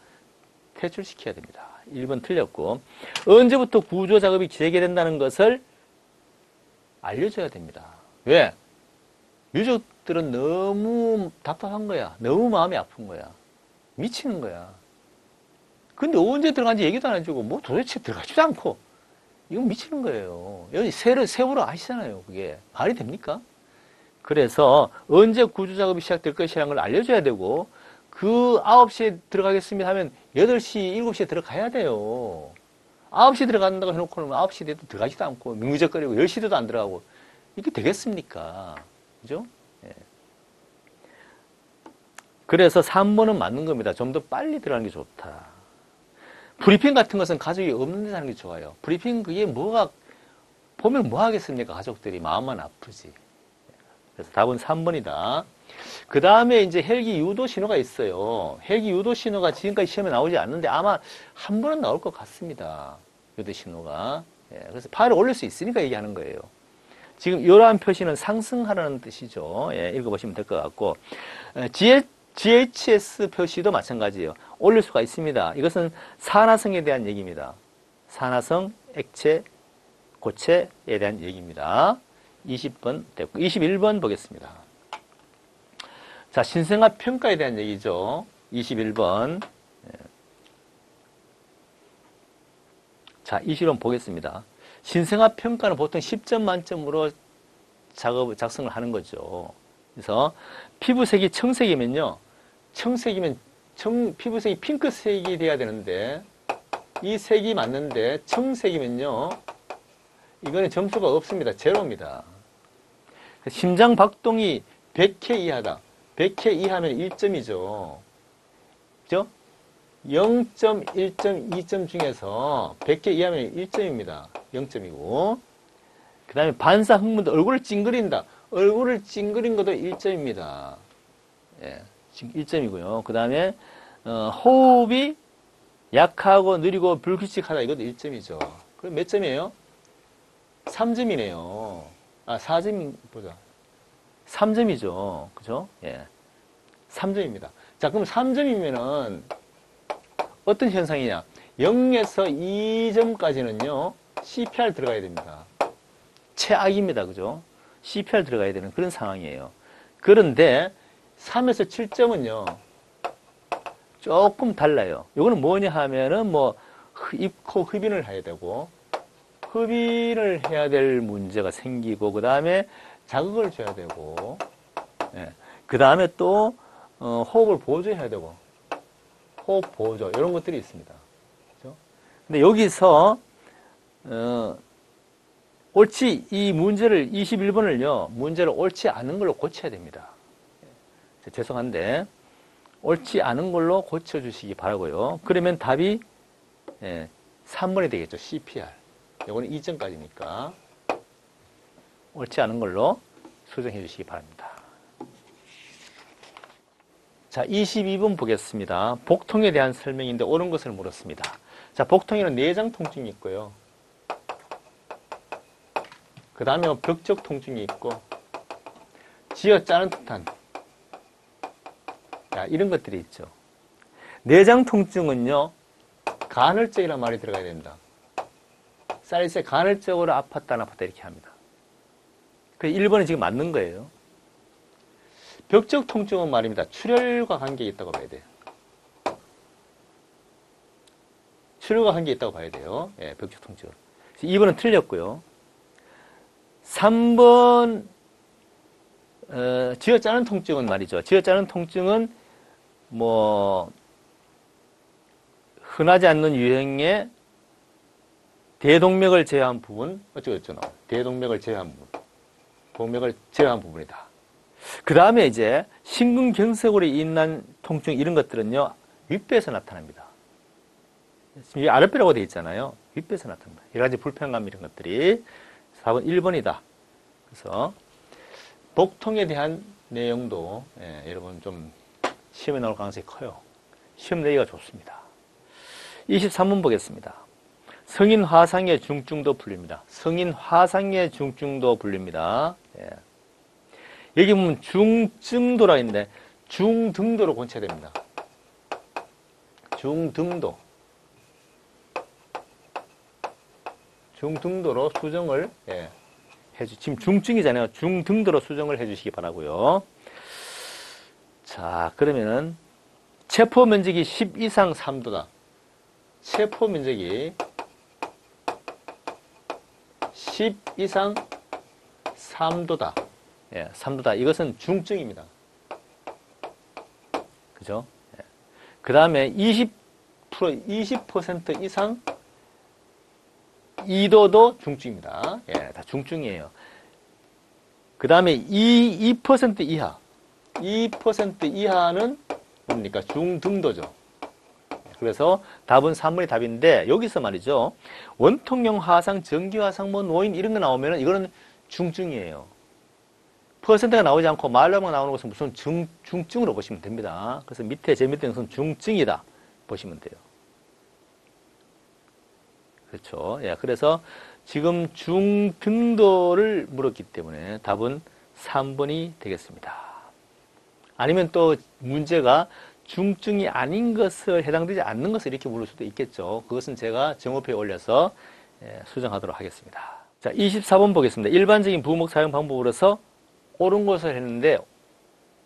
Speaker 3: 퇴출시켜야 됩니다. 1번 틀렸고, 언제부터 구조 작업이 재개된다는 것을 알려줘야 됩니다. 왜? 유족들은 너무 답답한 거야. 너무 마음이 아픈 거야. 미치는 거야. 근데 언제 들어간지 얘기도 안 해주고, 뭐 도대체 들어가지도 않고, 이건 미치는 거예요. 여기 세월호 아시잖아요. 그게. 말이 됩니까? 그래서 언제 구조 작업이 시작될 것이라는 걸 알려줘야 되고, 그 9시에 들어가겠습니다 하면 8시, 7시에 들어가야 돼요. 9시 들어간다고 해놓고는 9시 돼도 들어가지도 않고, 뭉무적거리고 10시에도 안 들어가고, 이게 되겠습니까? 그죠? 예. 그래서 3번은 맞는 겁니다. 좀 더 빨리 들어가는 게 좋다. 브리핑 같은 것은 가족이 없는 데 하는 게 좋아요. 브리핑 그게 뭐가, 보면 뭐 하겠습니까? 가족들이 마음만 아프지. 그래서 답은 3번이다. 그 다음에 이제 헬기 유도 신호가 있어요. 헬기 유도 신호가 지금까지 시험에 나오지 않는데 아마 한 번은 나올 것 같습니다. 유도 신호가. 예, 그래서 파일을 올릴 수 있으니까 얘기하는 거예요. 지금 이러한 표시는 상승하라는 뜻이죠. 예, 읽어보시면 될 것 같고, GHS 표시도 마찬가지예요. 올릴 수가 있습니다. 이것은 산화성에 대한 얘기입니다. 산화성, 액체, 고체에 대한 얘기입니다. 20번 됐고, 21번 보겠습니다. 자, 신생아 평가에 대한 얘기죠. 21번. 자, 21번 보겠습니다. 신생아 평가는 보통 10점 만점으로 작성을 하는 거죠. 그래서 피부색이 청색이면요. 청색이면 피부색이 핑크색이 돼야 되는데 이 색이 맞는데 청색이면요. 이거는 점수가 없습니다. 제로입니다. 심장 박동이 100회 이하다. 100회 이하면 1점이죠. 그죠? 0점, 1점, 2점 중에서 100회 이하면 1점입니다. 0점이고. 그 다음에 반사 흥분도 얼굴을 찡그린다. 얼굴을 찡그린 것도 1점입니다. 예, 1점이고요. 그 다음에 호흡이 약하고 느리고 불규칙하다. 이것도 1점이죠. 그럼 몇 점이에요? 3점이네요. 아, 4점 보자. 3점이죠. 그죠? 예. 3점입니다. 자, 그럼 3점이면은 어떤 현상이냐? 0에서 2점까지는요, CPR 들어가야 됩니다. 최악입니다. 그죠? CPR 들어가야 되는 그런 상황이에요. 그런데 3에서 7점은요, 조금 달라요. 요거는 뭐냐 하면은 뭐, 입, 코, 흡인을 해야 되고, 흡인을 해야 될 문제가 생기고, 그 다음에 자극을 줘야 되고, 예. 그 다음에 또, 호흡을 보조해야 되고, 호흡 보조, 이런 것들이 있습니다. 그죠? 근데 여기서, 옳지, 이 문제를, 21번을요, 문제를 옳지 않은 걸로 고쳐야 됩니다. 죄송한데, 옳지 않은 걸로 고쳐주시기 바라고요. 그러면 답이, 3번이 되겠죠. CPR. 이거는 2점까지니까. 옳지 않은 걸로 수정해 주시기 바랍니다. 자, 22번 보겠습니다. 복통에 대한 설명인데 옳은 것을 물었습니다. 자, 복통에는 내장 통증이 있고요. 그 다음에 벽적 통증이 있고, 쥐어 짜는 듯한, 자, 이런 것들이 있죠. 내장 통증은요, 간헐적이라는 말이 들어가야 됩니다. 쌀세 간헐적으로 아팠다, 안 아팠다 이렇게 합니다. 그 1번이 지금 맞는 거예요. 벽적 통증은 말입니다. 출혈과 관계가 있다고 봐야 돼요. 출혈과 관계가 있다고 봐야 돼요. 예, 벽적 통증은. 2번은 틀렸고요. 3번 쥐어짜는 통증은 말이죠. 쥐어짜는 통증은 뭐 흔하지 않는 유형의 대동맥을 제외한 부분, 어쩌고저쩌고 대동맥을 제외한 부분, 동맥을 제외한 부분이다. 그 다음에 이제 심근경색으로 인한 통증 이런 것들은요, 윗배에서 나타납니다. 지금 이 아랫배라고 되어 있잖아요. 윗배에서 나타납니다. 여러 가지 불편감 이런 것들이. 답은 1번이다. 그래서 복통에 대한 내용도 여러분 좀 시험에 나올 가능성이 커요. 시험 내기가 좋습니다. 23번 보겠습니다. 성인 화상의 중증도 불립니다. 성인 화상의 중증도 불립니다. 여기 보면 중증도라 있는데 중등도로 고쳐야 됩니다. 중등도. 중등도로 수정을 지금 중증이잖아요. 중등도로 수정을 해주시기 바라고요. 자, 그러면은 체포 면적이 10 이상 3도다. 체포 면적이 10 이상 3도다. 3도다. 이것은 중증입니다. 그죠? 그 다음에 20% 이상 2도도 중증입니다. 다 중증이에요. 그 다음에 2% 이하. 2% 이하는 뭡니까? 중등도죠. 그래서 답은 3번이 답인데, 여기서 말이죠. 원통형 화상, 전기 화상, 뭐 노인 이런 거 나오면은 이거는 중증이에요. 퍼센트가 나오지 않고 말로만 나오는 것은 무슨 중증으로 보시면 됩니다. 그래서 밑에, 제 밑에 것은 중증이다. 보시면 돼요. 그렇죠. 그래서 지금 중등도를 물었기 때문에 답은 3번이 되겠습니다. 아니면 또 문제가 중증이 아닌 것을 해당되지 않는 것을 이렇게 물을 수도 있겠죠. 그것은 제가 정오표에 올려서 수정하도록 하겠습니다. 자, 24번 보겠습니다. 일반적인 부목 사용 방법으로서 옳은 것을 했는데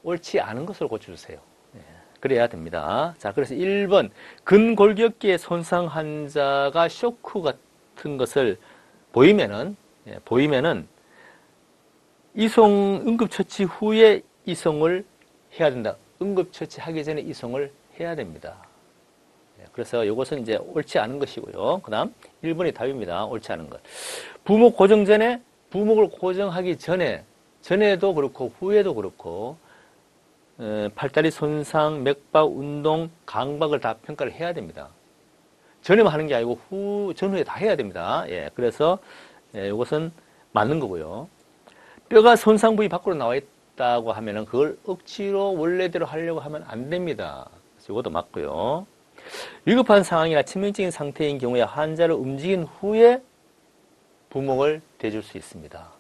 Speaker 3: 옳지 않은 것을 고쳐주세요. 그래야 됩니다. 자, 그래서 1번 근골격계 손상 환자가 쇼크 같은 것을 보이면은 이송 응급처치 후에 이송을 해야 된다. 응급처치하기 전에 이송을 해야 됩니다. 그래서 이것은 이제 옳지 않은 것이고요. 그 다음 1번이 답입니다. 옳지 않은 것. 부목 고정 전에, 부목을 고정하기 전에도 그렇고 후에도 그렇고 팔다리 손상, 맥박, 운동, 강박을 다 평가를 해야 됩니다. 전에만 하는 게 아니고 전후에 다 해야 됩니다. 그래서 이것은 맞는 거고요. 뼈가 손상 부위 밖으로 나와 있다고 하면은 그걸 억지로 원래대로 하려고 하면 안 됩니다. 그래서 이것도 맞고요. 위급한 상황이나 치명적인 상태인 경우에 환자를 움직인 후에 부목을 대줄 수 있습니다.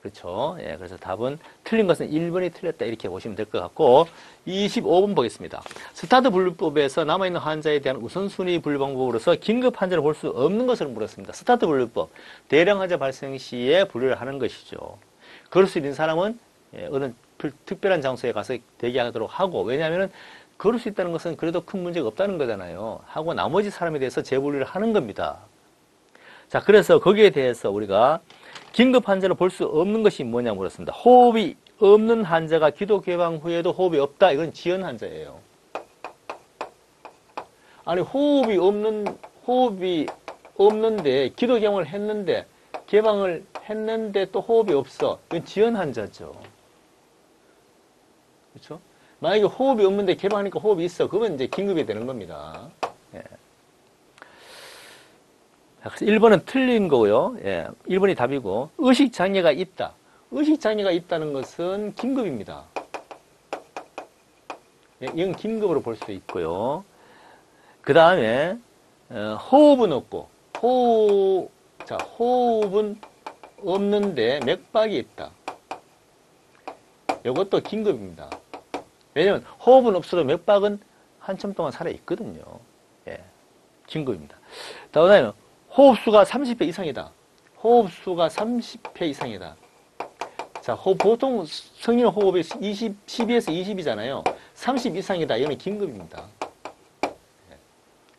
Speaker 3: 그렇죠. 그래서 답은 틀린 것은 1번이 틀렸다 이렇게 보시면 될 것 같고 25번 보겠습니다. 스타트 분류법에서 남아있는 환자에 대한 우선순위 분류 방법으로서 긴급 환자를 볼 수 없는 것을 물었습니다. 스타트 분류법, 대량 환자 발생 시에 분류를 하는 것이죠. 그럴 수 있는 사람은 어느 특별한 장소에 가서 대기하도록 하고, 왜냐하면 그럴 수 있다는 것은 그래도 큰 문제가 없다는 거잖아요. 하고 나머지 사람에 대해서 재분류를 하는 겁니다. 자, 그래서 거기에 대해서 우리가 긴급 환자를 볼 수 없는 것이 뭐냐 물었습니다. 호흡이 없는 환자가 기도 개방 후에도 호흡이 없다. 이건 지연 환자예요. 아니, 호흡이 없는데 기도 개방을 했는데 또 호흡이 없어. 이건 지연 환자죠. 그렇죠? 만약에 호흡이 없는데 개방하니까 호흡이 있어. 그러면 이제 긴급이 되는 겁니다. 그래서 1번은 틀린 거고요. 1번이 답이고, 의식장애가 있다. 의식장애가 있다는 것은 긴급입니다. 이건 긴급으로 볼 수 있고요. 그 다음에 호흡은 없고, 호흡은 없는데 맥박이 있다. 이것도 긴급입니다. 왜냐면 호흡은 없어도 맥박은 한참 동안 살아있거든요. 긴급입니다. 다음에 호흡수가 30회 이상이다. 호흡수가 30회 이상이다. 자, 보통 성인 호흡이 12에서 20이잖아요. 30 이상이다. 이거는 긴급입니다.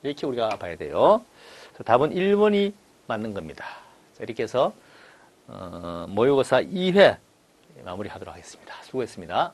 Speaker 3: 이렇게 우리가 봐야 돼요. 답은 1번이 맞는 겁니다. 자, 이렇게 해서 모의고사 2회 마무리하도록 하겠습니다. 수고했습니다.